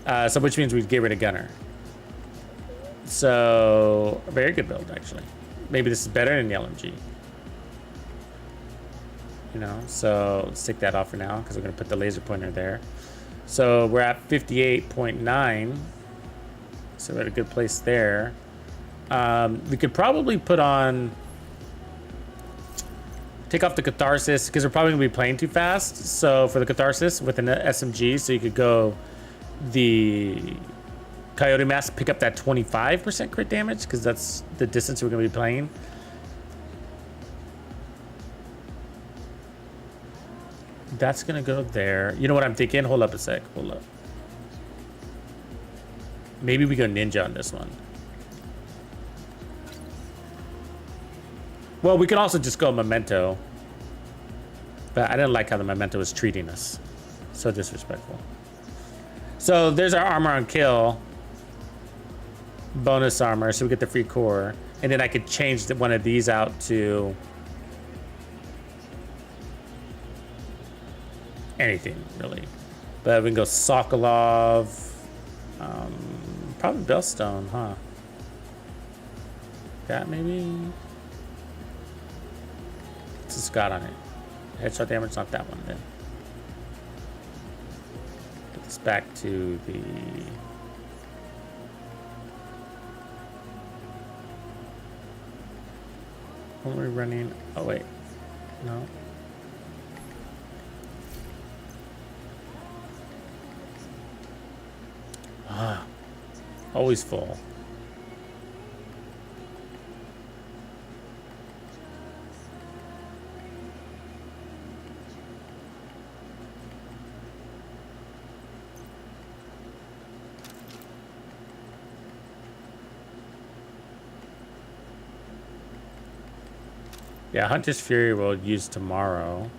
So which means we'd get rid of Gunner. So, a very good build, actually. Maybe this is better than the LMG. You know, so let's take that off for now because we're going to put the laser pointer there. So we're at 58.9. So we're at a good place there. We could probably put on, take off the catharsis because we're probably going to be playing too fast. So for the catharsis with an SMG, so you could go the Coyote Mask, pick up that 25% crit damage because that's the distance we're going to be playing. That's going to go there. You know what I'm thinking? Hold up a sec. Hold up. Maybe we go Ninja on this one. Well, we could also just go Memento. But I didn't like how the Memento was treating us. So disrespectful. So there's our armor on kill. Bonus armor, so we get the free core. And then I could change one of these out to anything, really. But we can go Sokolov. Probably Bellstone, huh? That maybe? What's the Scott on it? Headshot damage, not that one then. Put this back to the... What are we running? Oh, wait. No. Ah. Always full. Yeah, Hunter's Fury we'll use tomorrow.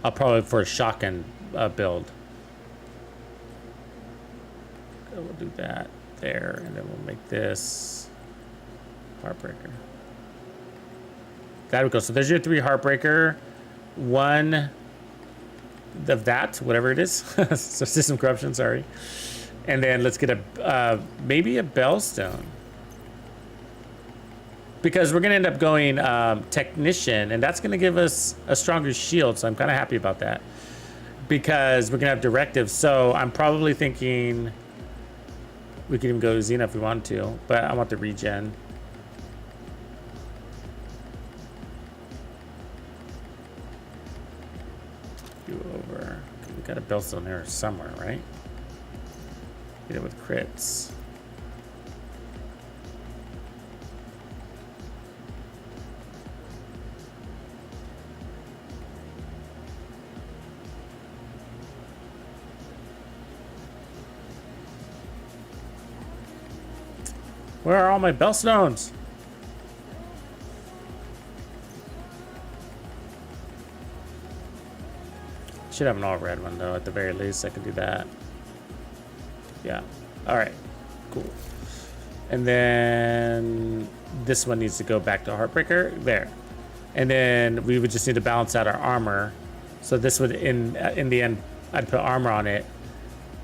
I'll probably for a shotgun build. We'll do that there, and then we'll make this Heartbreaker. There we go. So there's your 3 Heartbreaker, 1 of that, whatever it is. So system corruption, sorry. And then let's get a maybe a Bellstone. Because we're gonna end up going Technician, and that's gonna give us a stronger shield, so I'm kind of happy about that. Because we're gonna have directives, so I'm probably thinking we could even go to Xena if we want to, but I want the regen. Do over. We got a Bellstone there somewhere, right? Get it with crits. Where are all my Bellstones? Should have an all red one though, at the very least. I can do that. Yeah. All right. Cool. And then this one needs to go back to Heartbreaker. There. And then we would just need to balance out our armor. So this would, in the end, I'd put armor on it.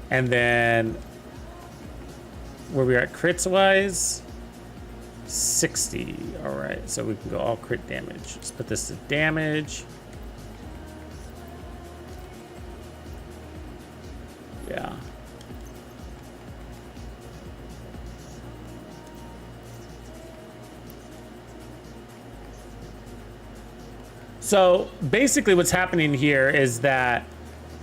And then where we are at crits wise, 60. All right. So we can go all crit damage. Let's put this to damage. Yeah. So basically what's happening here is that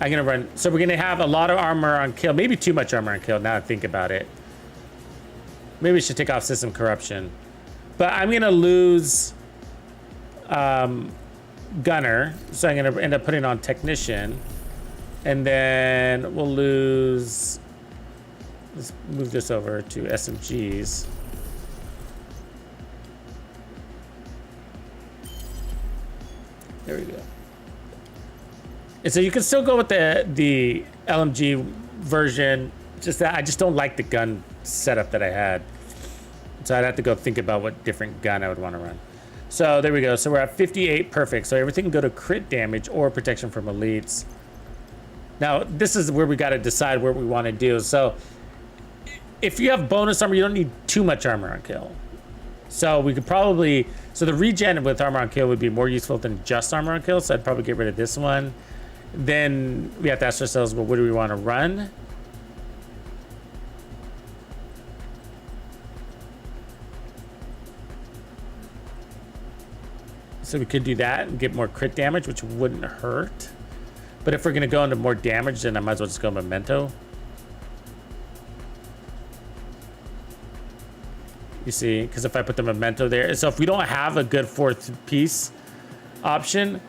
I'm gonna run, so we're gonna have a lot of armor on kill, maybe too much armor on kill now that I think about it. Maybe we should take off system corruption. But I'm gonna lose gunner, so I'm gonna end up putting on technician. And then we'll lose, let's move this over to SMGs. There we go. And so you can still go with the LMG version, just that I just don't like the gun setup that I had. So I'd have to go think about what different gun I would want to run. So there we go. So we're at 58, perfect. So everything can go to crit damage or protection from elites. Now, this is where we got to decide what we want to do. So if you have bonus armor, you don't need too much armor on kill. So we could probably, so the regen with armor on kill would be more useful than just armor on kill. So I'd probably get rid of this one. Then we have to ask ourselves, well, what do we want to run? So we could do that and get more crit damage, which wouldn't hurt. But if we're gonna go into more damage, then I might as well just go Memento. You see, because if I put the Memento there, so if we don't have a good fourth piece option,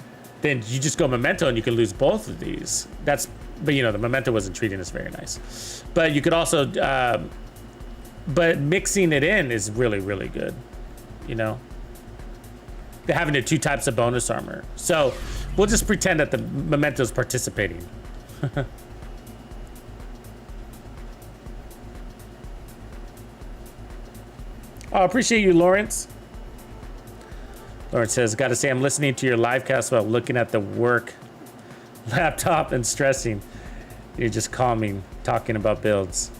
then you just go Memento and you can lose both of these. That's, but you know, the Memento wasn't treating us very nice. But you could also, but mixing it in is really, really good, you know? They're having the 2 types of bonus armor. So we'll just pretend that the Memento's participating. Oh, I appreciate you, Lawrence. Lawrence says, gotta say, I'm listening to your live cast while looking at the work laptop and stressing. You're just calming, talking about builds.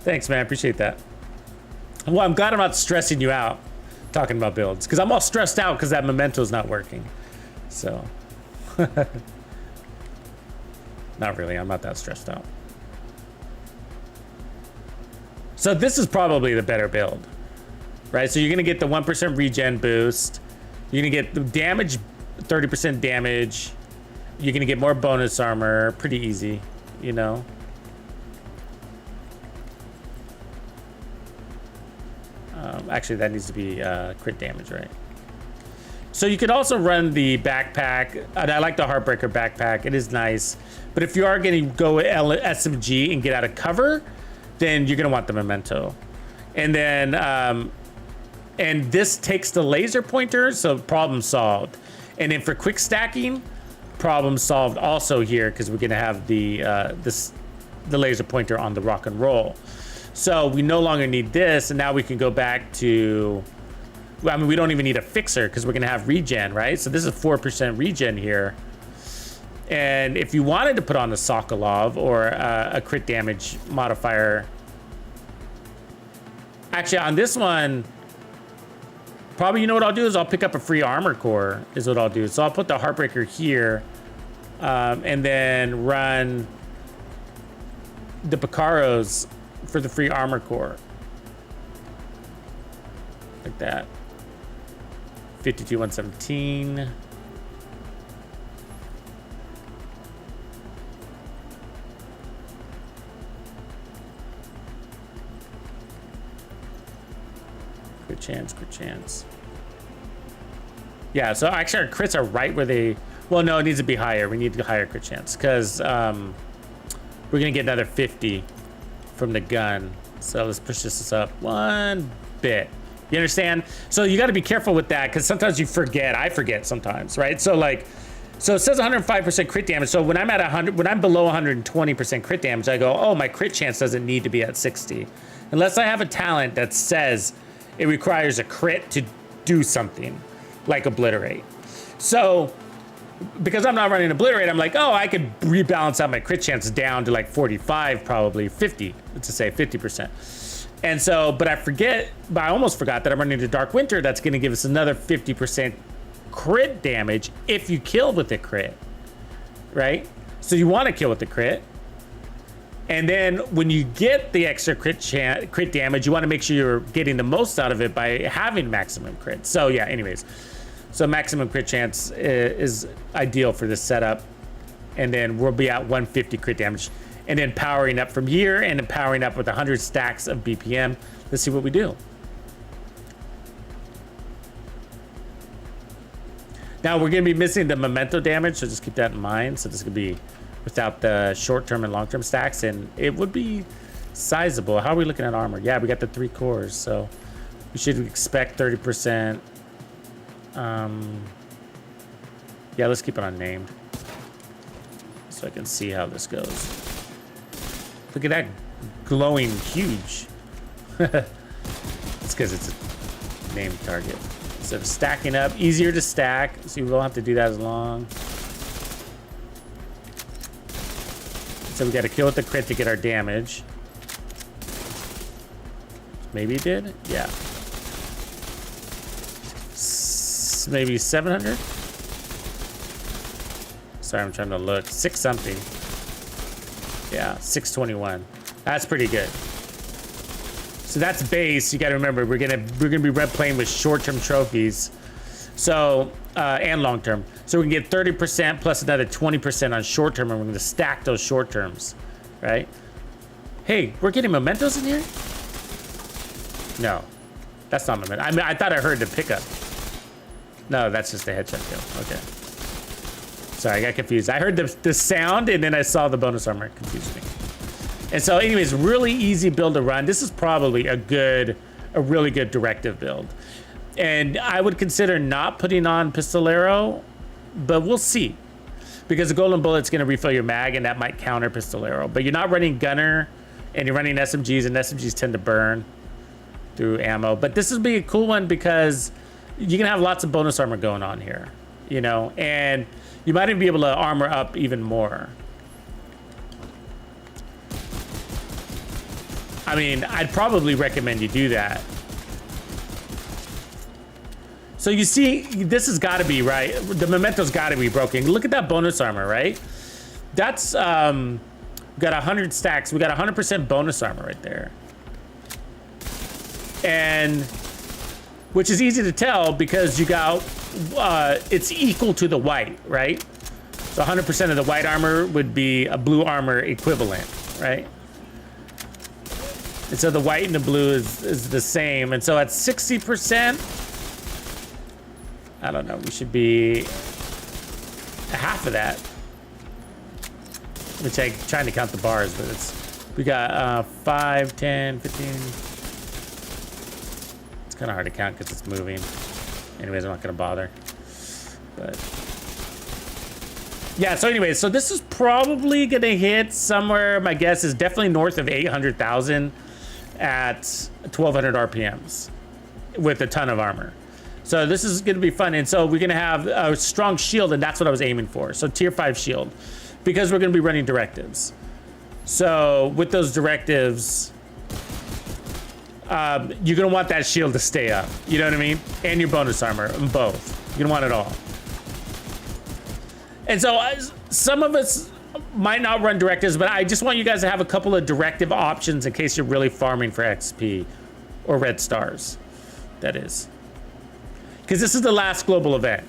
Thanks, man. I appreciate that. Well, I'm glad I'm not stressing you out talking about builds, because I'm all stressed out because that Memento's not working. So, not really. I'm not that stressed out. So this is probably the better build, right? So you're gonna get the 1% regen boost. You're gonna get the damage, 30% damage. You're gonna get more bonus armor. Pretty easy, you know. Actually, that needs to be crit damage, right? So you could also run the backpack. And I like the Heartbreaker backpack. It is nice. But if you are going to go SMG and get out of cover, then you're going to want the Memento. And then And this takes the laser pointer, so problem solved. And then for quick stacking, problem solved also here, because we're gonna have the laser pointer on the rock and roll. So we no longer need this, and now we can go back to, I mean, we don't even need a fixer because we're gonna have regen, right? So this is 4% regen here. And if you wanted to put on the Sokolov or a crit damage modifier, actually on this one, probably, you know what I'll do is I'll pick up a free armor core is what I'll do. So I'll put the Heartbreaker here and then run the Picaros for the free armor core. Like that. 52-117. Good chance, good chance. Yeah, so actually our crits are right where they, well, no, it needs to be higher. We need a higher crit chance because we're gonna get another 50 from the gun. So let's push this up one bit. You understand? So you got to be careful with that because sometimes you forget. I forget sometimes, right? So like, so it says 105% crit damage. So when I'm at 100, when I'm below 120% crit damage, I go, oh, my crit chance doesn't need to be at 60, unless I have a talent that says it requires a crit to do something, like obliterate. So because I'm not running obliterate, I'm like, oh, I could rebalance out my crit chance down to like 45, probably 50, let's just say 50%. And so, but I almost forgot that I'm running into Dark Winter. That's going to give us another 50% crit damage if you kill with the crit, right? So you want to kill with the crit. And then when you get the extra crit damage, you want to make sure you're getting the most out of it by having maximum crit. So yeah, anyways. So maximum crit chance is ideal for this setup. And then we'll be at 150 crit damage. And then powering up from here and then powering up with 100 stacks of BPM. Let's see what we do. Now we're gonna be missing the Memento damage, so just keep that in mind. So this could be without the short-term and long-term stacks, and it would be sizable. How are we looking at armor? Yeah, we got the 3 cores, so we should expect 30%. Yeah, let's keep it unnamed so I can see how this goes. Look at that glowing huge. It's because it's a named target. Instead of stacking up, easier to stack, so we won't have to do that as long. So we got to kill with the crit to get our damage. Maybe it did? Yeah. Maybe 700? Sorry, I'm trying to look. 6 something. Yeah, 621. That's pretty good. So that's base. You got to remember, we're gonna be playing with short-term trophies, so and long-term. So we can get 30% plus another 20% on short-term, and we're gonna stack those short-terms, right? Hey, we're getting mementos in here? No, that's not memento. I mean, I thought I heard the pickup. No, that's just a headshot kill. Okay. Sorry, I got confused. I heard the sound and then I saw the bonus armor. Confused me. And so anyways, really easy build to run. This is probably a really good directive build. And I would consider not putting on Pistolero, but we'll see. Because the Golden Bullet's gonna refill your mag and that might counter Pistolero. But you're not running Gunner and you're running SMGs, and SMGs tend to burn through ammo. But this would be a cool one because you can have lots of bonus armor going on here, you know, and you might even be able to armor up even more. I mean, I'd probably recommend you do that. So you see, this has got to be, right? The Memento's got to be broken. Look at that bonus armor, right? That's, we got 100 stacks. We got 100% bonus armor right there. And, which is easy to tell because you got, it's equal to the white, right? So 100% of the white armor would be a blue armor equivalent, right? And so the white and the blue is the same. And so at 60%, I don't know, we should be half of that. Which I'm trying to count the bars, but it's, we got 5, 10, 15. It's kind of hard to count because it's moving. Anyways, I'm not gonna bother. But yeah, so anyways, so this is probably gonna hit somewhere, my guess is definitely north of 800,000 at 1200 RPMs with a ton of armor. So this is gonna be fun. And so we're gonna have a strong shield, and that's what I was aiming for. So tier 5 shield, because we're gonna be running directives. So with those directives, you're gonna want that shield to stay up. You know what I mean? And your bonus armor, both. You're gonna want it all. And so some of us might not run directives, but I just want you guys to have a couple of directive options in case you're really farming for XP or red stars, that is. Because this is the last global event.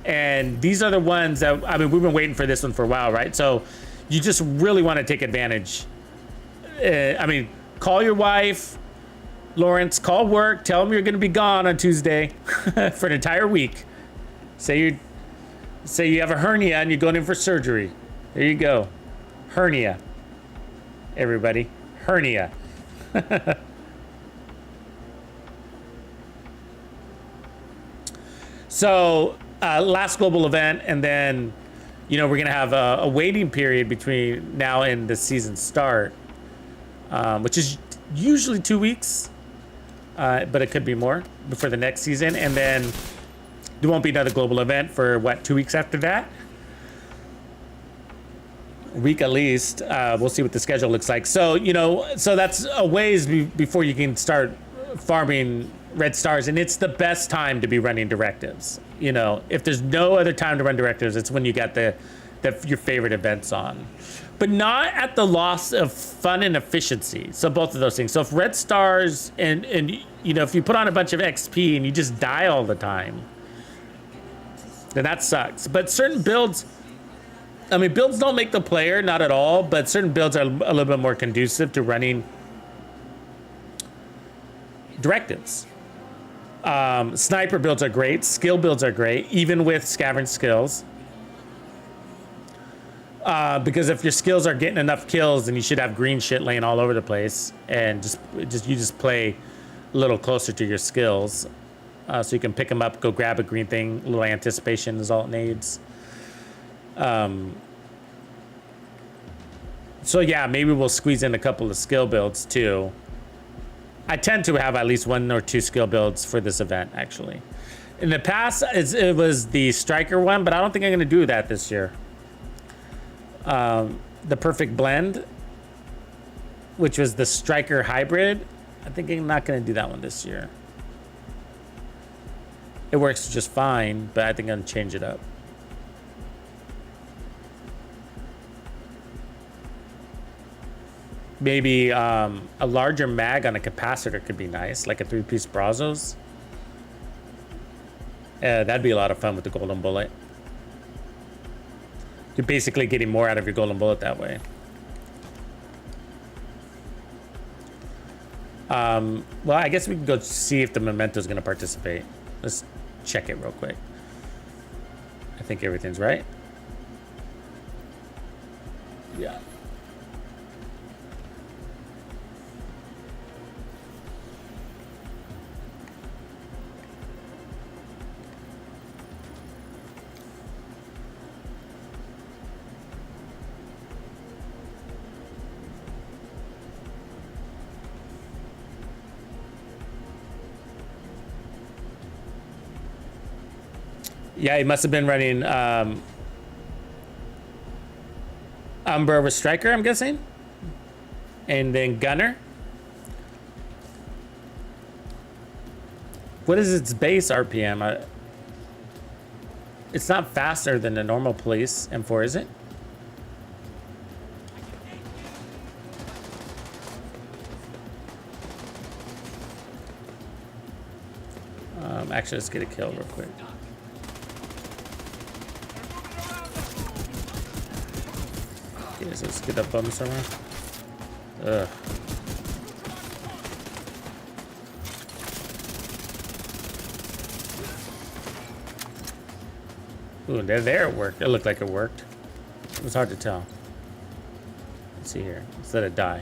And these are the ones that, I mean, we've been waiting for this one for a while, right? So you just really want to take advantage. I mean, call your wife, Lawrence, call work, tell them you're going to be gone on Tuesday for an entire week. Say you have a hernia and you're going in for surgery. There you go. Hernia. Everybody. Hernia. So, last global event, and then, you know, we're going to have a waiting period between now and the season start, which is usually 2 weeks, but it could be more before the next season. And then there won't be another global event for, what, 2 weeks after that? A week at least. We'll see what the schedule looks like. So, you know, so that's a ways before you can start farming red stars, and it's the best time to be running directives. You know, if there's no other time to run directives, it's when you got your favorite events on, but not at the loss of fun and efficiency. So both of those things. So if red stars and you know, if you put on a bunch of XP and you just die all the time, then that sucks. But certain builds, I mean, builds don't make the player, not at all, but certain builds are a little bit more conducive to running directives. Sniper builds are great. Skill builds are great, even with scavenge skills. Because if your skills are getting enough kills, then you should have green shit laying all over the place, and just play a little closer to your skills, so you can pick them up, go grab a green thing. A little anticipation is all it needs. So yeah, maybe we'll squeeze in a couple of skill builds too. I tend to have at least 1 or 2 skill builds for this event, actually. In the past, it was the striker one, but I don't think I'm going to do that this year. The perfect blend, which was the striker hybrid, I think I'm not going to do that one this year. It works just fine, but I think I'm going to change it up. Maybe a larger mag on a capacitor could be nice, like a 3-piece Brazos. That'd be a lot of fun with the golden bullet. You're basically getting more out of your golden bullet that way. Well, I guess we can go see if the Memento is going to participate. Let's check it real quick. I think everything's right. Yeah. Yeah, he must have been running Umbra with Striker, I'm guessing. And then Gunner. What is its base RPM? It's not faster than the normal police M4, is it? Actually, let's get a kill real quick. Okay, so let's get that bum somewhere. Ugh. Ooh, there it worked. It looked like it worked. It was hard to tell. Let's see here. Let's let it die.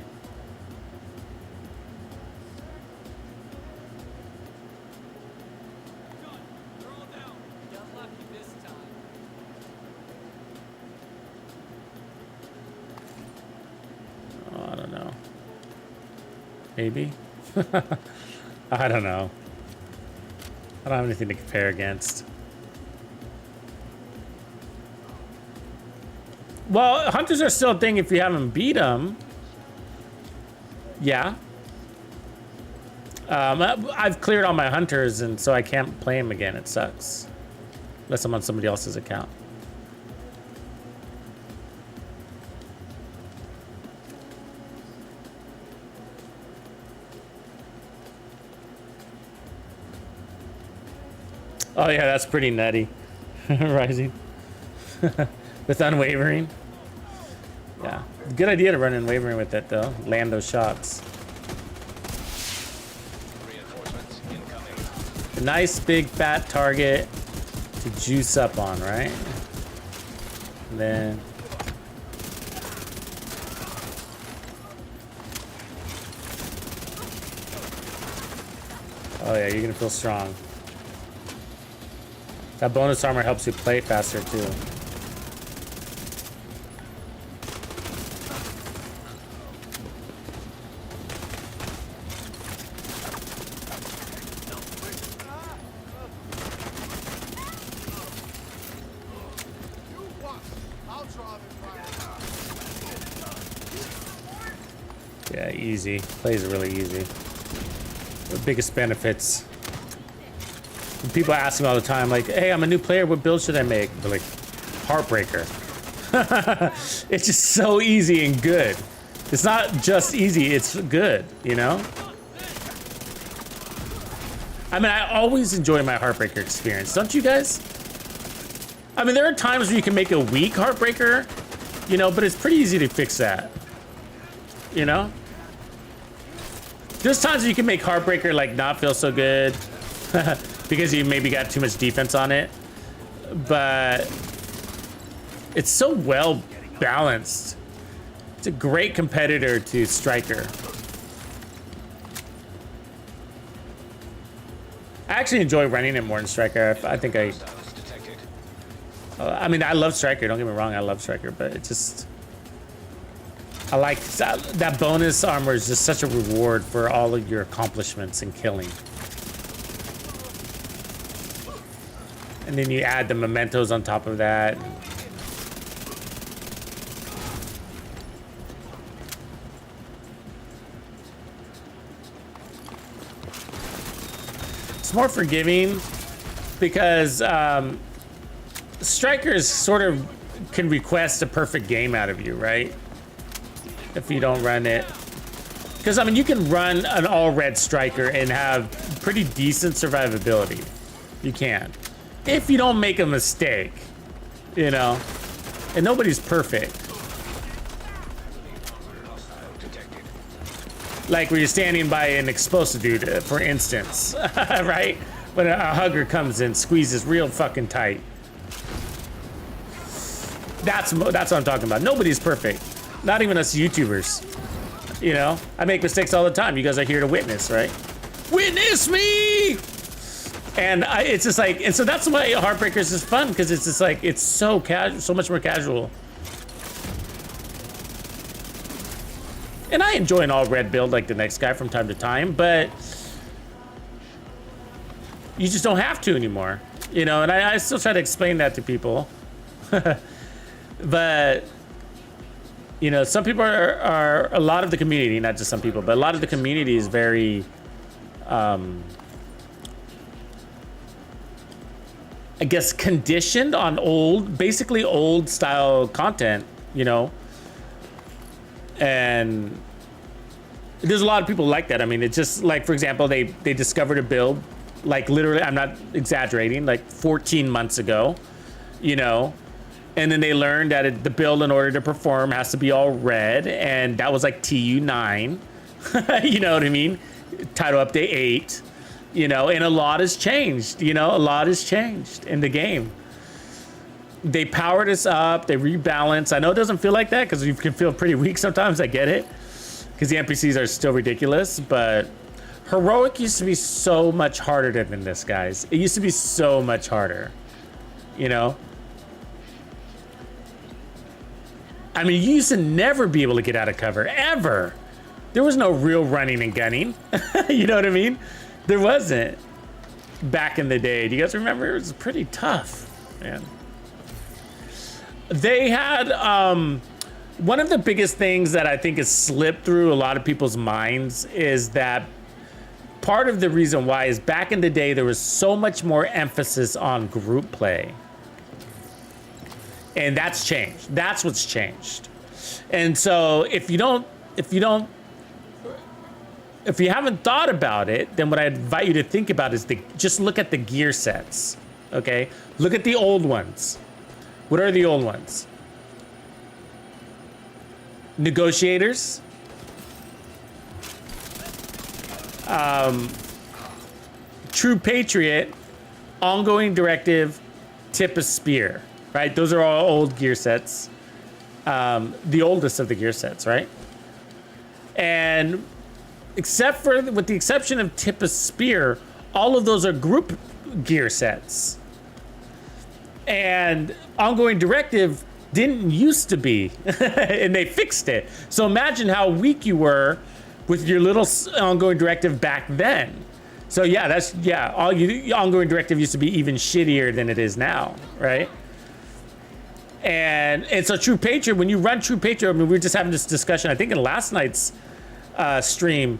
Maybe. I don't know. I don't have anything to compare against. Well, hunters are still a thing if you haven't beat them. Yeah. I've cleared all my hunters, and so I can't play them again. It sucks. Unless I'm on somebody else's account. Oh yeah, that's pretty nutty. Rising. With unwavering. Yeah. Good idea to run unwavering with it though. Land those shots. Reinforcements incoming. A nice big fat target to juice up on, right? And then oh yeah, you're gonna feel strong. That bonus armor helps you play faster too. Yeah, easy. Plays really easy. The biggest benefits. People ask me all the time, like, hey, I'm a new player, what build should I make? They're like, Heartbreaker. It's just so easy and good. It's not just easy, it's good, you know? I mean, I always enjoy my Heartbreaker experience, don't you guys? I mean, there are times where you can make a weak Heartbreaker, you know, but it's pretty easy to fix that. You know? There's times where you can make Heartbreaker, like, not feel so good. Because you maybe got too much defense on it. But it's so well balanced. It's a great competitor to Striker. I actually enjoy running it more than Striker. I think Hostiles detected. I mean, I love Striker. Don't get me wrong, I love Striker, but it just, I like that bonus armor is just such a reward for all of your accomplishments in killing. And then you add the mementos on top of that. It's more forgiving because strikers sort of can request a perfect game out of you, right? If you don't run it. Because, I mean, you can run an all-red striker and have pretty decent survivability. You can. If you don't make a mistake, you know, and nobody's perfect. Like when you're standing by an explosive dude, for instance, right? When a hugger comes in, squeezes real fucking tight. That's what I'm talking about. Nobody's perfect. Not even us YouTubers. You know, I make mistakes all the time. You guys are here to witness, right? Witness me! And it's just like, and so that's why Heartbreakers is fun, because it's just like, it's so casual, so much more casual. And I enjoy an all red build like the next guy from time to time, but you just don't have to anymore, you know. And I still try to explain that to people, but you know, some people are a lot of the community, not just some people, but a lot of the community is very I guess conditioned on basically old style content, you know. And there's a lot of people like that. I mean, it's just like, for example, they discovered a build, like literally, I'm not exaggerating, like 14 months ago, you know. And then they learned that the build, in order to perform, has to be all red, and that was like TU9. You know what I mean? Title update 8. You know, and a lot has changed, you know, a lot has changed in the game. They powered us up, they rebalanced. I know it doesn't feel like that because you can feel pretty weak sometimes, I get it. Because the NPCs are still ridiculous, but Heroic used to be so much harder than this, guys. It used to be so much harder, you know? I mean, you used to never be able to get out of cover, ever. There was no real running and gunning. You know what I mean? There wasn't back in the day. Do you guys remember? It was pretty tough, man. They had one of the biggest things that I think has slipped through a lot of people's minds is that part of the reason why is back in the day there was so much more emphasis on group play. And that's changed. That's what's changed. And so if you haven't thought about it, then what I invite you to think about is just look at the gear sets, okay? Look at the old ones. What are the old ones? Negotiators. True Patriot, Ongoing Directive, Tip of Spear, right? Those are all old gear sets. The oldest of the gear sets, right? And with the exception of Tip of Spear, all of those are group gear sets. And Ongoing Directive didn't used to be, and they fixed it. So imagine how weak you were with your little Ongoing Directive back then. So yeah, Ongoing Directive used to be even shittier than it is now, right? And so True Patriot, when you run True Patriot, I mean, we were just having this discussion, I think in last night's stream,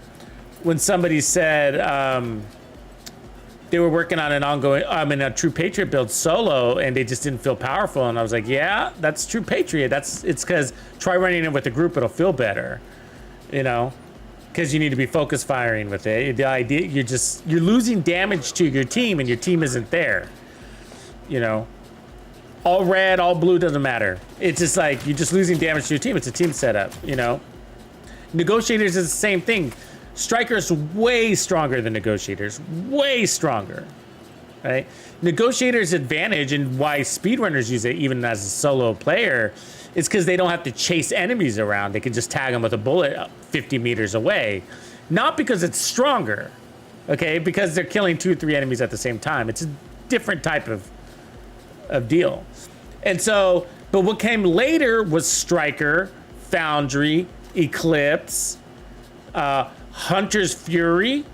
when somebody said they were working on a True Patriot build solo, and they just didn't feel powerful. And I was like, yeah, that's True Patriot. It's because try running it with a group, it'll feel better, you know, because you need to be focus firing with it. The idea, you're losing damage to your team, and your team isn't there, you know. All red, all blue, doesn't matter. It's just like you're just losing damage to your team. It's a team setup, you know. Negotiators is the same thing. Striker's way stronger than Negotiators, way stronger, right? Negotiators' advantage and why speedrunners use it even as a solo player is because they don't have to chase enemies around. They can just tag them with a bullet 50 meters away. Not because it's stronger, okay? Because they're killing 2 or 3 enemies at the same time. It's a different type of deal. And so, but what came later was Striker, Foundry, Eclipse, Hunter's Fury.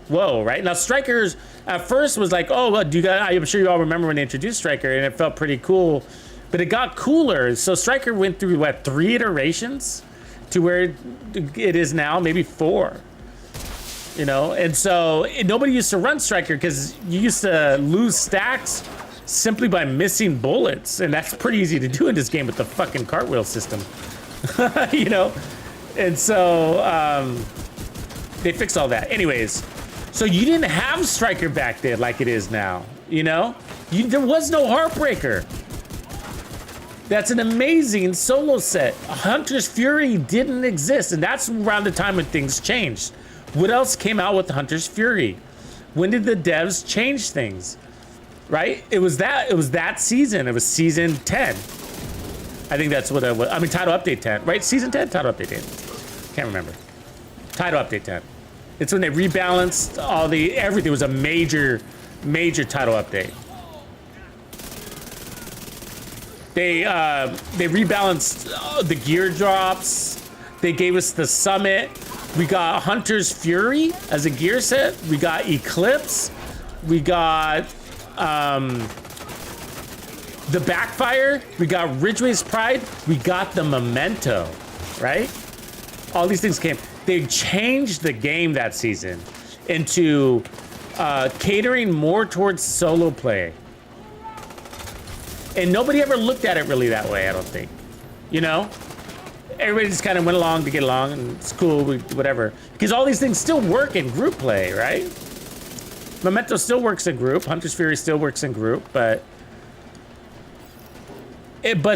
Whoa, right? Now Strikers at first was like, oh, well, I'm sure you all remember when they introduced Striker, and it felt pretty cool, but it got cooler. So Striker went through 3 iterations to where it is now, maybe 4, you know? And so nobody used to run Striker because you used to lose stacks simply by missing bullets, and that's pretty easy to do in this game with the fucking cartwheel system. You know? And so they fixed all that. Anyways, so you didn't have Striker back then like it is now, you know? There was no Heartbreaker. That's an amazing solo set. Hunter's Fury didn't exist, and that's around the time when things changed. What else came out with Hunter's Fury? When did the devs change things? Right? It was that season. It was season 10. I think that's what it was. I mean, title update 10, right? Season 10, title update 10. Can't remember. Title update 10. It's when they rebalanced everything. It was a major title update. They rebalanced the gear drops. They gave us the Summit. We got Hunter's Fury as a gear set. We got Eclipse. We got the Backfire. We got Ridgeway's Pride. We got the Memento, right? All these things came. They changed the game that season into catering more towards solo play. And nobody ever looked at it really that way, I don't think. You know? Everybody just kind of went along to get along, and it's cool, whatever. Because all these things still work in group play, right? Memento still works in group. Hunter's Fury still works in group, but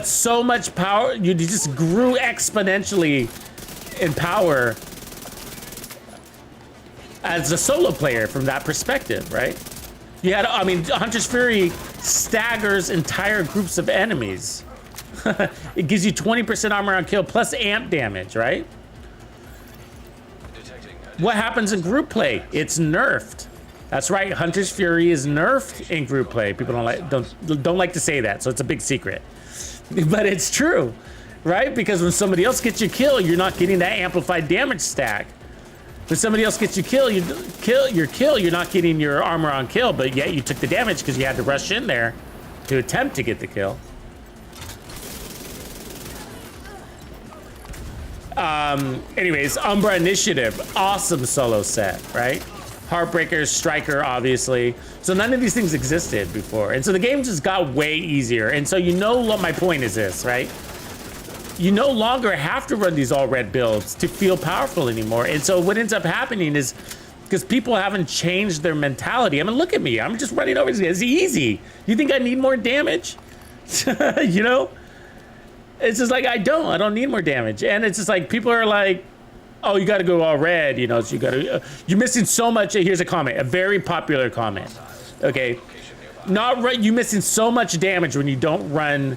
so much power, you just grew exponentially in power as a solo player from that perspective, right? You had, I mean, Hunter's Fury staggers entire groups of enemies. It gives you 20% armor on kill plus amp damage, right? What happens in group play? It's nerfed. That's right, Hunter's Fury is nerfed in group play. People don't like to say that, so it's a big secret. But it's true. right? Because when somebody else gets your kill, you're not getting that amplified damage stack. When somebody else gets your kill, you're not getting your armor on kill, but yet you took the damage because you had to rush in there to attempt to get the kill. Anyways, Umbra Initiative, awesome solo set, right? Heartbreaker, Striker, obviously. So none of these things existed before. And so the game just got way easier. And so you know what my point is this, right? You no longer have to run these all red builds to feel powerful anymore. And so what ends up happening is, because people haven't changed their mentality. I mean, look at me, I'm just running over. It's easy. You think I need more damage? You know? It's just like, I don't need more damage. And it's just like, people are like, oh, you got to go all red, you know, so you got to, you're missing so much. Here's a comment, a very popular comment. Okay. Not right. You're missing so much damage when you don't run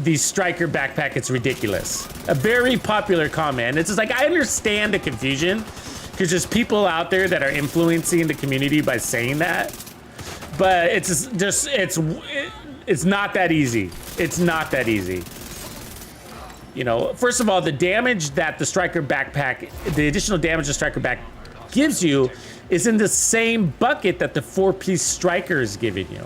the Striker backpack. It's ridiculous. A very popular comment. And it's just like, I understand the confusion because there's people out there that are influencing the community by saying that, but it's just, it's not that easy. It's not that easy. You know, first of all, the damage that the Striker backpack, the additional damage the Striker back gives you is in the same bucket that the 4-piece Striker is giving you.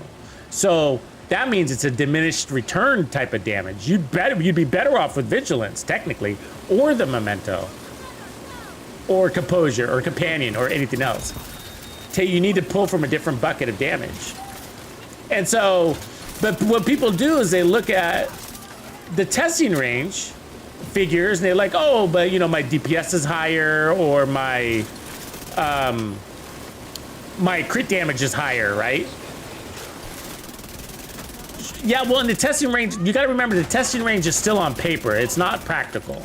So that means it's a diminished return type of damage. You'd be better off with Vigilance, technically, or the Memento, or Composure, or Companion, or anything else. You need to pull from a different bucket of damage. And so, but what people do is they look at the testing range figures and they're like, oh, but you know, my DPS is higher, or my my crit damage is higher, right? Yeah, well, in the testing range, you got to remember the testing range is still on paper. It's not practical,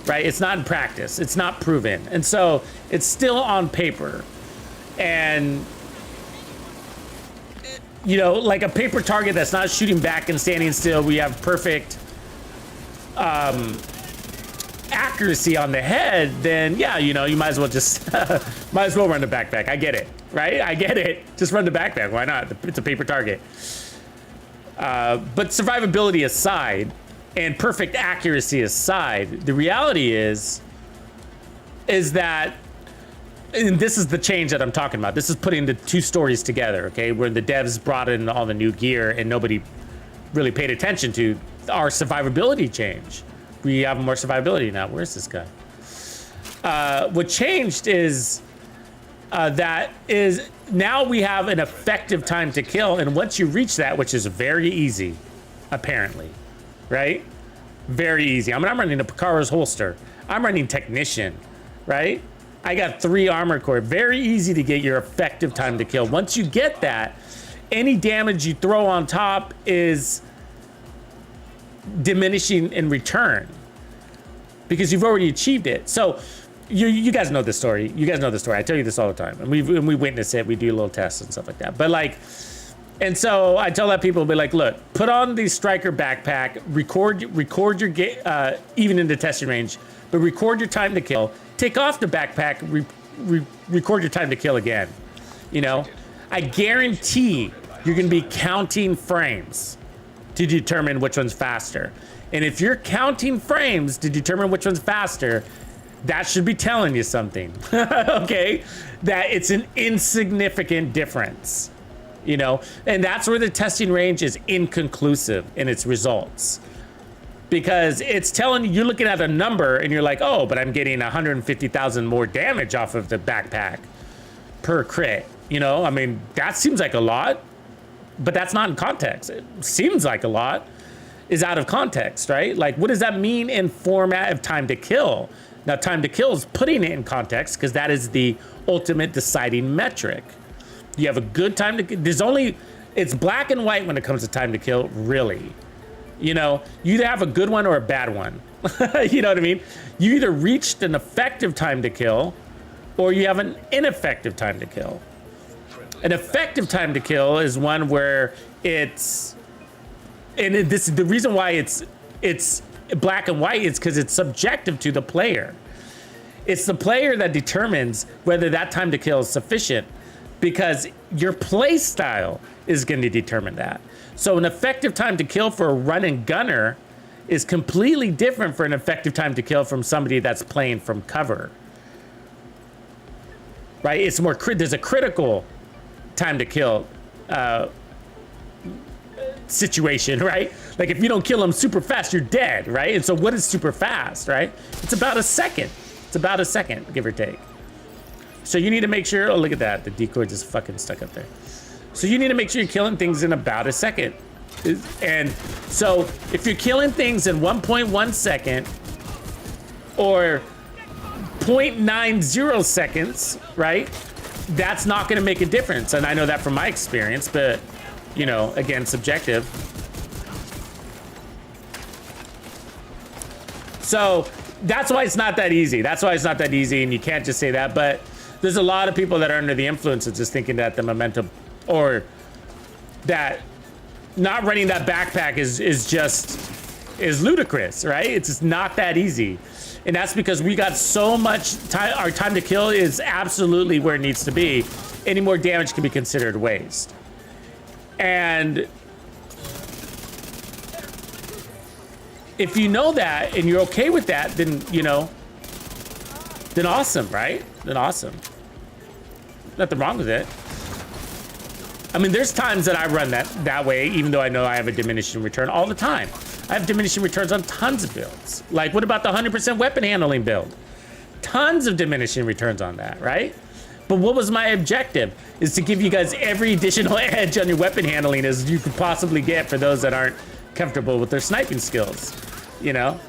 right? It's not in practice. It's not proven. And so it's still on paper. And you know, like a paper target that's not shooting back and standing still, we have perfect accuracy on the head, then yeah, you know, you might as well just might as well run the backpack. I get it, right? I get it. Just run the backpack. Why not? It's a paper target. But survivability aside, and perfect accuracy aside, the reality is that, and this is the change that I'm talking about. This is putting the two stories together, okay? Where the devs brought in all the new gear and nobody really paid attention to our survivability change. We have more survivability now. Where's this guy? What changed is that is now we have an effective time to kill, and once you reach that, which is very easy, apparently, right? Very easy. I mean, I'm running a Picara's holster. I'm running Technician, right? I got 3 armor core. Very easy to get your effective time to kill. Once you get that, any damage you throw on top is diminishing in return because you've already achieved it. So you guys know this story. You guys know the story. I tell you this all the time, and we witness it. We do little tests and stuff like that. But like, and so I tell that people, be like, look, put on the Striker backpack, record your even in the testing range, but record your time to kill. Take off the backpack, record your time to kill again. You know, I guarantee you're gonna be counting frames to determine which one's faster. And if you're counting frames to determine which one's faster, that should be telling you something, okay? That it's an insignificant difference, you know? And that's where the testing range is inconclusive in its results. Because it's telling you, you're looking at a number and you're like, oh, but I'm getting 150,000 more damage off of the backpack per crit. You know, I mean, that seems like a lot, but that's not in context. It seems like a lot is out of context, right? Like, what does that mean in format of time to kill? Now, time to kill is putting it in context because that is the ultimate deciding metric. You have a good time to, it's black and white when it comes to time to kill, really. You know, you either have a good one or a bad one. You know what I mean? You either reached an effective time to kill or you have an ineffective time to kill. An effective time to kill is one where it's, and this the reason why it's black and white is because it's subjective to the player. It's the player that determines whether that time to kill is sufficient because your play style is going to determine that. So an effective time to kill for a run and gunner is completely different for an effective time to kill from somebody that's playing from cover. Right? It's more, there's a critical time to kill situation, right? Like if you don't kill them super fast, you're dead, right? And so what is super fast, right? It's about a second. It's about a second, give or take. So you need to make sure, oh, look at that. The decoy just fucking stuck up there. So you need to make sure you're killing things in about a second. And so if you're killing things in 1.1 second or 0.90 seconds, right? That's not going to make a difference. And I know that from my experience, but you know, again, subjective. So that's why it's not that easy. That's why it's not that easy, and you can't just say that. But there's a lot of people that are under the influence of just thinking that the Memento, or that not running that backpack is ludicrous, right? It's just not that easy. And that's because we got so much time, our time to kill is absolutely where it needs to be. Any more damage can be considered waste. And if you know that and you're okay with that, then, you know, then awesome, right? Then awesome. Nothing wrong with it. I mean, there's times that I run that way, even though I know I have a diminishing return all the time. I have diminishing returns on tons of builds. Like, what about the 100% weapon handling build? Tons of diminishing returns on that, right? But what was my objective? Is to give you guys every additional edge on your weapon handling as you could possibly get for those that aren't comfortable with their sniping skills, you know?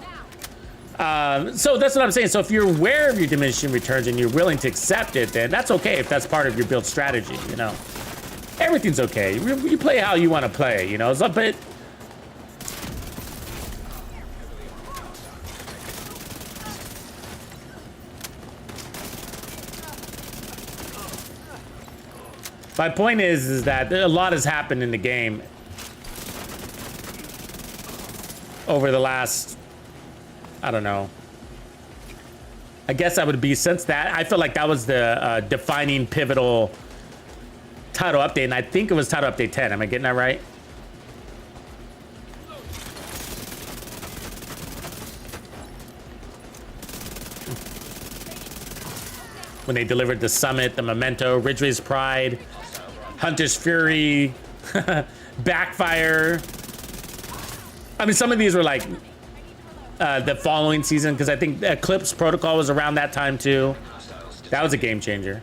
So that's what I'm saying. So if you're aware of your diminishing returns and you're willing to accept it, then that's okay if that's part of your build strategy, you know? Everything's okay. You play how you want to play, you know? So, but my point is that a lot has happened in the game over the last, I don't know. I guess I would be, since that, I feel like that was the defining pivotal title update, and I think it was title update 10. Am I getting that right? When they delivered the Summit, the Memento, Ridgeway's Pride, Hunter's Fury, Backfire. I mean, some of these were like the following season, because I think Eclipse Protocol was around that time too. That was a game changer.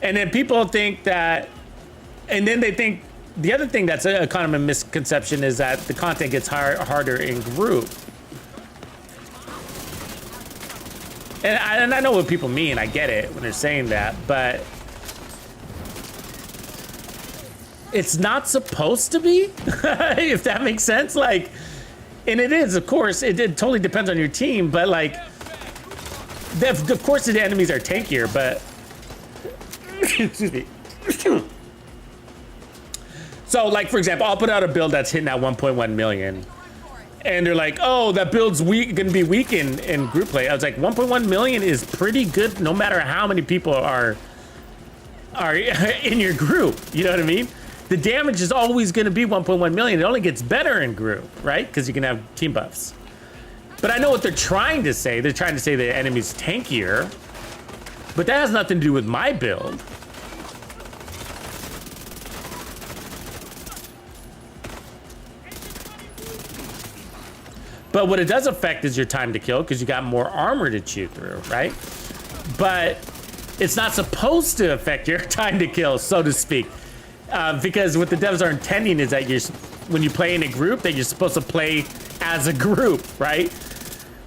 And then people think that, and then they think, the other thing that's a kind of a misconception is that the content gets harder in group. And I know what people mean, I get it when they're saying that, but it's not supposed to be, if that makes sense. Like, and it is, of course, it totally depends on your team, but like, of course the enemies are tankier, but, excuse me. So, like, for example, I'll put out a build that's hitting at 1.1 million. And they're like, oh, that build's gonna be weak in group play. I was like, 1.1 million is pretty good no matter how many people are in your group. You know what I mean? The damage is always gonna be 1.1 million. It only gets better in group, right? Because you can have team buffs. But I know what they're trying to say. They're trying to say the enemy's tankier. But that has nothing to do with my build. But what it does affect is your time to kill, because you got more armor to chew through, right? But it's not supposed to affect your time to kill, so to speak. Because what the devs are intending is that when you play in a group, that you're supposed to play as a group, right?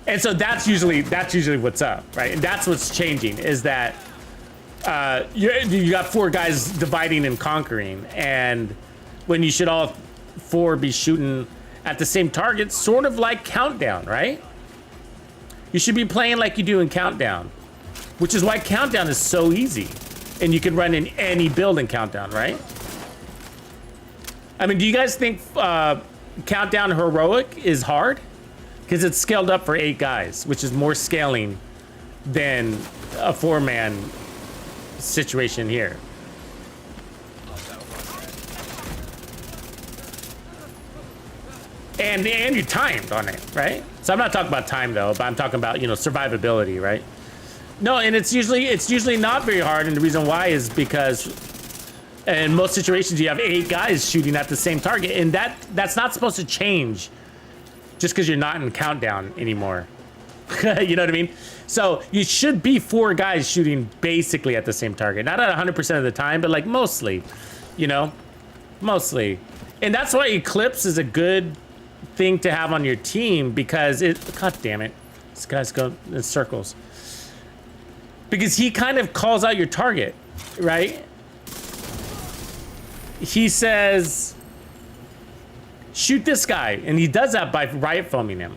And so that's usually what's up, right? And that's what's changing, is that you got 4 guys dividing and conquering, and when you should all 4 be shooting at the same target, sort of like Countdown, right? You should be playing like you do in Countdown, which is why Countdown is so easy, and you can run in any build in Countdown, right? I mean, do you guys think Countdown Heroic is hard? Because it's scaled up for 8 guys, which is more scaling than a 4-man situation here. And you're timed on it, right? So I'm not talking about time though, but I'm talking about, you know, survivability, right? No, and it's usually not very hard, and the reason why is because in most situations you have 8 guys shooting at the same target, and that's not supposed to change just because you're not in countdown anymore. You know what I mean? So you should be 4 guys shooting basically at the same target, not at 100% of the time, but like mostly, you know, mostly. And that's why Eclipse is a good thing to have on your team, because god damn it, this guy's going in circles, because he kind of calls out your target, right? He says shoot this guy, and he does that by riot foaming him,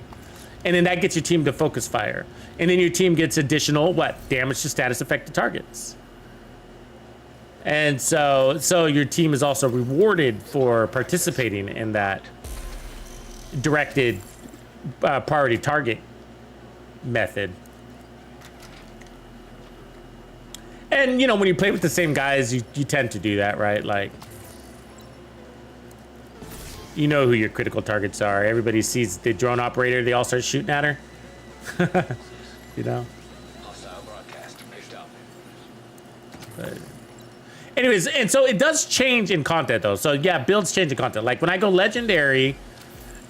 and then that gets your team to focus fire, and then your team gets additional damage to status affected targets. And so your team is also rewarded for participating in that directed priority target method. And you know, when you play with the same guys, you tend to do that, right? Like, you know who your critical targets are. Everybody sees the drone operator, they all start shooting at her. You know? But anyways, and so it does change in content though. So yeah, builds change in content. Like when I go legendary,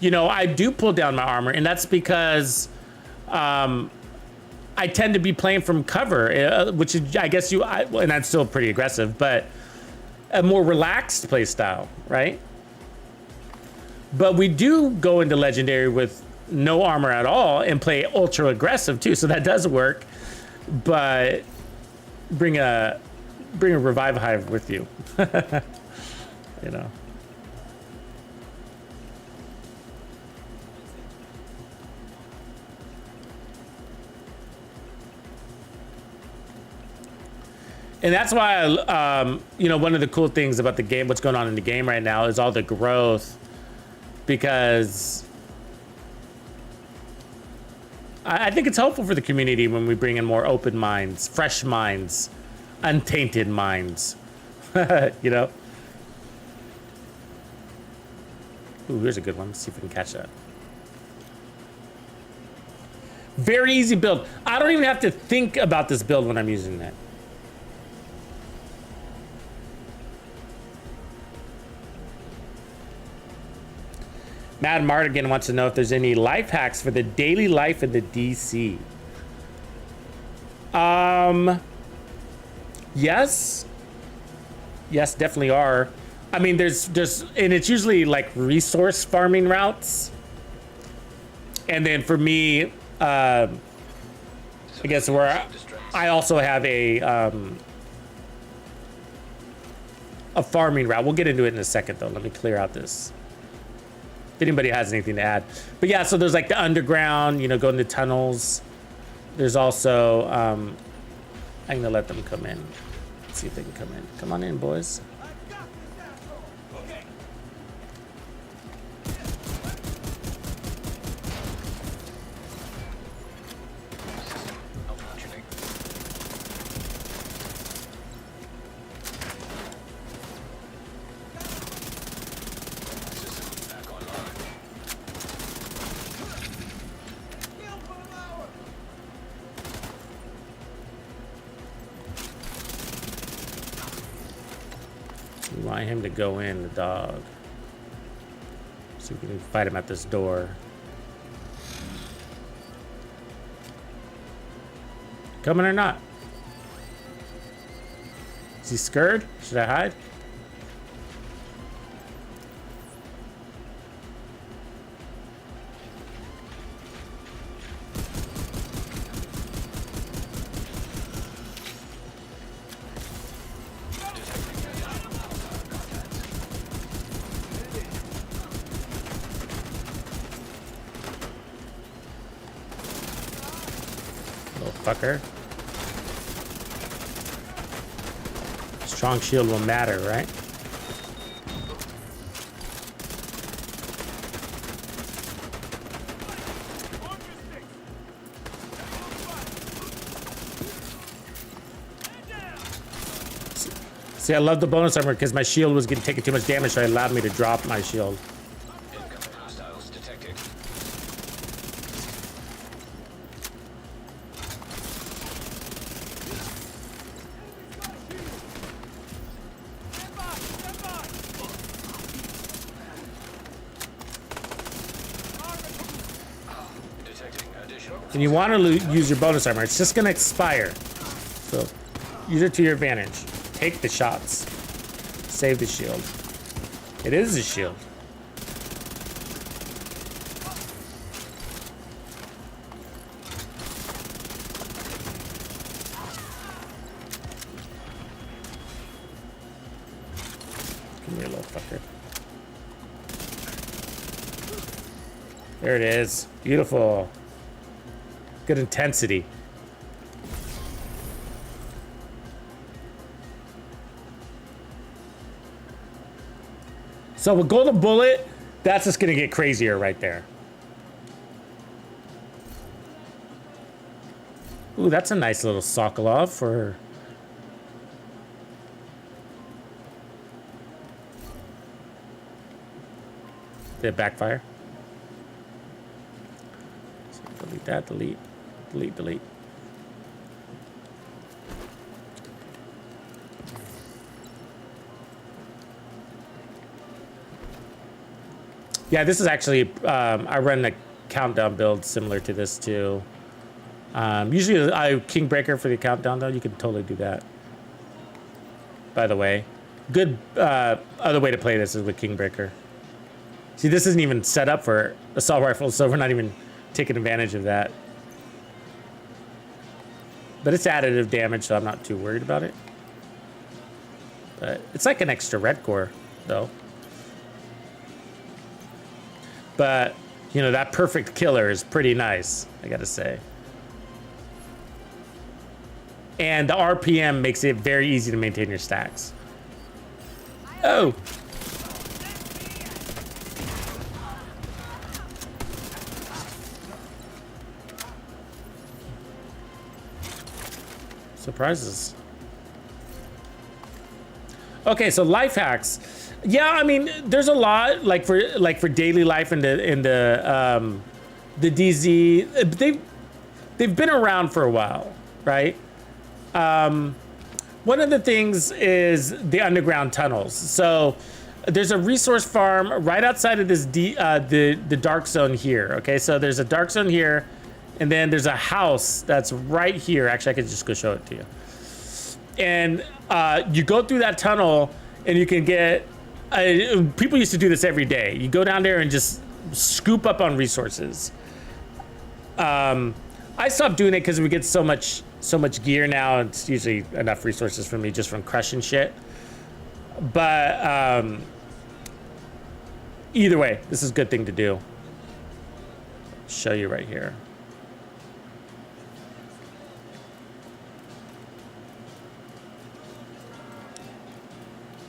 you know, I do pull down my armor, and that's because I tend to be playing from cover, which is, I guess and that's still pretty aggressive, but a more relaxed play style, right? But we do go into legendary with no armor at all and play ultra aggressive too, so that does work. But bring a revive hive with you. You know. And that's why, you know, one of the cool things about the game, what's going on in the game right now, is all the growth, because I think it's helpful for the community when we bring in more open minds, fresh minds, untainted minds, you know? Ooh, here's a good one. Let's see if we can catch that. Very easy build. I don't even have to think about this build when I'm using that. Mad Mardigan wants to know if there's any life hacks for the daily life in the DC. Yes. Yes, definitely are. I mean, there's and it's usually like resource farming routes. And then for me, I guess where I also have a farming route. We'll get into it in a second though. Let me clear out this. If anybody has anything to add. But yeah, so there's like the underground, you know, go into tunnels. There's also, I'm gonna let them come in. Let's see if they can come in. Come on in, boys. We want him to go in, the dog. So we can fight him at this door. Coming or not? Is he scared? Should I hide? Fucker. Strong shield will matter, right? See, I love the bonus armor because my shield was getting taking too much damage, so it allowed me to drop my shield. Incoming hostiles detected. Detecting additional. And you want to use your bonus armor. It's just going to expire. So use it to your advantage. Take the shots. Save the shield. It is a shield. Come here, little fucker. There it is. Beautiful. Good intensity. So with Golden Bullet, that's just gonna get crazier right there. Ooh, that's a nice little Sokolov for... the Backfire. So delete that, delete, delete, delete. Yeah, this is actually, I run a countdown build similar to this too. Usually I Kingbreaker for the countdown though. You can totally do that. By the way, good other way to play this is with Kingbreaker. See, this isn't even set up for assault rifles, so we're not even taking advantage of that. But it's additive damage, so I'm not too worried about it. But it's like an extra red core though. But, you know, that perfect killer is pretty nice, I gotta say. And the RPM makes it very easy to maintain your stacks. Oh! Surprises. Okay, so life hacks. Yeah, I mean, there's a lot like for daily life in the DZ. They've been around for a while, right? One of the things is the underground tunnels. So there's a resource farm right outside of this the dark zone here. Okay, so there's a dark zone here, and then there's a house that's right here. Actually, I could just go show it to you. And you go through that tunnel, and you can get. People used to do this every day. You go down there and just scoop up on resources. I stopped doing it because we get so much gear now. It's usually enough resources for me just from crushing shit. But either way, this is a good thing to do. Show you right here.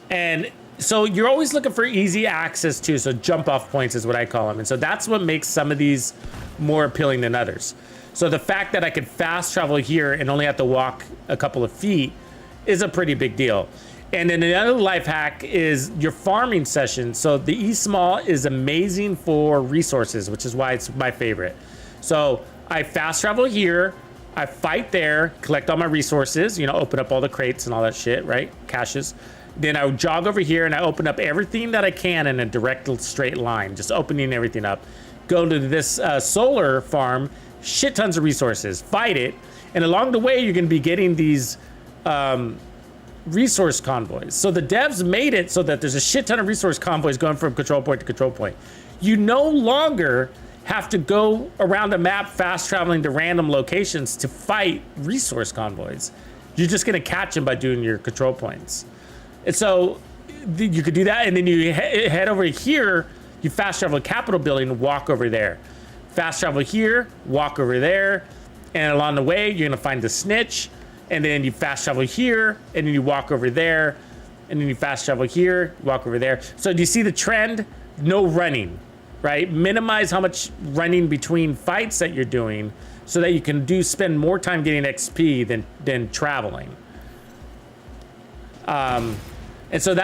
And so you're always looking for easy access too. So jump off points is what I call them. And so that's what makes some of these more appealing than others. So the fact that I could fast travel here and only have to walk a couple of feet is a pretty big deal. And then another life hack is your farming session. So the E-Small is amazing for resources, which is why it's my favorite. So I fast travel here, I fight there, collect all my resources, you know, open up all the crates and all that shit, right? Caches. Then I would jog over here and I open up everything that I can in a direct straight line, just opening everything up. Go to this solar farm, shit tons of resources, fight it. And along the way, you're gonna be getting these resource convoys. So the devs made it so that there's a shit ton of resource convoys going from control point to control point. You no longer have to go around the map fast traveling to random locations to fight resource convoys. You're just gonna catch them by doing your control points. And so you could do that, and then you head over here, you fast travel to Capitol Building, walk over there. Fast travel here, walk over there, and along the way, you're gonna find the snitch, and then you fast travel here, and then you walk over there, and then you fast travel here, walk over there. So do you see the trend? No running, right? Minimize how much running between fights that you're doing so that you can spend more time getting XP than traveling. And so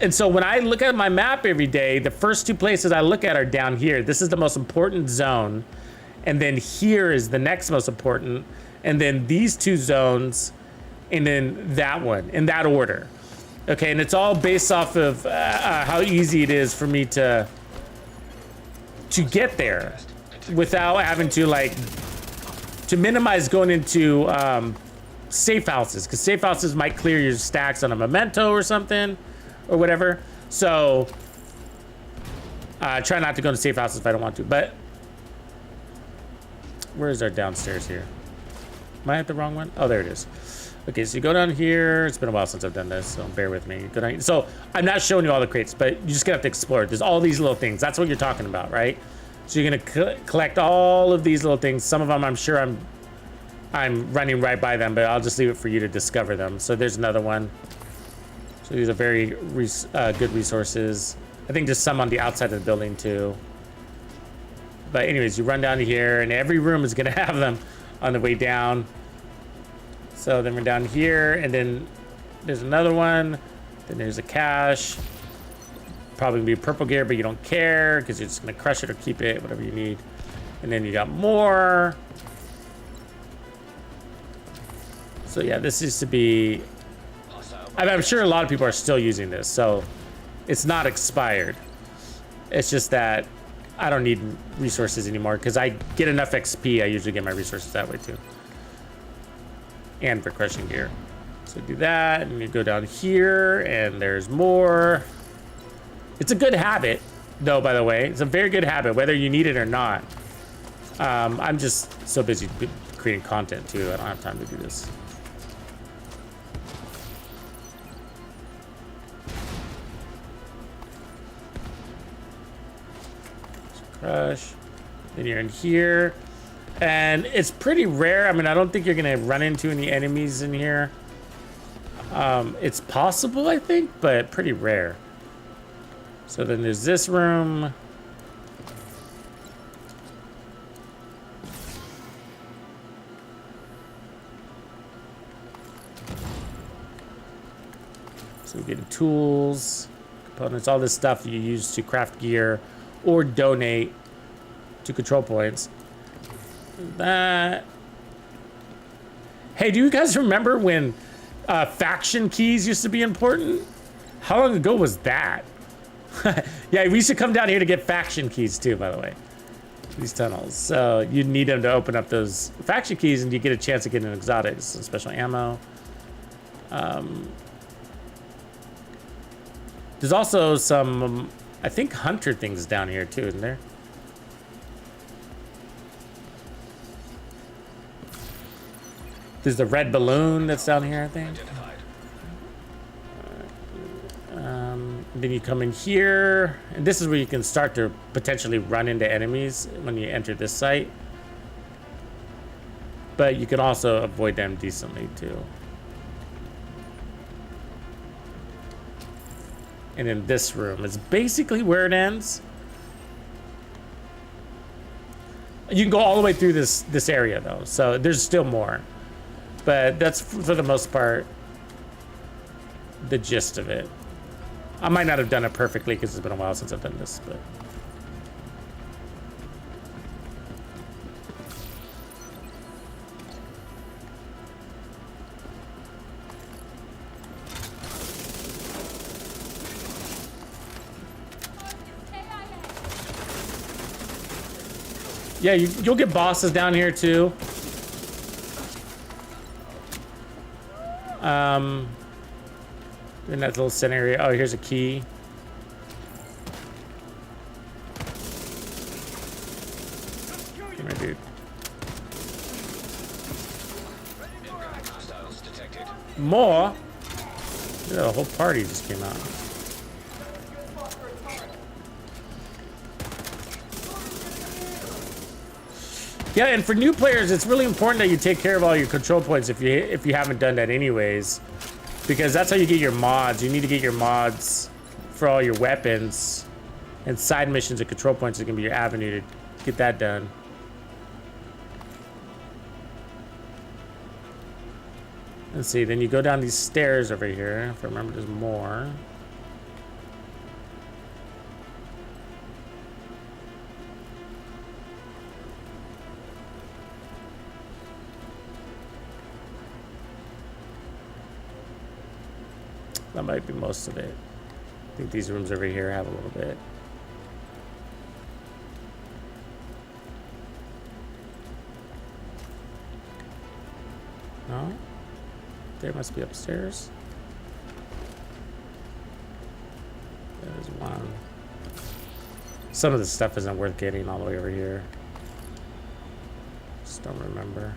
and so when I look at my map every day, the first 2 places I look at are down here. This is the most important zone. And then here is the next most important. And then these 2 zones, and then that one, in that order. Okay, and it's all based off of how easy it is for me to get there without having to to minimize going into safe houses, because safe houses might clear your stacks on a Memento or something or whatever. So try not to go into safe houses if I don't want to. But where is our downstairs here? Am I at the wrong one? Oh, there it is. Okay, so you go down here. It's been a while since I've done this, so bear with me. Go down. So I'm not showing you all the crates, but you just gonna have to explore. There's all these little things. That's what you're talking about, right? So you're gonna collect all of these little things. Some of them, I'm sure I'm running right by them, but I'll just leave it for you to discover them. So there's another one. So these are very good resources. I think there's some on the outside of the building too. But anyways, you run down to here, and every room is gonna have them on the way down. So then we're down here, and then there's another one. Then there's a cache. Probably gonna be purple gear, but you don't care because you're just gonna crush it or keep it, whatever you need. And then you got more. So yeah, this used to be. I'm sure a lot of people are still using this, so it's not expired. It's just that I don't need resources anymore because I get enough XP. I usually get my resources that way too. And for crushing gear. So do that, and you go down here, and there's more. It's a good habit, though, by the way. It's a very good habit, whether you need it or not. I'm just so busy creating content, too. I don't have time to do this. So crush. Then you're in here. And it's pretty rare. I mean, I don't think you're gonna run into any enemies in here. It's possible, I think, but pretty rare. So then there's this room. So we get tools, components, all this stuff you use to craft gear or donate to control points. That. Hey, do you guys remember when faction keys used to be important? How long ago was that? Yeah, we used to come down here to get faction keys too, by the way. These tunnels. So you'd need them to open up those faction keys, and you get a chance to get an exotics, some special ammo. There's also some, I think, hunter things down here too, isn't there? There's the red balloon that's down here, I think. Then you come in here, and this is where you can start to potentially run into enemies when you enter this site. But you can also avoid them decently too. And in this room is basically where it ends. You can go all the way through this area though, so there's still more. But that's, for the most part, the gist of it. I might not have done it perfectly because it's been a while since I've done this, but... Yeah, you'll get bosses down here too. In that little center area. Oh, here's a key. Come here, dude. More? Yeah, the whole party just came out. Yeah, and for new players, it's really important that you take care of all your control points if you haven't done that anyways. Because that's how you get your mods. You need to get your mods for all your weapons. And side missions and control points are going to be your avenue to get that done. Let's see, then you go down these stairs over here. If I remember, there's more. That might be most of it. I think these rooms over here have a little bit. No? There must be upstairs. There's one. Some of the stuff isn't worth getting all the way over here. Just don't remember.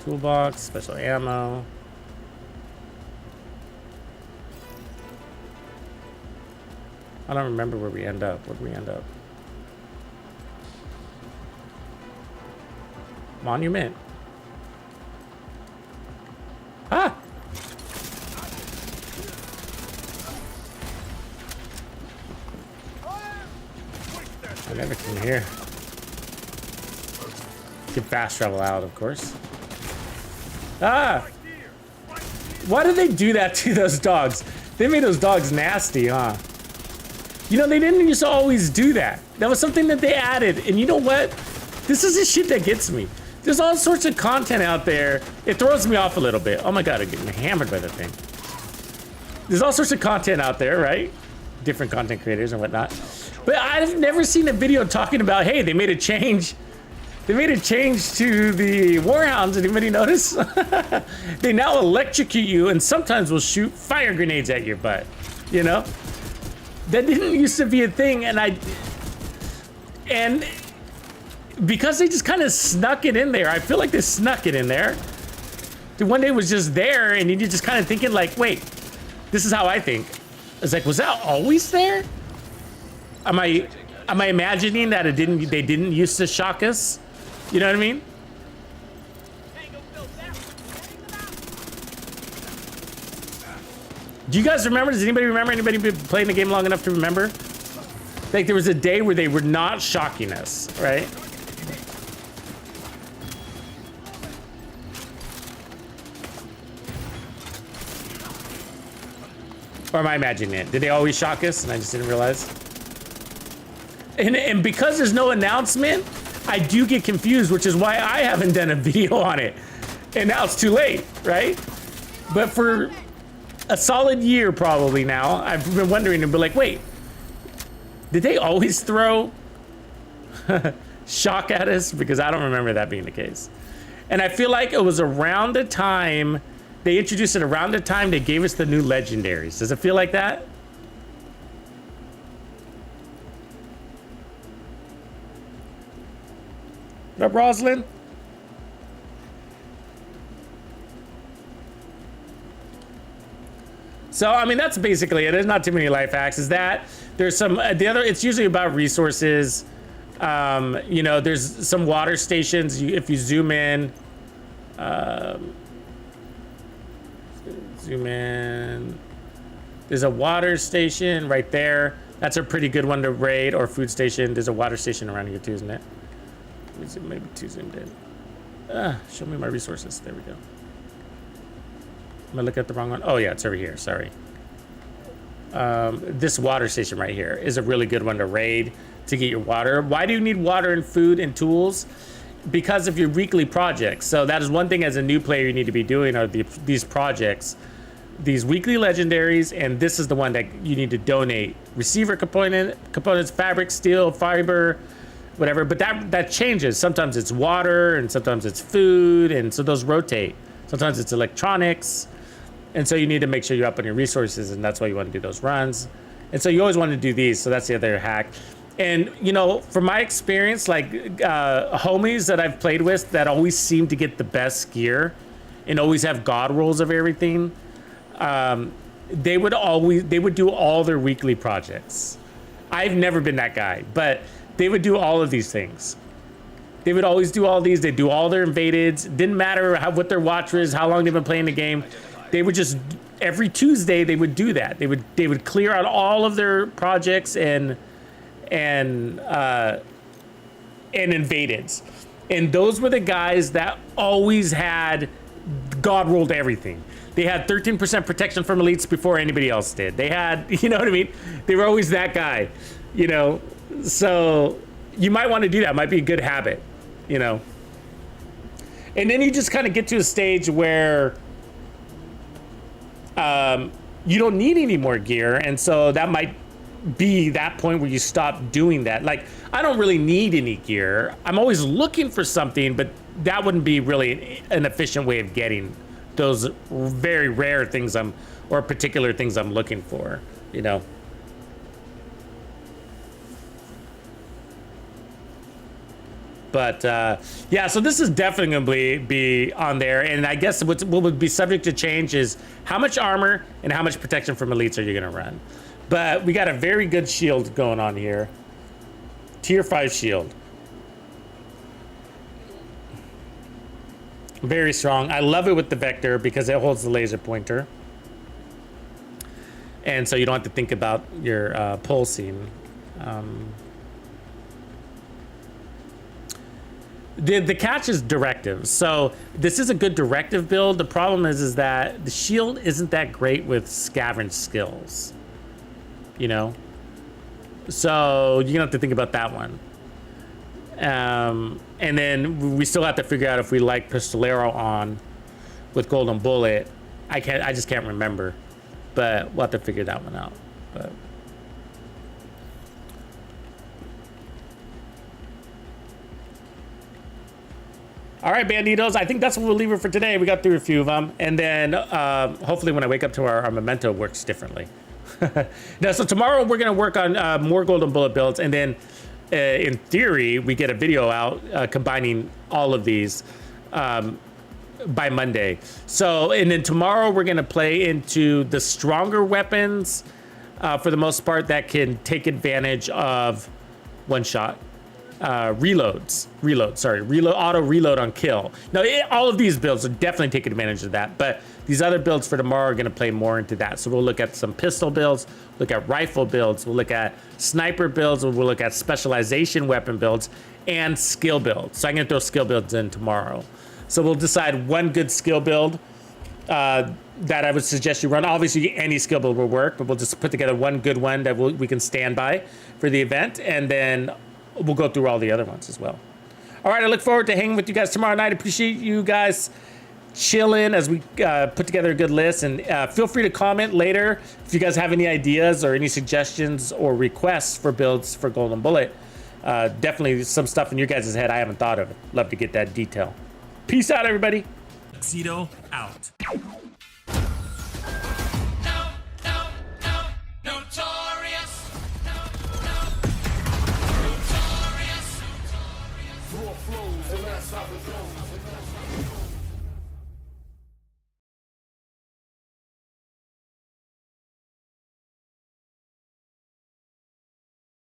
Toolbox, special ammo. I don't remember where we end up. Where do we end up? Monument. Ah! I never came here. Can fast travel out, of course. Ah! Why did they do that to those dogs? They made those dogs nasty, huh? You know, they didn't used to always do that. That was something that they added. And you know what? This is the shit that gets me. There's all sorts of content out there. It throws me off a little bit. Oh my God, I'm getting hammered by that thing. There's all sorts of content out there, right? Different content creators and whatnot. But I've never seen a video talking about, hey, they made a change. They made a change to the Warhounds. Anybody notice? They now electrocute you and sometimes will shoot fire grenades at your butt. You know? That didn't used to be a thing, and because they just kind of snuck it in there. I feel like they snuck it in there. The one day it was just there, and you're just kind of thinking like, wait, this is how I think. It's like, was that always there? Am I imagining that they didn't used to shock us? You know what I mean? Do you guys remember? Does anybody remember? Anybody been playing the game long enough to remember? Like there was a day where they were not shocking us, right? Or am I imagining it? Did they always shock us and I just didn't realize? And because there's no announcement, I do get confused, which is why I haven't done a video on it. And now it's too late, right? But for a solid year probably now, I've been wondering and be like, wait, did they always throw shock at us? Because I don't remember that being the case. And I feel like it was around the time, they introduced it around the time they gave us the new legendaries. Does it feel like that? What up, Roslyn? So, I mean, that's basically it. There's not too many life hacks. Is that there's some, it's usually about resources. You know, there's some water stations. If you zoom in, there's a water station right there. That's a pretty good one to raid, or food station. There's a water station around here too, isn't it? Maybe too zoomed in. Show me my resources. There we go. Am I looking at the wrong one? Oh yeah, it's over here, sorry. This water station right here is a really good one to raid to get your water. Why do you need water and food and tools? Because of your weekly projects. So that is one thing as a new player you need to be doing are these projects, these weekly legendaries, and this is the one that you need to donate. Receiver components, fabric, steel, fiber, whatever, but that changes. Sometimes it's water and sometimes it's food, and so those rotate. Sometimes it's electronics. And so you need to make sure you're up on your resources, and that's why you want to do those runs. And so you always want to do these, so that's the other hack. And, you know, from my experience, like homies that I've played with that always seem to get the best gear and always have god rolls of everything, they would do all their weekly projects. I've never been that guy, but they would do all of these things. They would always do all these. They'd do all their invadeds. Didn't matter what their watch was, how long they've been playing the game. They would just, every Tuesday, they would do that. They would clear out all of their projects and invadeds. And those were the guys that always had God rolled everything. They had 13% protection from elites before anybody else did. They had, you know what I mean? They were always that guy, you know? So you might want to do that. Might be a good habit, you know? And then you just kind of get to a stage where you don't need any more gear. And so that might be that point where you stop doing that. Like, I don't really need any gear. I'm always looking for something, but that wouldn't be really an efficient way of getting those very rare things or particular things I'm looking for, you know? But yeah, so this is definitely going to be on there. And I guess what would be subject to change is how much armor and how much protection from elites are you going to run. But we got a very good shield going on here. Tier 5 shield. Very strong. I love it with the vector because it holds the laser pointer. And so you don't have to think about your pulsing. The catch is directive. So this is a good directive build. The problem is that the shield isn't that great with scavenge skills, you know? So you're gonna have to think about that one. And then we still have to figure out if we like Pistolero on with Golden Bullet. I just can't remember, but we'll have to figure that one out. But all right, Banditos, I think that's what we'll leave it for today. We got through a few of them. And then hopefully when I wake up to our Memento works differently. Now, so tomorrow we're going to work on more Golden Bullet builds. And then in theory, we get a video out combining all of these by Monday. So, and then tomorrow we're going to play into the stronger weapons for the most part that can take advantage of one-shot. Auto reload on kill. Now, all of these builds will definitely take advantage of that, but these other builds for tomorrow are going to play more into that. So we'll look at some pistol builds, look at rifle builds, we'll look at sniper builds, we'll look at specialization weapon builds, and skill builds. So I'm going to throw skill builds in tomorrow. So we'll decide one good skill build that I would suggest you run. Obviously, any skill build will work, but we'll just put together one good one that we can stand by for the event, and then we'll go through all the other ones as well. All right, I look forward to hanging with you guys tomorrow night. Appreciate you guys chilling as we put together a good list. And feel free to comment later if you guys have any ideas or any suggestions or requests for builds for Golden Bullet. Definitely some stuff in your guys' head I haven't thought of. Love to get that detail. Peace out, everybody. Tuxedo out.